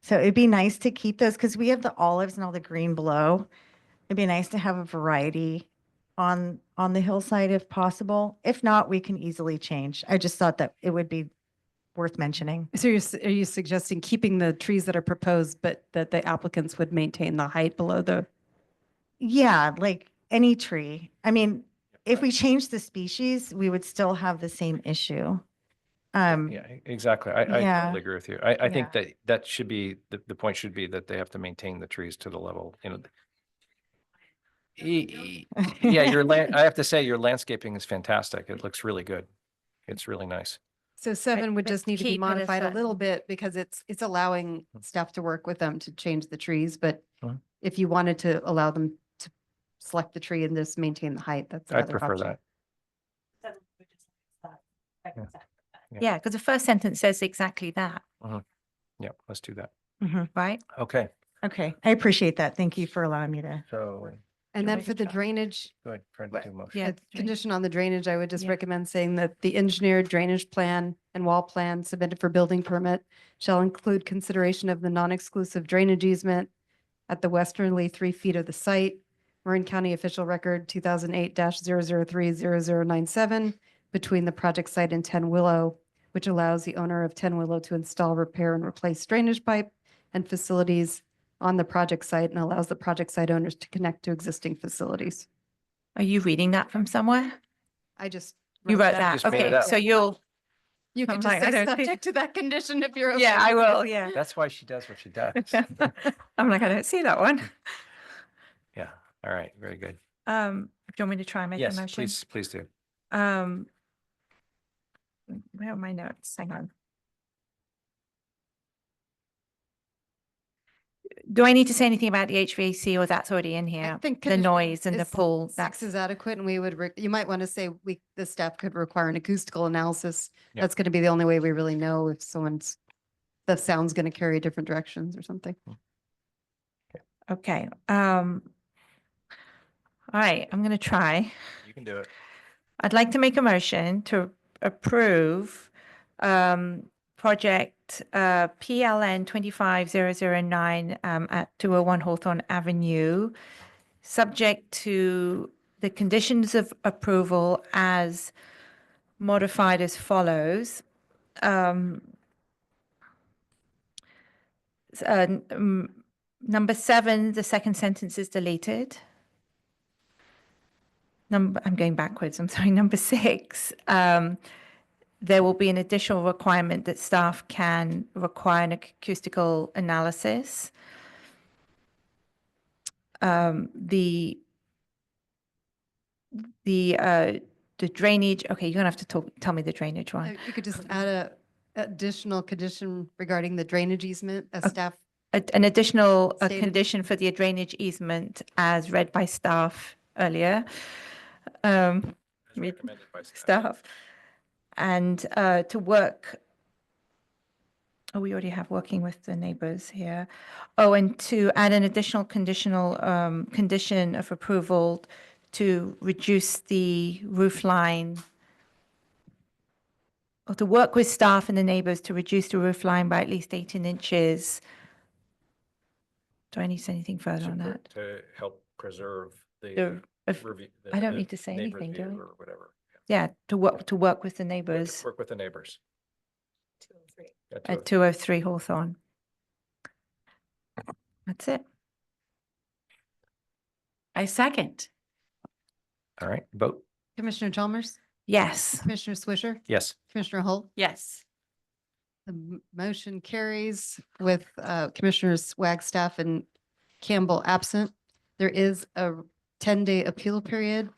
So it'd be nice to keep those because we have the olives and all the green below. It'd be nice to have a variety on the hillside if possible. If not, we can easily change. I just thought that it would be worth mentioning.
So are you suggesting keeping the trees that are proposed, but that the applicants would maintain the height below the?
Yeah, like any tree. I mean, if we change the species, we would still have the same issue.
Yeah, exactly. I
yeah.
totally agree with you. I think
Yeah.
that should be, the point should be that they have to maintain the trees to the level, you know. Yeah, I have to say, your landscaping is fantastic. It looks really good. It's really nice.
So 7 would
but
just need to be
keep it a
modified a little
certain-
bit because it's allowing staff to work with them to change the trees. But
Mhm.
if you wanted to allow them to select the tree and just maintain the height, that's
I
another
prefer
option.
that.
Yeah, because the first sentence says exactly that,
Yeah, let's do that.
right?
Okay,
Okay, I appreciate that. Thank you for allowing me to.
so
And
you
then
make
for
a
the
chart?
drainage,
go ahead, Fred,
What-
do a motion.
Yeah.
condition on the drainage, I would just
Yeah.
recommend saying that the engineered drainage plan and wall plan submitted for building permit shall include consideration of the non-exclusive drainage easement at the westerly 3 feet of the site, Marin County Official Record 2008-0030097, between the project site and 10 Willow, which allows the owner of 10 Willow to install, repair, and replace drainage pipe and facilities on the project site and allows the project site owners to connect to existing facilities.
Are you reading that from somewhere?
I just.
You wrote that.
Just made it
Okay,
up.
so you'll,
You
I'm
can just
like, I
say
don't think-
subject to that condition if you're.
yeah,
okay
I
with it.
will, yeah.
That's why she does what she does.
I'm like, I don't see that one.
Yeah, all right, very good.
Do you want me to try and make a
Yes,
motion?
please do.
Where are my notes? Hang on. Do I need to say anything about the HVAC or that's already in
I
here?
think
The
condition
noise and the
is
pool,
6
that's,
is adequate and we would, you might want to say the staff could require an acoustical analysis.
Yeah.
That's going to be the only way we really know if the sound's going to carry different directions or something.
okay. All right, I'm going to try.
You can do it.
I'd like to make a motion to approve project PLN 25009 at 201 Hawthorne Avenue, subject to the conditions of approval as modified as follows. Number 7, the second sentence is deleted. I'm going backwards. I'm sorry. Number 6, there will be an additional requirement that staff can require an acoustical analysis. The drainage. Okay, you're gonna have to tell me the drainage one.
You could just add a additional condition regarding the drainage easement as staff.
An additional
Stated.
condition for the drainage easement as read by staff earlier.
As recommended by
Staff. And to work, oh, we already have working with the neighbors here. Oh, and to add an additional conditional condition of approval to reduce the roof line, or to work with staff and the neighbors to reduce the roof line by at least 18 inches. Do I need to say anything further on that?
To help preserve
The- I don't need to say
neighbor's
anything, do
view
I?
or whatever.
Yeah, to work with the neighbors
Work with the neighbors. Yeah,
at 203 Hawthorne. That's it.
I second.
All right, vote.
Commissioner Chalmers,
Yes.
Commissioner Swisher,
Yes.
Commissioner Holt.
Yes.
The motion carries with Commissioners Wagstaff and Campbell absent. There is a 10-day appeal period.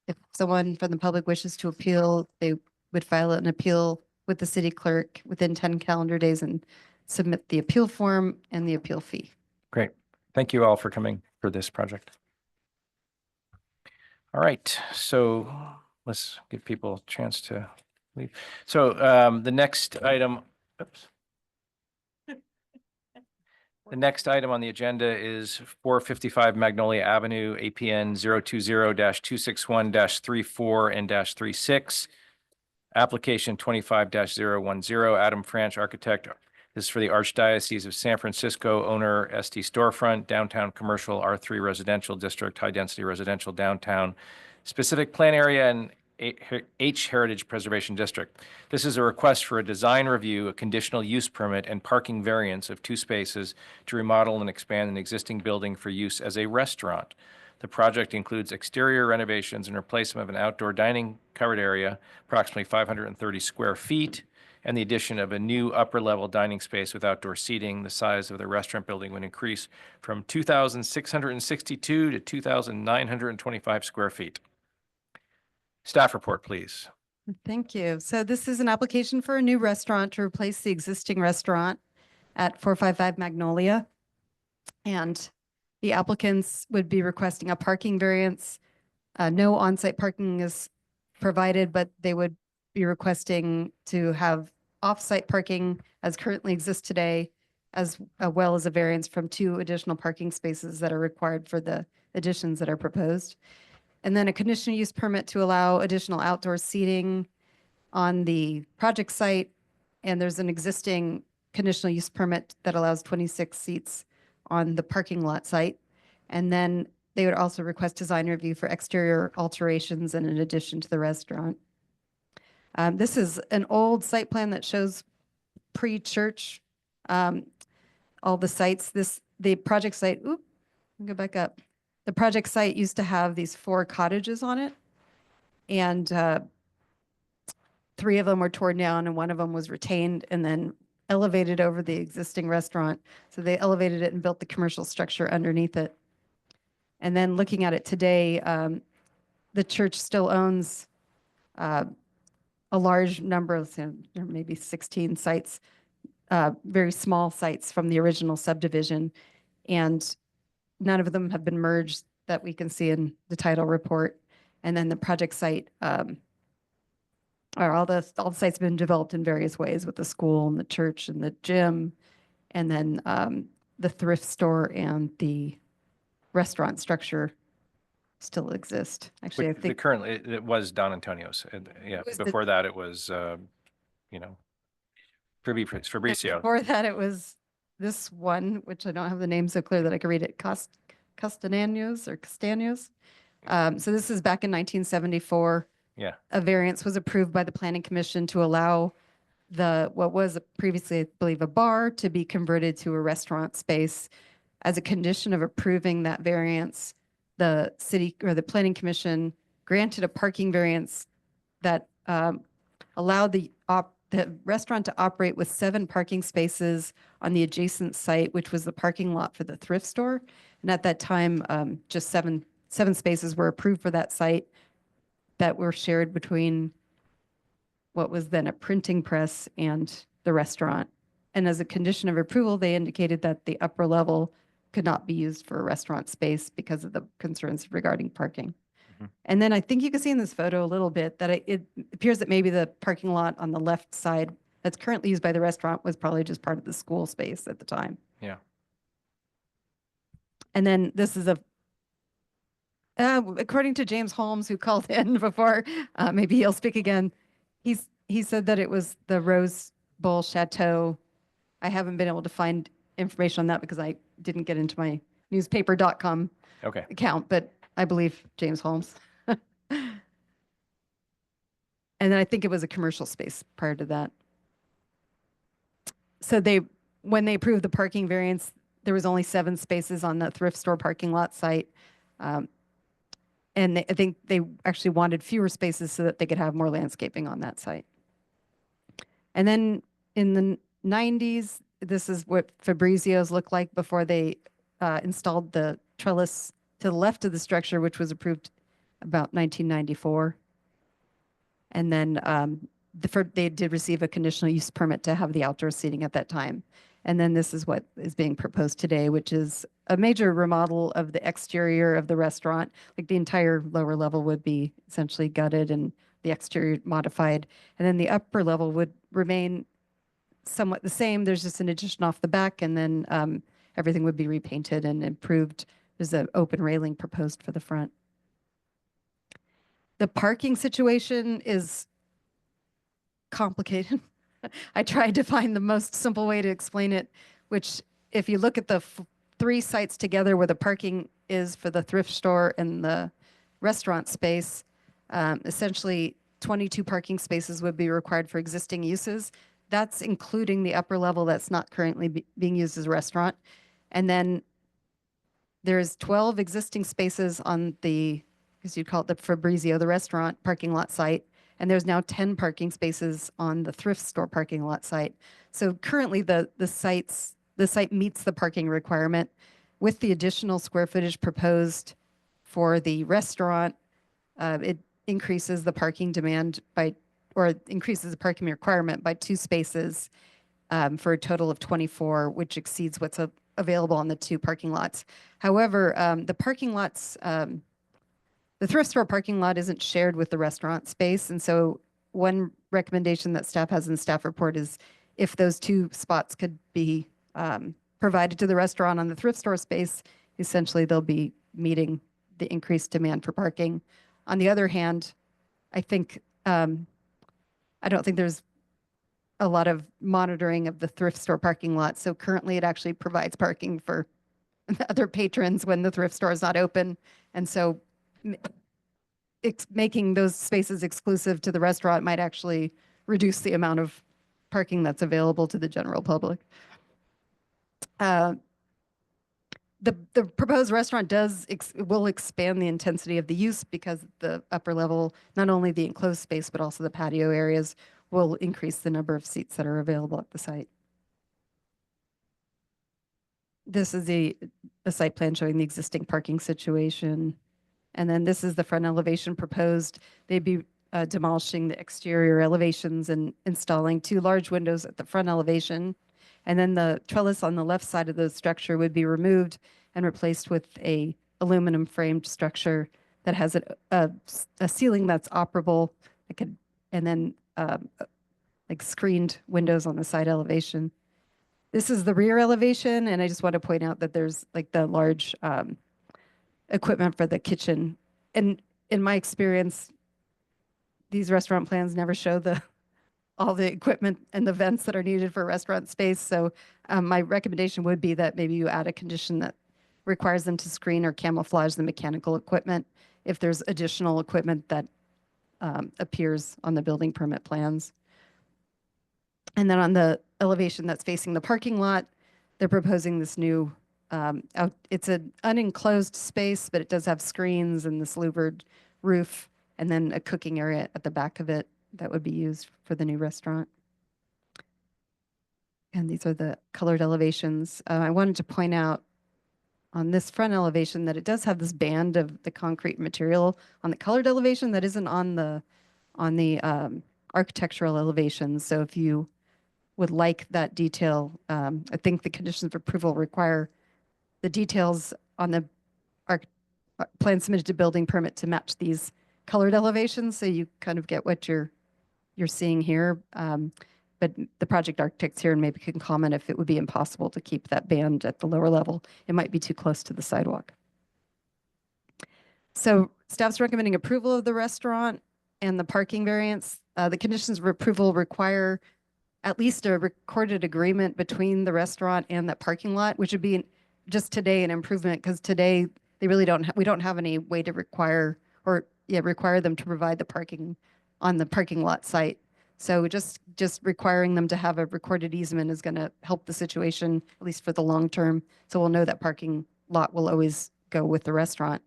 If someone from the public wishes to appeal, they would file an appeal with the city clerk within 10 calendar days and submit the appeal form and the appeal fee.
Great. Thank you all for coming for this project. All right, so let's give people a chance to leave. So the next item Oops. The next item on the agenda is 455 Magnolia Avenue, APN 020-261-34 and -36. Application 25-010, Adam Franch, architect. This is for the Archdiocese of San Francisco, owner ST Storefront, downtown commercial R3 residential district, high density residential downtown, specific plan area and H Heritage Preservation District. This is a request for a design review, a conditional use permit, and parking variance of 2 spaces to remodel and expand an existing building for use as a restaurant. The project includes exterior renovations and replacement of an outdoor dining covered area, approximately 530 square feet, and the addition of a new upper-level dining space with outdoor seating. The size of the restaurant building would increase from 2,662 to 2,925 square feet. Staff report, please.
Thank you. So this is an application for a new restaurant to replace the existing restaurant at 455 Magnolia. And the applicants would be requesting a parking variance. No on-site parking is provided, but they would be requesting to have off-site parking as currently exists today, as well as a variance from 2 additional parking spaces that are required for the additions that are proposed. And then a conditional use permit to allow additional outdoor seating on the project site. And there's an existing conditional use permit that allows 26 seats on the parking lot site. And then they would also request design review for exterior alterations and in addition to the restaurant. This is an old site plan that shows pre-church, all the sites. The project site, go back up. The project site used to have these 4 cottages on it, and 3 of them were torn down and 1 of them was retained and then elevated over the existing restaurant. So they elevated it and built the commercial structure underneath it. And then looking at it today, the church still owns a large number of, maybe 16 sites, very small sites from the original subdivision. And none of them have been merged that we can see in the title report. And then the project site, all the sites have been developed in various ways with the school and the church and the gym, and then the thrift store and the restaurant structure still exist. Actually, I think
Currently, it was Don Antonio's. Yeah,
was
before that, it was, Fabricio.
before that it was this one, which I don't have the name so clear that I can read it, Castaños. So this is back in 1974.
Yeah.
A variance was approved by the Planning Commission to allow what was previously, I believe, a bar to be converted to a restaurant space. As a condition of approving that variance, the city or the Planning Commission granted a parking variance that allowed the restaurant to operate with 7 parking spaces on the adjacent site, which was the parking lot for the thrift store. And at that time, just seven spaces were approved for that site that were shared between what was then a printing press and the restaurant. And as a condition of approval, they indicated that the upper level could not be used for a restaurant space because of the concerns regarding parking.
Mhm.
And then I think you can see in this photo a little bit that it appears that maybe the parking lot on the left side that's currently used by the restaurant was probably just part of the school space at the time.
Yeah.
And then this is according to James Holmes, who called in before, maybe he'll speak again. He said that it was the Rose Bowl Chateau. I haven't been able to find information on that because I didn't get into my newspaper.com
Okay.
account, but I believe James Holmes. And then I think it was a commercial space prior to that. So when they approved the parking variance, there was only 7 spaces on the thrift store parking lot site. And I think they actually wanted fewer spaces so that they could have more landscaping on that site. And then in the 90s, this is what Fabrizio's looked like before they installed the trellis to the left of the structure, which was approved about 1994. And then they did receive a conditional use permit to have the outdoor seating at that time. And then this is what is being proposed today, which is a major remodel of the exterior of the restaurant. Like the entire lower level would be essentially gutted and the exterior modified. And then the upper level would remain somewhat the same. There's just an addition off the back, and then everything would be repainted and improved. There's an open railing proposed for the front. The parking situation is complicated. I tried to find the most simple way to explain it, which if you look at the three sites together where the parking is for the thrift store and the restaurant space, essentially 22 parking spaces would be required for existing uses. That's including the upper level that's not currently being used as a restaurant. And then there's 12 existing spaces on the, as you'd call it, the Fabrizio, the restaurant parking lot site. And there's now 10 parking spaces on the thrift store parking lot site. So currently the site meets the parking requirement. With the additional square footage proposed for the restaurant, it increases the parking demand by, or increases the parking requirement by 2 spaces for a total of 24, which exceeds what's available on the 2 parking lots. However, the parking lots, the thrift store parking lot isn't shared with the restaurant space. And so one recommendation that staff has in the staff report is if those 2 spots could be provided to the restaurant on the thrift store space, essentially they'll be meeting the increased demand for parking. On the other hand, I think, I don't think there's a lot of monitoring of the thrift store parking lot. So currently it actually provides parking for other patrons when the thrift store is not open. And so making those spaces exclusive to the restaurant might actually reduce the amount of parking that's available to the general public. The proposed restaurant will expand the intensity of the use because the upper level, not only the enclosed space, but also the patio areas will increase the number of seats that are available at the site. This is a site plan showing the existing parking situation. And then this is the front elevation proposed. They'd be demolishing the exterior elevations and installing 2 large windows at the front elevation. And then the trellis on the left side of the structure would be removed and replaced with a aluminum framed structure that has a ceiling that's operable, and then like screened windows on the side elevation. This is the rear elevation, and I just want to point out that there's like the large equipment for the kitchen. And in my experience, these restaurant plans never show all the equipment and the vents that are needed for restaurant space. So my recommendation would be that maybe you add a condition that requires them to screen or camouflage the mechanical equipment if there's additional equipment that appears on the building permit plans. And then on the elevation that's facing the parking lot, they're proposing this new, it's an unenclosed space, but it does have screens and this louvered roof, and then a cooking area at the back of it that would be used for the new restaurant. And these are the colored elevations. I wanted to point out on this front elevation that it does have this band of the concrete material on the colored elevation that isn't on the architectural elevations. So if you would like that detail, I think the conditions of approval require the details on the plan submitted to building permit to match these colored elevations, so you kind of get what you're seeing here. But the project architects here and maybe can comment if it would be impossible to keep that band at the lower level. It might be too close to the sidewalk. So staff's recommending approval of the restaurant and the parking variance. The conditions of approval require at least a recorded agreement between the restaurant and that parking lot, which would be just today an improvement, because today they really we don't have any way to require them to provide the parking on the parking lot site. So just requiring them to have a recorded easement is going to help the situation, at least for the long term. So we'll know that parking lot will always go with the restaurant.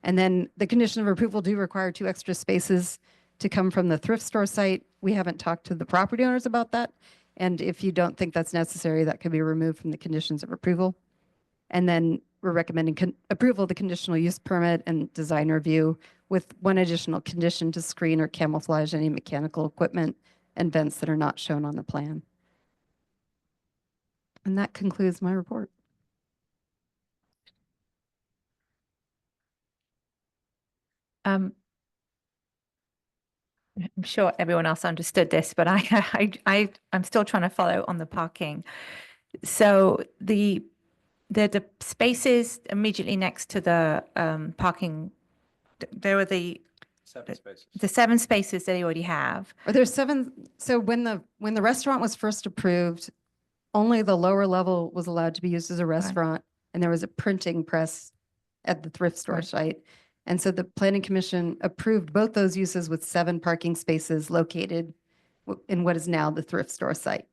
And then the condition of approval do require 2 extra spaces to come from the thrift store site. We haven't talked to the property owners about that. And if you don't think that's necessary, that could be removed from the conditions of approval. And then we're recommending approval of the conditional use permit and design review with 1 additional condition to screen or camouflage any mechanical equipment and vents that are not shown on the plan. And that concludes my report.
I'm sure everyone else understood this, but I'm still trying to follow on the parking. So the spaces immediately next to the parking, there are the
7 spaces.
7 spaces that they already have.
Or there's 7, so when the restaurant was first approved, only the lower level was allowed to be used as a restaurant, and there was a printing press at the thrift store
Right.
site. And so the planning commission approved both those uses with 7 parking spaces located in what is now the thrift store site.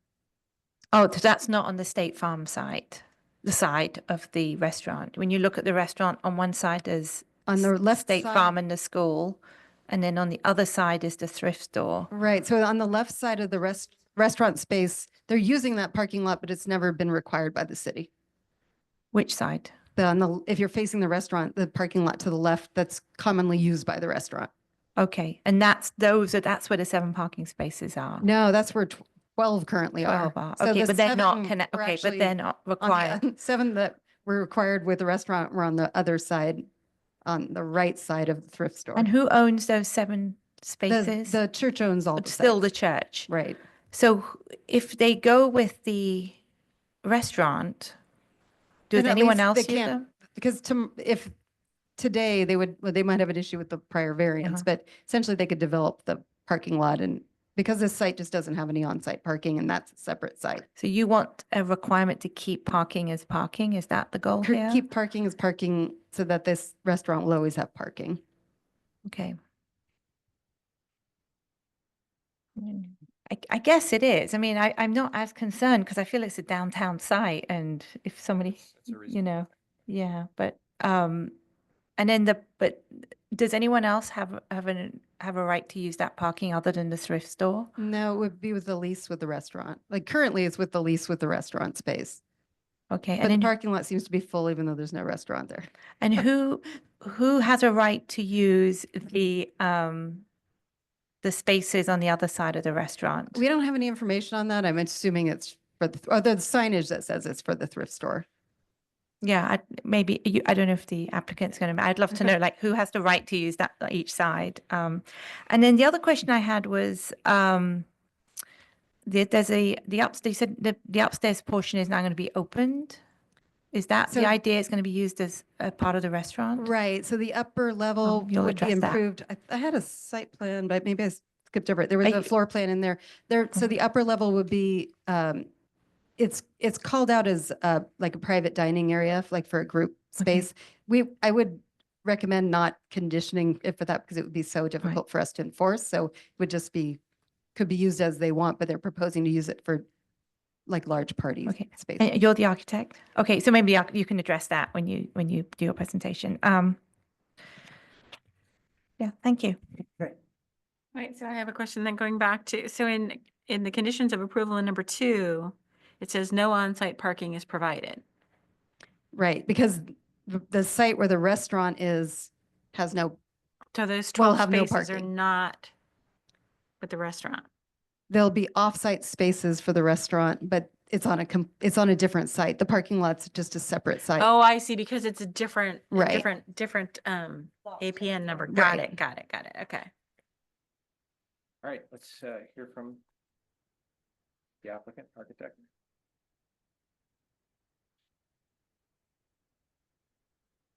Oh, so that's not on the State Farm site, the side of the restaurant. When you look at the restaurant, on one side there's
On the left
State
side-
Farm and the school, and then on the other side is the thrift store.
Right, so on the left side of the restaurant space, they're using that parking lot, but it's never been required by the city.
Which side?
If you're facing the restaurant, the parking lot to the left, that's commonly used by the restaurant.
Okay, and that's where the 7 parking spaces are.
No, that's where 12 currently are.
12 are.
So
Okay,
the
but they're not
7 were
okay, but
actually
they're not
on the
required.
7 that were required with the restaurant were on the other side, on the right side of the thrift store.
And who owns those 7 spaces?
The church owns all the
Still the
sites.
church.
Right.
So if they go with the restaurant, does
Then at
anyone
least
else
they
use
can't-
them?
Because if today they might have an issue with the prior variance,
Uh-huh.
but essentially they could develop the parking lot, and because this site just doesn't have any on-site parking, and that's a separate site.
So you want a requirement to keep parking as parking? Is that the goal here?
Keep parking as parking so that this restaurant will always have parking.
Okay. I guess it is. I mean, I'm not as concerned because I feel it's a downtown site, and if somebody,
That's a reason.
yeah, but but does anyone else have a right to use that parking other than the thrift store?
No, it would be with the lease with the restaurant. Like currently it's with the lease with the restaurant space.
Okay,
But
and
the
then
parking lot seems to be full even though there's no restaurant there.
and who has a right to use the spaces on the other side of the restaurant?
We don't have any information on that. I'm assuming it's for the signage that says it's for the thrift store.
Yeah, I don't know if the applicant's going to, I'd love to know like who has the right to use that each side. And then the other question I had was, there's the upstairs, you said the upstairs portion is now going to be opened. Is that the
So-
idea? It's going to be used as a part of the restaurant?
Right, so the upper level
you'll
would be
address that.
improved. I had a site plan, but maybe I skipped over it. There was
I-
a floor plan in there. So the upper level would be, it's called out as like a private dining area, like for a group space. I would recommend not conditioning it for that because it would be so difficult for us to enforce. So it would just could be used as they want, but they're proposing to use it for like large party
Okay.
space.
And you're the architect? Okay, so maybe you can address that when you do your presentation. Yeah, thank you.
Right, so I have a question then going back to, so in the conditions of approval in number 2, it says no on-site parking is provided.
Right, because the site where the restaurant is has no,
So those
Will
12
have no
spaces are
parking.
not with the restaurant.
there'll be off-site spaces for the restaurant, but it's on a different site. The parking lot's just a separate site.
Oh, I see, because it's a different,
Right.
different APN number. Got
Right.
it. Okay.
All right, let's hear from the applicant, architect.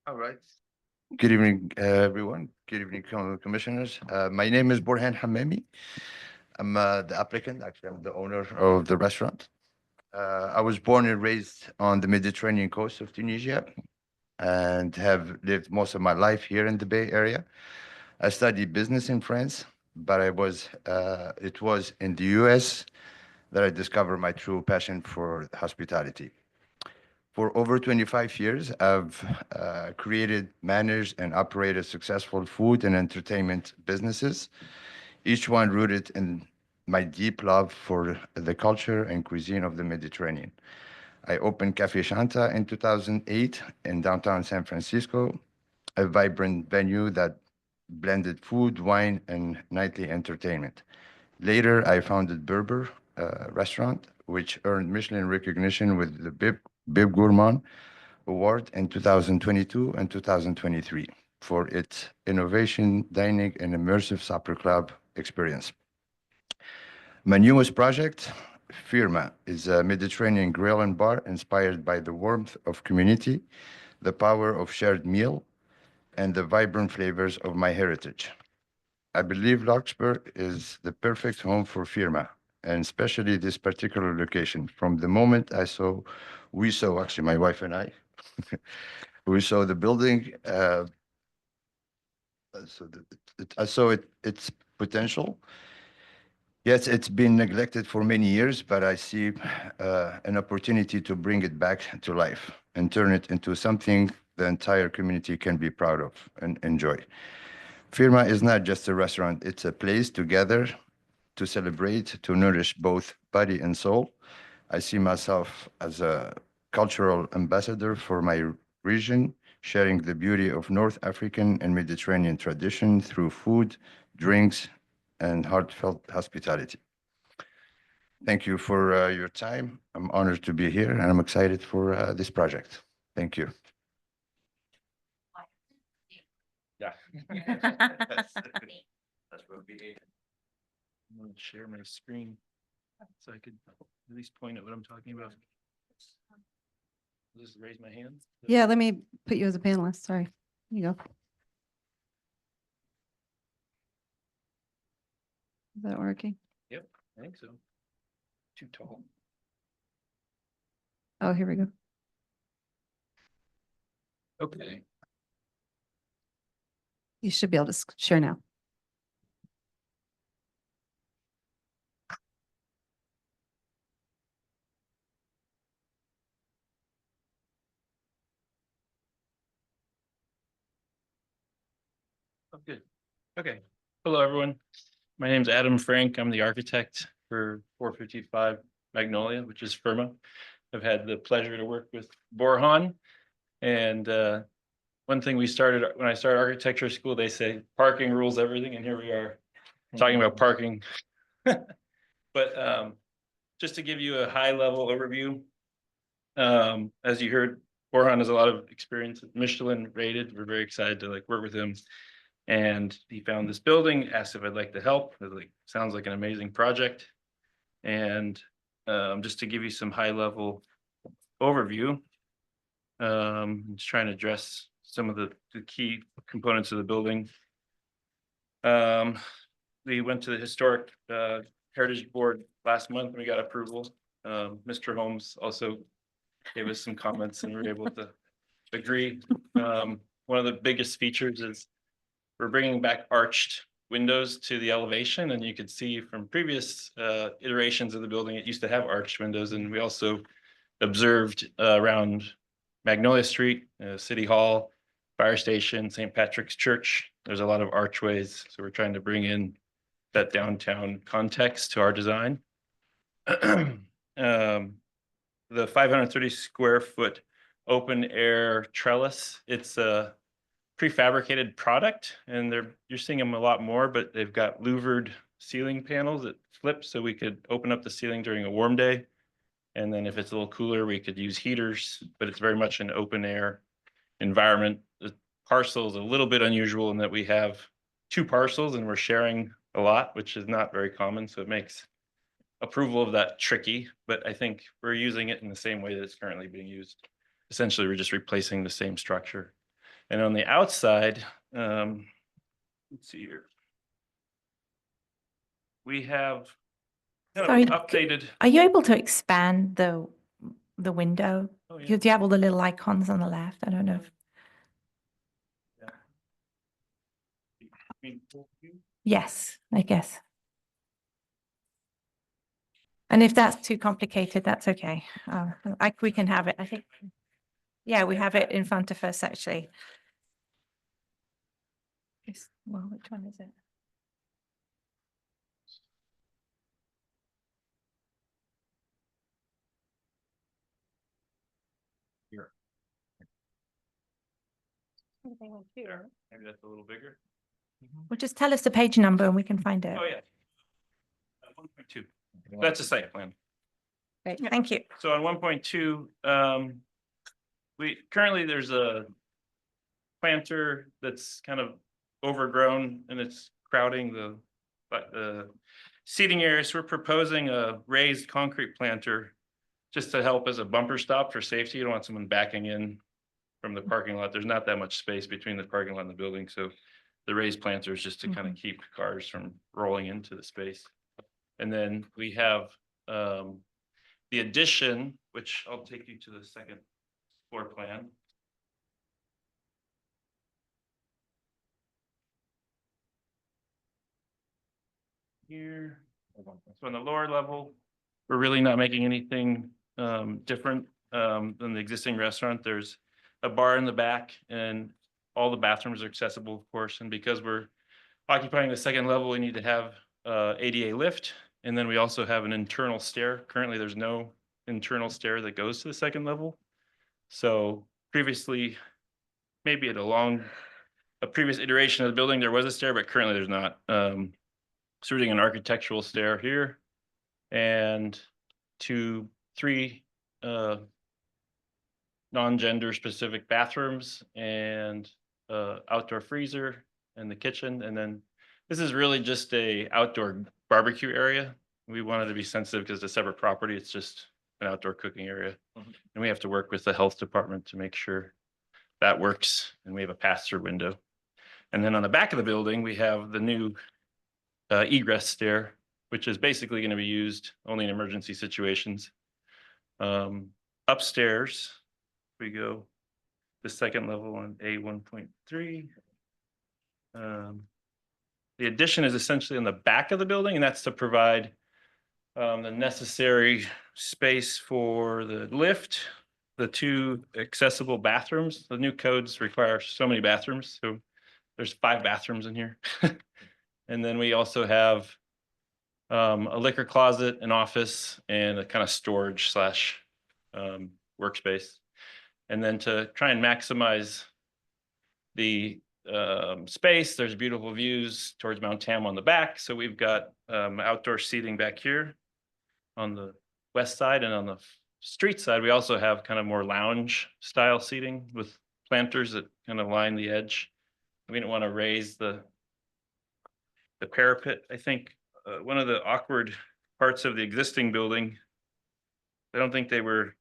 All right. Good evening, everyone. Good evening, commissioners. My name is Borhan Hammami. I'm the applicant. Actually, I'm the owner of the restaurant. I was born and raised on the Mediterranean coast of Tunisia and have lived most of my life here in the Bay Area. I studied business in France, but it was in the US that I discovered my true passion for hospitality. For over 25 years, I've created, managed, and operated successful food and entertainment businesses, each one rooted in my deep love for the culture and cuisine of the Mediterranean. I opened Cafe Shanta in 2008 in downtown San Francisco, a vibrant venue that blended food, wine, and nightly entertainment. Later, I founded Berber restaurant, which earned Michelin recognition with the Bib Gourmand Award in 2022 and 2023 for its innovation, dining, and immersive supper club experience. My newest project, Firma, is a Mediterranean grill and bar inspired by the warmth of community, the power of shared meal, and the vibrant flavors of my heritage. I believe Larkspur is the perfect home for Firma, and especially this particular location. From the moment we saw, actually, my wife and I, we saw the building, I saw its potential. Yes, it's been neglected for many years, but I see an opportunity to bring it back to life and turn it into something the entire community can be proud of and enjoy. Firma is not just a restaurant, it's a place to gather, to celebrate, to nourish both body and soul. I see myself as a cultural ambassador for my region, sharing the beauty of North African and Mediterranean tradition through food, drinks, and heartfelt hospitality. Thank you for your time. I'm honored to be here, and I'm excited for this project. Thank you.
Yeah. That's what we need. I'm going to share my screen so I could at least point at what I'm talking about. Just raise my hand.
Yeah, let me put you as a panelist. Sorry. Here you go. Is that working?
Yep, I think so. Too tall.
Oh, here we go.
Okay.
You should be able to share now.
Oh, good. Okay. Hello, everyone. My name's Adam Frank. I'm the architect for 455 Magnolia, which is Firma. I've had the pleasure to work with Borhan. And one thing we started, when I started architecture school, they say parking rules everything. And here we are talking about parking. But just to give you a high level overview, as you heard, Borhan has a lot of experience, Michelin rated. We're very excited to work with him. And he found this building, asked if I'd like to help. I was like, sounds like an amazing project. And just to give you some high level overview, just trying to address some of the key components of the building. We went to the Historic Heritage Board last month and we got approval. Mr. Holmes also gave us some comments and we were able to agree. One of the biggest features is we're bringing back arched windows to the elevation, and you could see from previous iterations of the building, it used to have arched windows, and we also observed around Magnolia Street, City Hall, Fire Station, St. Patrick's Church. There's a lot of archways, so we're trying to bring in that downtown context to our design. The 530 square foot open air trellis, it's a prefabricated product, and you're seeing them a lot more, but they've got louvered ceiling panels that flip, so we could open up the ceiling during a warm day. And then if it's a little cooler, we could use heaters, but it's very much an open air environment. The parcel is a little bit unusual in that we have 2 parcels and we're sharing a lot, which is not very common. So it makes approval of that tricky, but I think we're using it in the same way that it's currently being used. Essentially, we're just replacing the same structure. And on the outside, let's see here. We have
Sorry,
updated.
Are you able to expand the window?
Oh, yeah.
Because you have all the little icons on the left. I don't know if. Yes, I guess. And if that's too complicated, that's okay. We can have it. I think. Yeah, we have it in front of us actually. Yes. Well, which one is it?
Here. Maybe that's a little bigger.
Well, just tell us the page number and we can find it.
Oh, yeah. 1.2. That's a site plan.
Great, thank you.
So on 1.2, there's a planter that's kind of overgrown and it's crowding the
but seating areas, we're proposing a raised concrete planter just to help as a bumper stop for safety. You don't want someone backing in from the parking lot. There's not that much space between the parking lot and the building, so the raised planter is just to kind of keep cars from rolling into the space. And then we have the addition, which I'll take you to the second floor plan. Here, so on the lower level, we're really not making anything different than the existing restaurant. There's a bar in the back and all the bathrooms are accessible, of course. And because we're occupying the second level, we need to have ADA lift. And then we also have an internal stair. Currently, there's no internal stair that goes to the second level. So previously, maybe at a previous iteration of the building, there was a stair, but currently there's not. So we're doing an architectural stair here and 3 non-gender specific bathrooms and outdoor freezer and the kitchen. And then this is really just a outdoor barbecue area. We wanted to be sensitive because it's a separate property. It's just an outdoor cooking area. And we have to work with the health department to make sure that works. And we have a pass-through window. And then on the back of the building, we have the new egress stair, which is basically going to be used only in emergency situations. Upstairs, we go the second level on A1.3. The addition is essentially on the back of the building, and that's to provide the necessary space for the lift, the 2 accessible bathrooms. The new codes require so many bathrooms, so there's 5 bathrooms in here. And then we also have a liquor closet, an office, and a kind of storage / workspace. And then to try and maximize the space, there's beautiful views towards Mount Tam on the back. So we've got outdoor seating back here on the west side, and on the street side, we also have kind of more lounge style seating with planters that kind of line the edge. We didn't want to raise the parapet. I think one of the awkward parts of the existing building, I don't think they were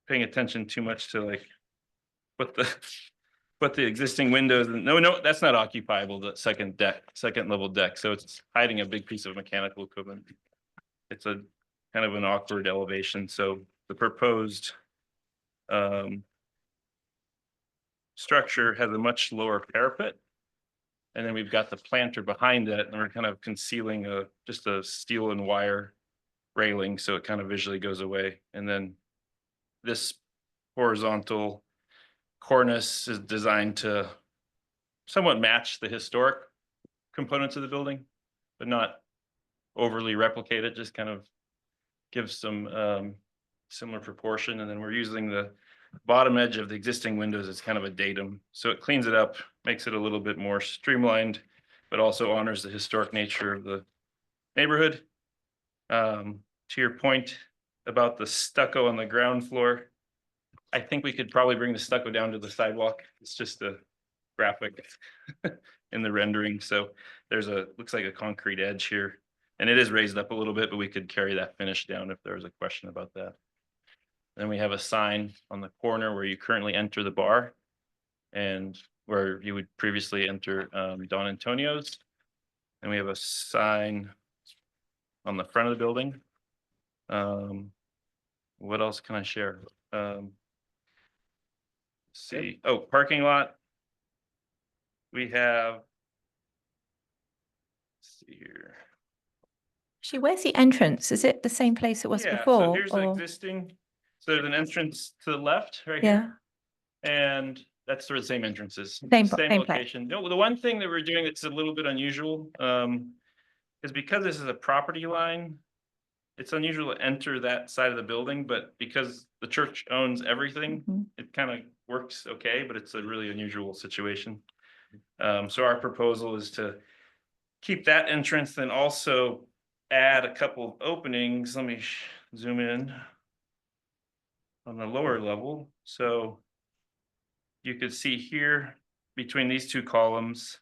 paying attention too much to like what the existing windows. No, that's not occupiable. The second level deck. So it's hiding a big piece of mechanical equipment. It's a kind of an awkward elevation. So the proposed structure has a much lower parapet. And then we've got the planter behind it, and we're kind of concealing just a steel and wire railing, so it kind of visually goes away. And then this horizontal cornice is designed to somewhat match the historic components of the building, but not overly replicate it, just kind of give some similar proportion. And then we're using the bottom edge of the existing windows as kind of a datum. So it cleans it up, makes it a little bit more streamlined, but also honors the historic nature of the neighborhood. To your point about the stucco on the ground floor, I think we could probably bring the stucco down to the sidewalk. It's just a graphic in the rendering. So there's looks like a concrete edge here, and it is raised up a little bit, but we could carry that finish down if there was a question about that. Then we have a sign on the corner where you currently enter the bar and where you would previously enter Don Antonio's. And we have a sign on the front of the building. What else can I share? Let's see. Oh, parking lot. We have, let's see here.
Actually, where's the entrance? Is it the same place it was
Yeah,
before?
so here's the
or-
existing, so there's an entrance to the left right
Yeah.
here. And that's sort of the same entrances.
Same place.
Location. No, the one thing that we're doing that's a little bit unusual is because this is a property line, it's unusual to enter that side of the building, but because the church owns everything,
Mhm.
it kind of works okay, but it's a really unusual situation. So our proposal is to keep that entrance, then also add a couple of openings. Let me zoom in on the lower level. So you could see here between these 2 columns,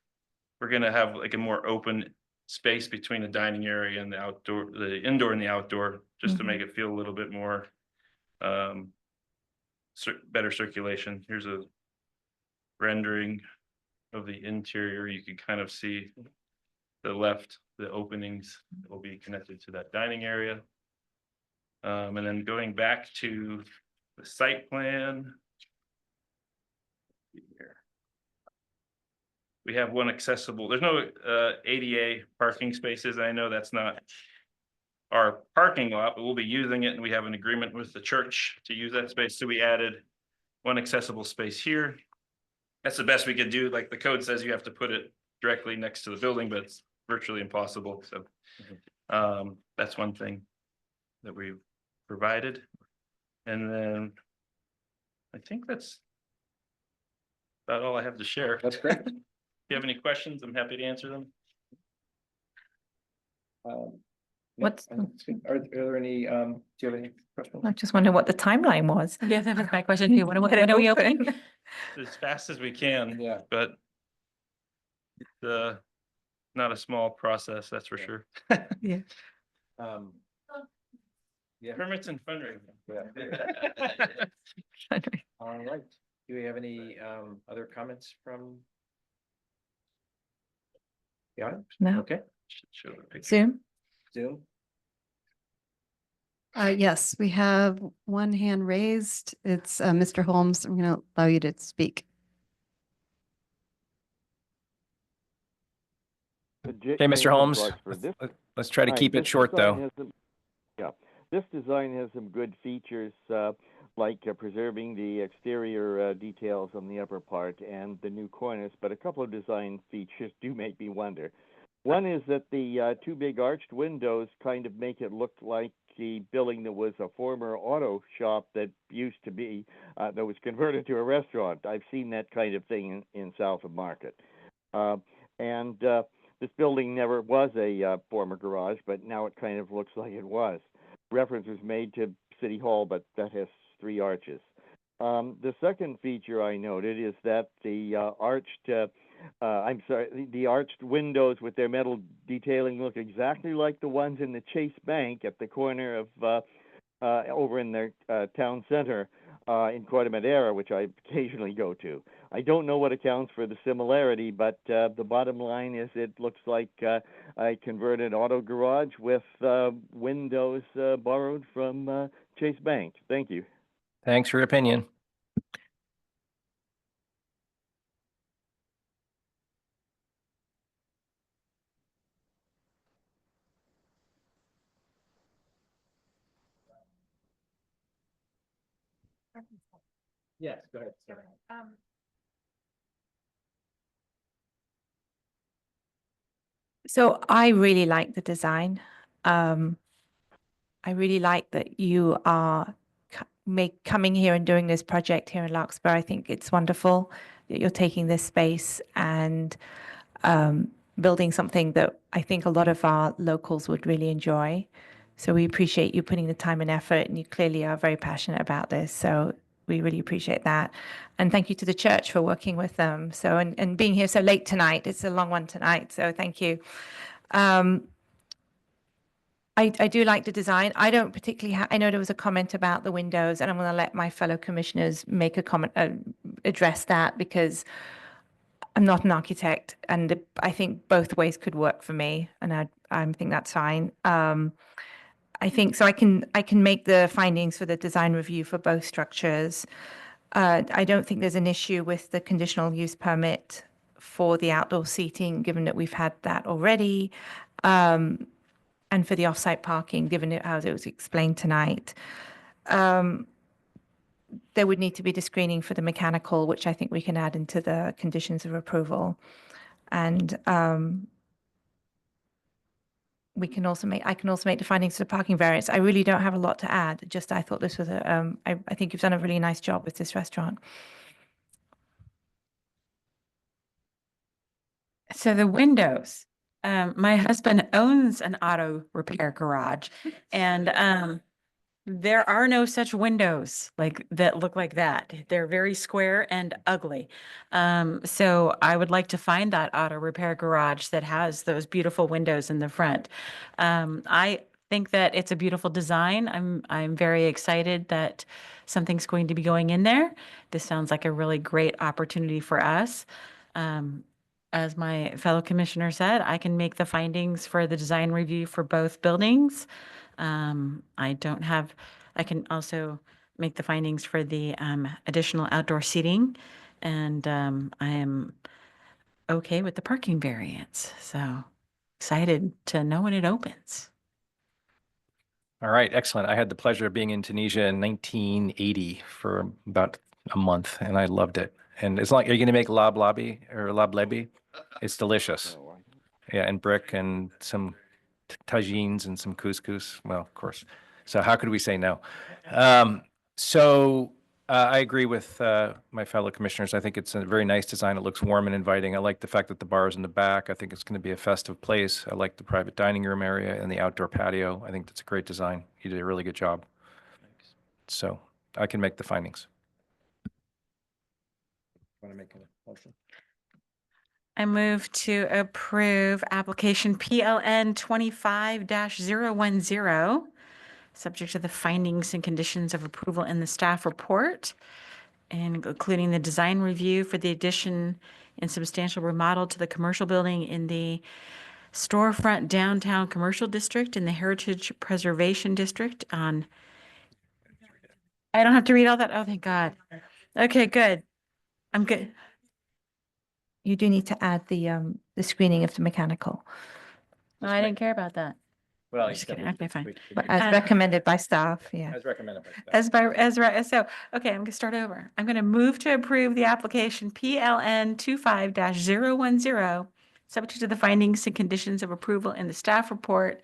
we're going to have like a more open space between the dining area and the outdoor, the indoor and the outdoor, just to make it feel a little bit more better circulation. Here's a rendering of the interior. You can kind of see the left, the openings will be connected to that dining area. And then going back to the site plan. Here. We have one accessible, there's no ADA parking spaces. I know that's not our parking lot, but we'll be using it, and we have an agreement with the church to use that space. So we added one accessible space here. That's the best we could do. Like the code says, you have to put it directly next to the building, but it's virtually impossible. So that's one thing that we've provided. And then I think that's about all I have to share.
That's great.
If you have any questions, I'm happy to answer them.
What's-
Are there any, do you have any questions?
I just wonder what the timeline was.
Yeah, that was my question too. When are we opening?
As fast as we can.
Yeah.
But it's not a small process, that's for sure.
Yeah.
Yeah.
Permits and fundraising.
Yeah. All right. Do we have any other comments from? Yeah.
No.
Okay.
Should show the picture.
Zoom?
Zoom.
Yes, we have one hand raised. It's Mr. Holmes. I'm going to allow you to speak.
Okay, Mr. Holmes, let's try to keep it short though.
This design has some good features, like preserving the exterior details on the upper part and the new cornice, but a couple of design features do make me wonder. One is that the two big arched windows kind of make it look like the building that was a former auto shop that used to be, that was converted to a restaurant. I've seen that kind of thing in South of Market. This building never was a former garage, but now it kind of looks like it was. Reference was made to City Hall, but that has 3 arches. The second feature I noted is that the the arched windows with their metal detailing look exactly like the ones in the Chase Bank at the corner of over in their town center in Corte Madera, which I occasionally go to. I don't know what accounts for the similarity, but the bottom line is it looks like a converted auto garage with windows borrowed from Chase Bank. Thank you.
Thanks for your opinion. Yes, go ahead.
So I really like the design. I really like that you are coming here and doing this project here in Larkspur. I think it's wonderful that you're taking this space and building something that I think a lot of our locals would really enjoy. So we appreciate you putting the time and effort, and you clearly are very passionate about this. So we really appreciate that. And thank you to the church for working with them. So, and being here so late tonight. It's a long one tonight. So thank you. I do like the design. I don't particularly I know there was a comment about the windows, and I'm going to let my fellow commissioners make a comment, address that, because I'm not an architect, and I think both ways could work for me, and I think that's fine. I think so. I can make the findings for the design review for both structures. I don't think there's an issue with the conditional use permit for the outdoor seating, given that we've had that already. And for the off-site parking, given it how it was explained tonight. There would need to be the screening for the mechanical, which I think we can add into the conditions of approval. And I can also make the findings of the parking variance. I really don't have a lot to add. Just I thought this was I think you've done a really nice job with this restaurant.
So the windows, my husband owns an auto repair garage, and There are no such windows like that look like that. They're very square and ugly. So I would like to find that auto repair garage that has those beautiful windows in the front. I think that it's a beautiful design. I'm very excited that something's going to be going in there. This sounds like a really great opportunity for us. As my fellow commissioner said, I can make the findings for the design review for both buildings. I can also make the findings for the additional outdoor seating. And I am okay with the parking variance. So excited to know when it opens.
All right, excellent. I had the pleasure of being in Tunisia in 1980 for about a month, and I loved it. And it's like, are you going to make lablabi or lablebi? It's delicious. Yeah, and brick and some tagines and some couscous. Well, of course. So how could we say no? I agree with my fellow commissioners. I think it's a very nice design. It looks warm and inviting. I like the fact that the bar is in the back. I think it's going to be a festive place. I like the private dining room area and the outdoor patio. I think that's a great design. You did a really good job. So I can make the findings. Want to make a motion?
I move to approve application PLN 25-010, subject to the findings and conditions of approval in the staff report, and including the design review for the addition and substantial remodel to the commercial building in the storefront downtown commercial district in the Heritage Preservation District on. I don't have to read all that. Oh, thank God. Okay, good. I'm good.
You do need to add the screening of the mechanical,
No, I didn't care about that.
Well,
Just kidding. Okay, fine.
but as recommended by staff, yeah.
As recommended by staff.
Okay, I'm gonna start over. I'm gonna move to approve the application PLN 25-010, subject to the findings and conditions of approval in the staff report,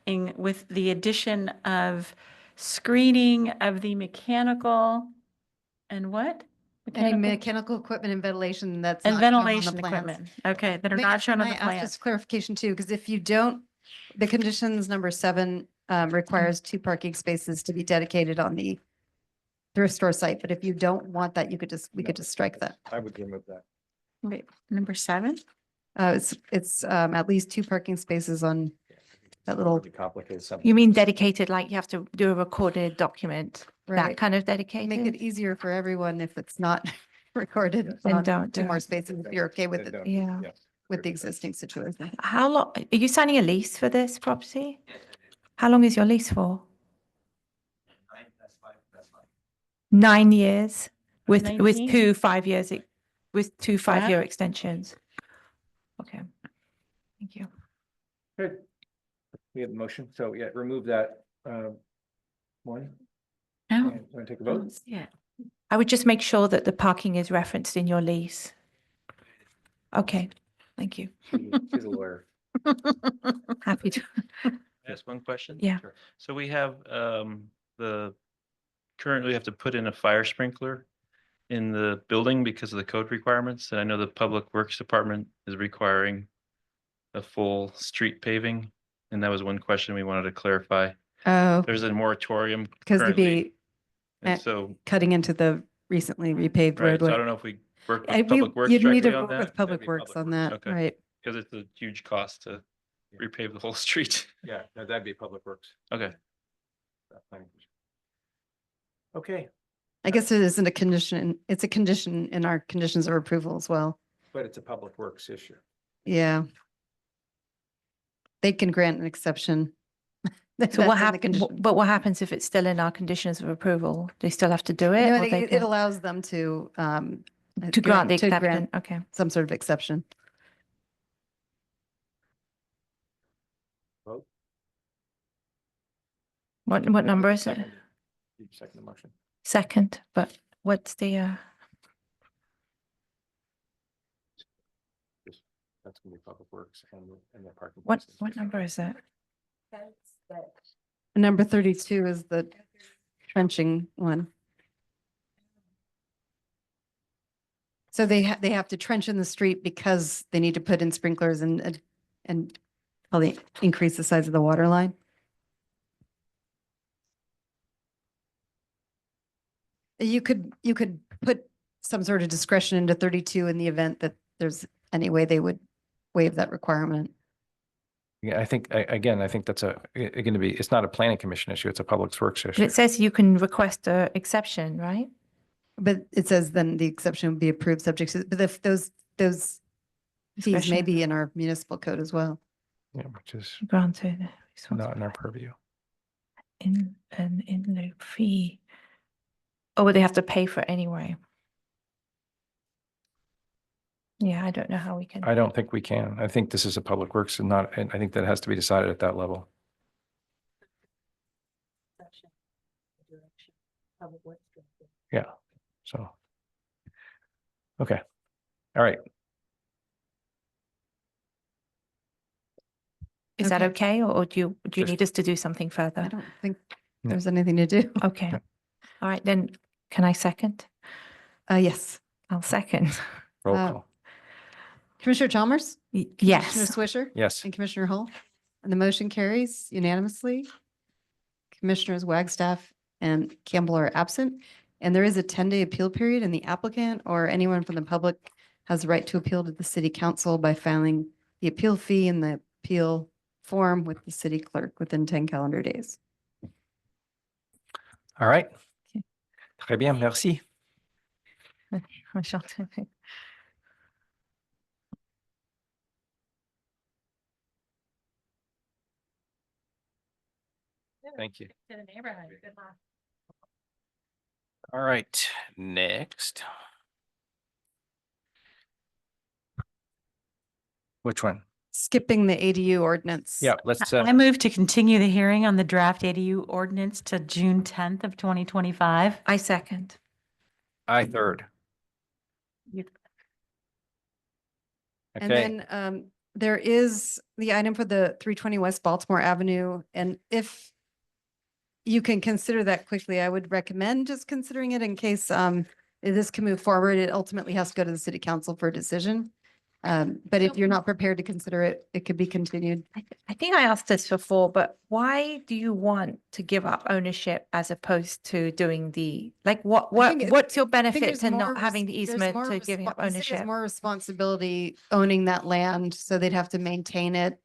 with the addition of screening of the mechanical and what?
Any mechanical equipment and ventilation that's
And
not shown on the
ventilation
plans.
equipment. Okay, that are
May-
not shown on
can
the
I ask
plan.
just clarification too, because if you don't, the conditions number 7 requires 2 parking spaces to be dedicated on the thrift store site. But if you don't want that, we could just strike that.
I would remove that.
Wait, number 7?
It's at least 2 parking spaces on that little,
Complicated something.
You mean dedicated, like you have to do a recorded document, that
right.
kind of
Make it
dedicated?
easier for everyone if it's not recorded.
Then
on
don't
2
do
more
it.
spaces if you're okay with it,
Yeah.
with the existing situation.
How long, are you signing a lease for this property? How long is your lease for? 9 years with
19?
2 5-years, with 2
What?
5-year extensions. Okay, thank you.
Good. We have a motion. So yeah, remove that one.
No.
Want to take a vote?
Yeah.
I would just make sure that the parking is referenced in your lease. Okay, thank you.
She's a lawyer.
Happy to.
Ask one question?
Yeah.
Sure. So we have currently we have to put in a fire sprinkler in the building because of the code requirements. And I know the Public Works Department is requiring a full street paving. And that was one question we wanted to clarify.
Oh,
There's a moratorium
because you'd
currently.
be
And so,
cutting into the recently repaved
right, so I
roadway.
don't know if we work
Uh,
with Public Works
You'd need
directly
to
on
work
that.
with Public Works on that,
Okay.
right?
Because it's a huge cost to repave the whole street.
Yeah, no, that'd be Public Works.
Okay.
Okay,
I guess it isn't a condition, it's a condition in our conditions of approval as well.
but it's a Public Works issue.
Yeah. They can grant an exception.
So
That's
what
in the
happens,
condition.
but what happens if it's still in our conditions of approval? They still have to do it?
No,
or they
it
can-
allows them to
To grant the
to
exception, okay.
some sort of exception.
Vote.
What number is it?
Second. You second the motion.
Second, but what's the,
That's gonna be Public Works and the parking.
what
places.
number is it?
Number 32 is the trenching one. So they have to trench in the street because they need to put in sprinklers and probably increase the size of the water line. You could put some sort of discretion into 32 in the event that there's any way they would waive that requirement.
Yeah, I think, again, I think that's going to be, it's not a planning commission issue, it's a public works
But
issue.
it says you can request a exception, right?
But it says then the exception would be approved subject to, but if those fees may
Discretion.
be in our municipal code as well.
Yeah, which is
Granted.
not in our purview.
In an in lieu fee. Oh, well, they have to pay for it anyway. Yeah, I don't know how we can.
I don't think we can. I think this is a public works and not, and I think that has to be decided at that level. Yeah, so. Okay, all right.
Is that
Okay.
okay, or do you
Just-
need us to do something
I
further?
don't think
No.
there's anything to do.
Okay.
No.
All right, then can I second?
Yes.
I'll second.
Roll
Uh,
call.
Commissioner Chalmers? Commissioner
Yes.
Swisher?
Yes.
And Commissioner Hull? And the motion carries unanimously. Commissioners Wagstaff and Campbell are absent. And there is a 10-day appeal period, and the applicant or anyone from the public has the right to appeal to the city council by filing the appeal fee and the appeal form with the city clerk within 10 calendar days.
All right. Très bien, merci.
Enchanté.
Thank you.
To the neighborhood. Good luck.
All right, next. Which one?
Skipping the ADU ordinance.
Yeah, let's,
I move to continue the hearing on the draft ADU ordinance to June 10th of 2025.
I second.
I third.
And
Okay,
then there is the item for the 320 West Baltimore Avenue. And if you can consider that quickly, I would recommend just considering it in case this can move forward. It ultimately has to go to the city council for a decision. But if you're not prepared to consider it, it could be continued.
I think I asked this before, but why do you want to give up ownership as opposed to doing the, like, what's your
I think
benefit
there's
to
more
not having the
there's
easement
more
to giving up
the city has
ownership?
more responsibility owning that land, so they'd have to maintain it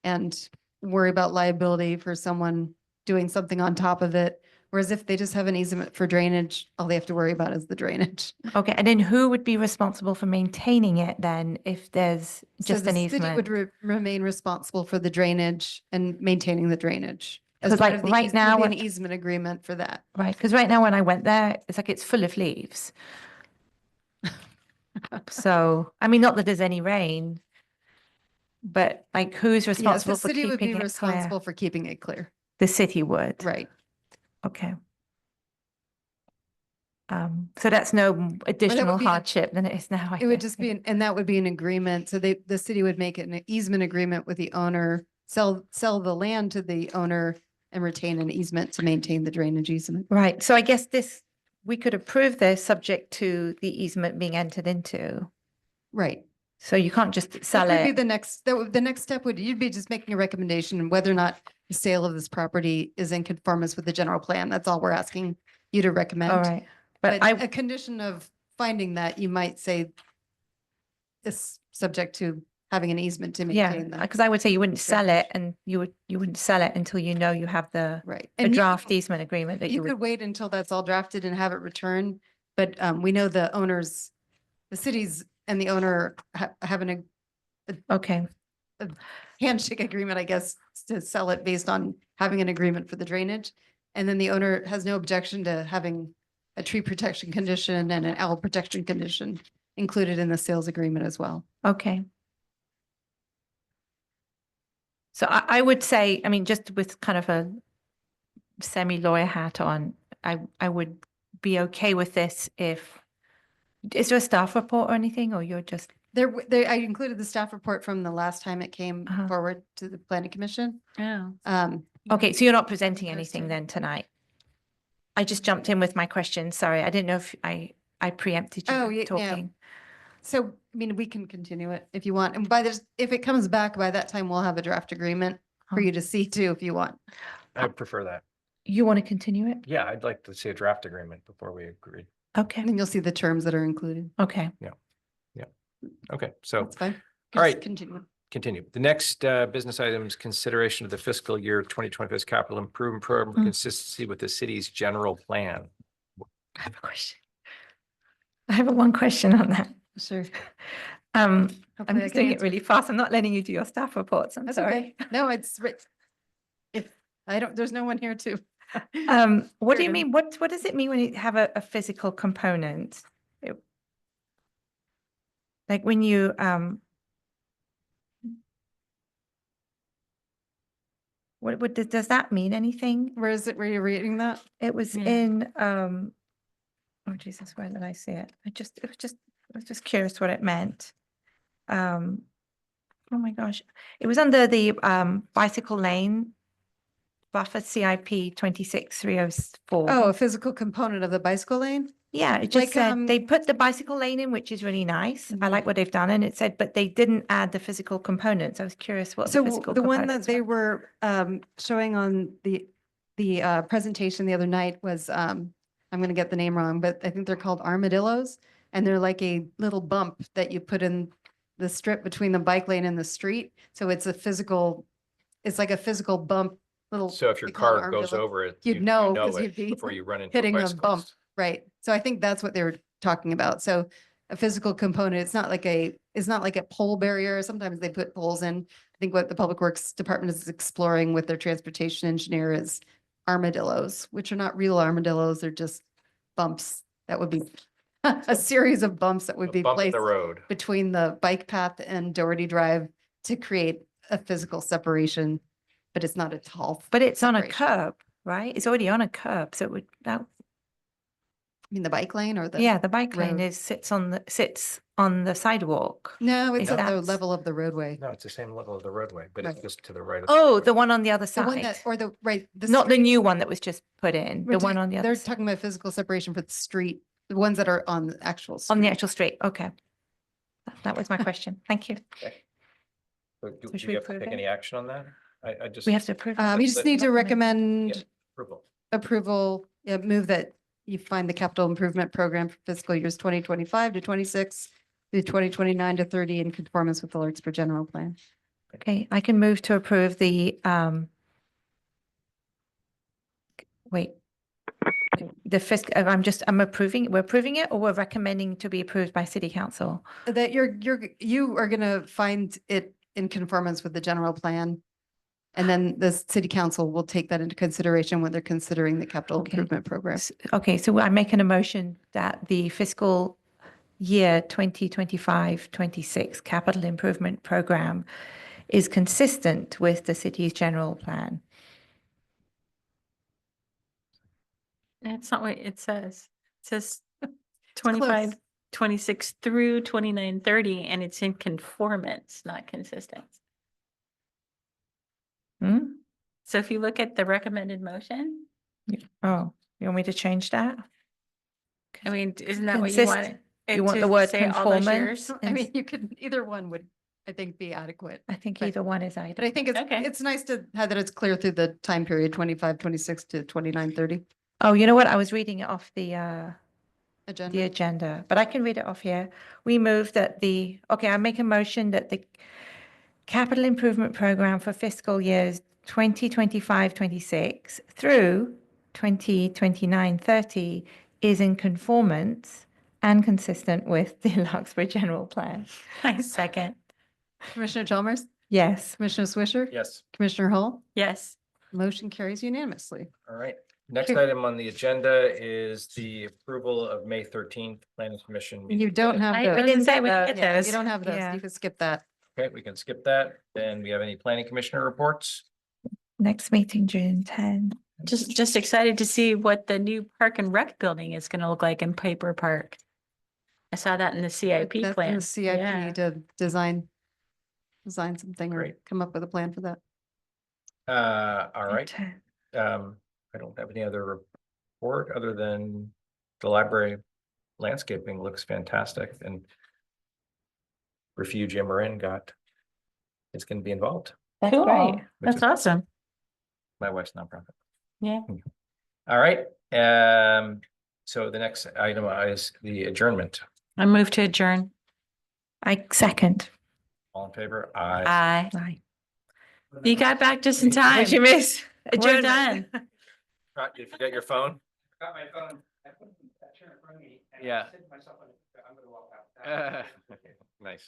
and worry about liability for someone doing something on top of it. Whereas if they just have an easement for drainage, all they have to worry about is the drainage.
Okay, and then who would be responsible for maintaining it then if there's just
So
an
the city would
easement?
remain responsible for the drainage and maintaining the drainage. As
'Cause,
part
like,
of the
right
eas- there'd
now
be an
when-
easement agreement for that.
Right, because right now when I went there, it's like it's full of leaves. So, I mean, not that there's any rain, but like who's
Yes,
responsible
the
for
city would be
keeping it
responsible
clear?
for keeping it clear.
The city would.
Right.
Okay. So that's no additional
be a-
hardship than it is now. I
It would
guess.
just be, and that would be an agreement. So the city would make it an easement agreement with the owner, sell the land to the owner and retain an easement to maintain the drainage easement.
Right, so I guess we could approve this subject to the easement being entered into.
Right.
So you can't just sell
That would be
it.
the next step would, you'd be just making a recommendation on whether or not the sale of this property is in conformance with the general plan. That's all we're asking you to recommend.
All right, but
But
I,
a condition of finding that, you might say is subject to having an easement to
yeah,
maintain that.
because I would say you wouldn't sell it
drainage.
and you wouldn't sell it until you know you have the
Right.
a
And you
draft
could-
easement agreement that
You
you would.
could wait until that's all drafted and have it returned, but we know the owners, the cities and the owner having
Okay,
a handshake agreement, I guess, to sell it based on having an agreement for the drainage. And then the owner has no objection to having a tree protection condition and an owl protection condition included in the sales agreement as well.
okay. So I would say, I mean, just with kind of a semi-lawyer hat on, I would be okay with this if, is there a staff report or anything, or you're just,
I included the staff report from the last time it came
Uh-huh.
forward to the planning commission.
Oh.
okay, so you're not presenting anything
Thursday.
then tonight? I just jumped in with my question, sorry, I didn't know if I preempted
Oh,
you
yeah.
talking.
So, I mean, we can continue it if you want. And by this, if it comes back by that time, we'll have a draft agreement for
Huh.
you to see too, if you want.
I prefer that.
You want to continue it?
Yeah, I'd like to see a draft agreement before we agree.
Okay,
And then you'll see the terms that are included.
okay.
Okay, so
That's fine.
all right.
Continue.
continue. The next business item is consideration of the fiscal year 2025 capital improvement program
Mm.
consistency with the city's general plan.
I have a question. I have one question on that.
Sure.
I'm
Hopefully I
just
can
doing it
answer.
really fast. I'm not letting you do your staff reports. I'm
That's
sorry.
okay. No, it's, if, I don't, there's no one here to.
What do you
Sure.
mean? What does it mean when you have a physical component? Like when you, what does that mean anything?
Where is it? Were you reading that?
It was
Yeah.
in, oh Jesus, where did I see it? I was just curious what it meant. Oh my gosh, it was under the bicycle lane buffer CIP 26304.
Oh, a physical component of the bicycle lane?
Yeah, it just
like,
said they put the bicycle lane in, which is really nice. I like what they've done, and it said, but they didn't add the physical components. I was curious what the
So
physical
the one that
components
they
were.
were showing on the presentation the other night was, I'm gonna get the name wrong, but I think they're called armadillos. And they're like a little bump that you put in the strip between the bike lane and the street. So it's a physical, it's like a physical bump, little.
So if your
they call it
car goes
armadillo.
over it,
You'd
you
know, 'cause
it
you'd be
before you run into
hitting a bump,
bicyclist.
right? So I think that's what they were talking about. So a physical component, it's not like a pole barrier. Sometimes they put poles in. I think what the Public Works Department is exploring with their transportation engineer is armadillos, which are not real armadillos. They're just bumps that would be a series of bumps that would
A
be
bump in
placed
the road.
between the bike path and Doherty Drive to create a physical separation, but it's not a tall.
But it's on a
separation.
curb, right? It's already on a curb, so it would, that,
I mean, the bike lane or the?
yeah, the bike lane
road?
sits on the sidewalk.
No, it's
Is
on the
that-
level of the roadway.
No, it's the same level of the roadway, but it's
Right.
just to the right. Of
Oh,
road.
the one on the other
The one
side,
that, or the, right.
not the
street-
new one that was just put in,
we're
the one
ta-
on the other,
They're
s-
talking about physical separation for the street, the ones that are on the actual.
on the
street.
actual street. Okay. That was my question. Thank you.
So do
So should
do
we
you have to
approve
take
it?
any action on that? I just.
We have to approve. it.
You just need to
Recommend.
Yeah,
recommend
approval.
approval, move that you find the capital improvement program for fiscal years 2025 to 26 through 2029 to 30 in conformance with the Larkspur general plan.
Okay, I can move to approve the, wait. The I'm approving, we're approving it, or we're recommending to be approved by city council?
That you are gonna find it in conformance with the general plan. And then the city council will take that into consideration when they're considering the capital
Okay.
improvement program.
Okay, so I'm making a motion that the fiscal year 2025-26 capital improvement program is consistent with the city's general plan.
That's not what it says. It says
close.
25, 26 through 29, 30, and it's in conformance, not consistent.
Hmm?
So if you look at the recommended motion,
Oh, you want me to change that?
I mean, isn't that what you
Consist-
want? it
You want
to
the word
say all those years?
conformance?
I mean, you could, either one would, I think, be adequate.
I think
but-
either one is
But I
either.
think
Okay.
it's nice to have that it's clear through the time period, 25, 26 to 29, 30
Oh, you know what? I was reading it off the
agenda.
agenda, but I can read it off here. We move that I make a motion that the capital improvement program for fiscal years 2025-26 through 2029-30 is in conformance and consistent with the Larkspur general plan.
I second.
Commissioner Chalmers,
Yes.
Commissioner Swisher,
Yes.
Commissioner Hall,
Yes.
motion carries unanimously.
All right. Next
Here.
item on the agenda is the approval of May 13th Planning Commission. meeting
You don't
minutes.
have
I was
those.
gonna say, we can get
Yeah,
those.
you don't have those.
Yeah.
You can skip that.
Okay, we can skip that. Then we have any planning commissioner reports?
Next meeting, June 10.
Just excited to see what the new park and rec building is gonna look like in Piper Park. I saw that in the CIP
That's in
plan.
the CIP
Yeah.
to design something or
Great.
come up with a plan for that.
All right.
10.
I don't have any other report other than the library landscaping looks fantastic and Refuge Marin is going to be involved.
That's
Cool.
great.
Which
That's
is
awesome.
my wife's nonprofit.
Yeah.
All right, so the next item is the adjournment.
I move to adjourn.
I second.
All in favor? Aye.
Aye.
Aye.
You got back just in time.
What'd you miss?
We're
Adjournment.
done.
Did you forget your phone?
Got my phone. I put that chair in front of me.
Yeah.
I said to myself, I'm going to walk out.
Nice.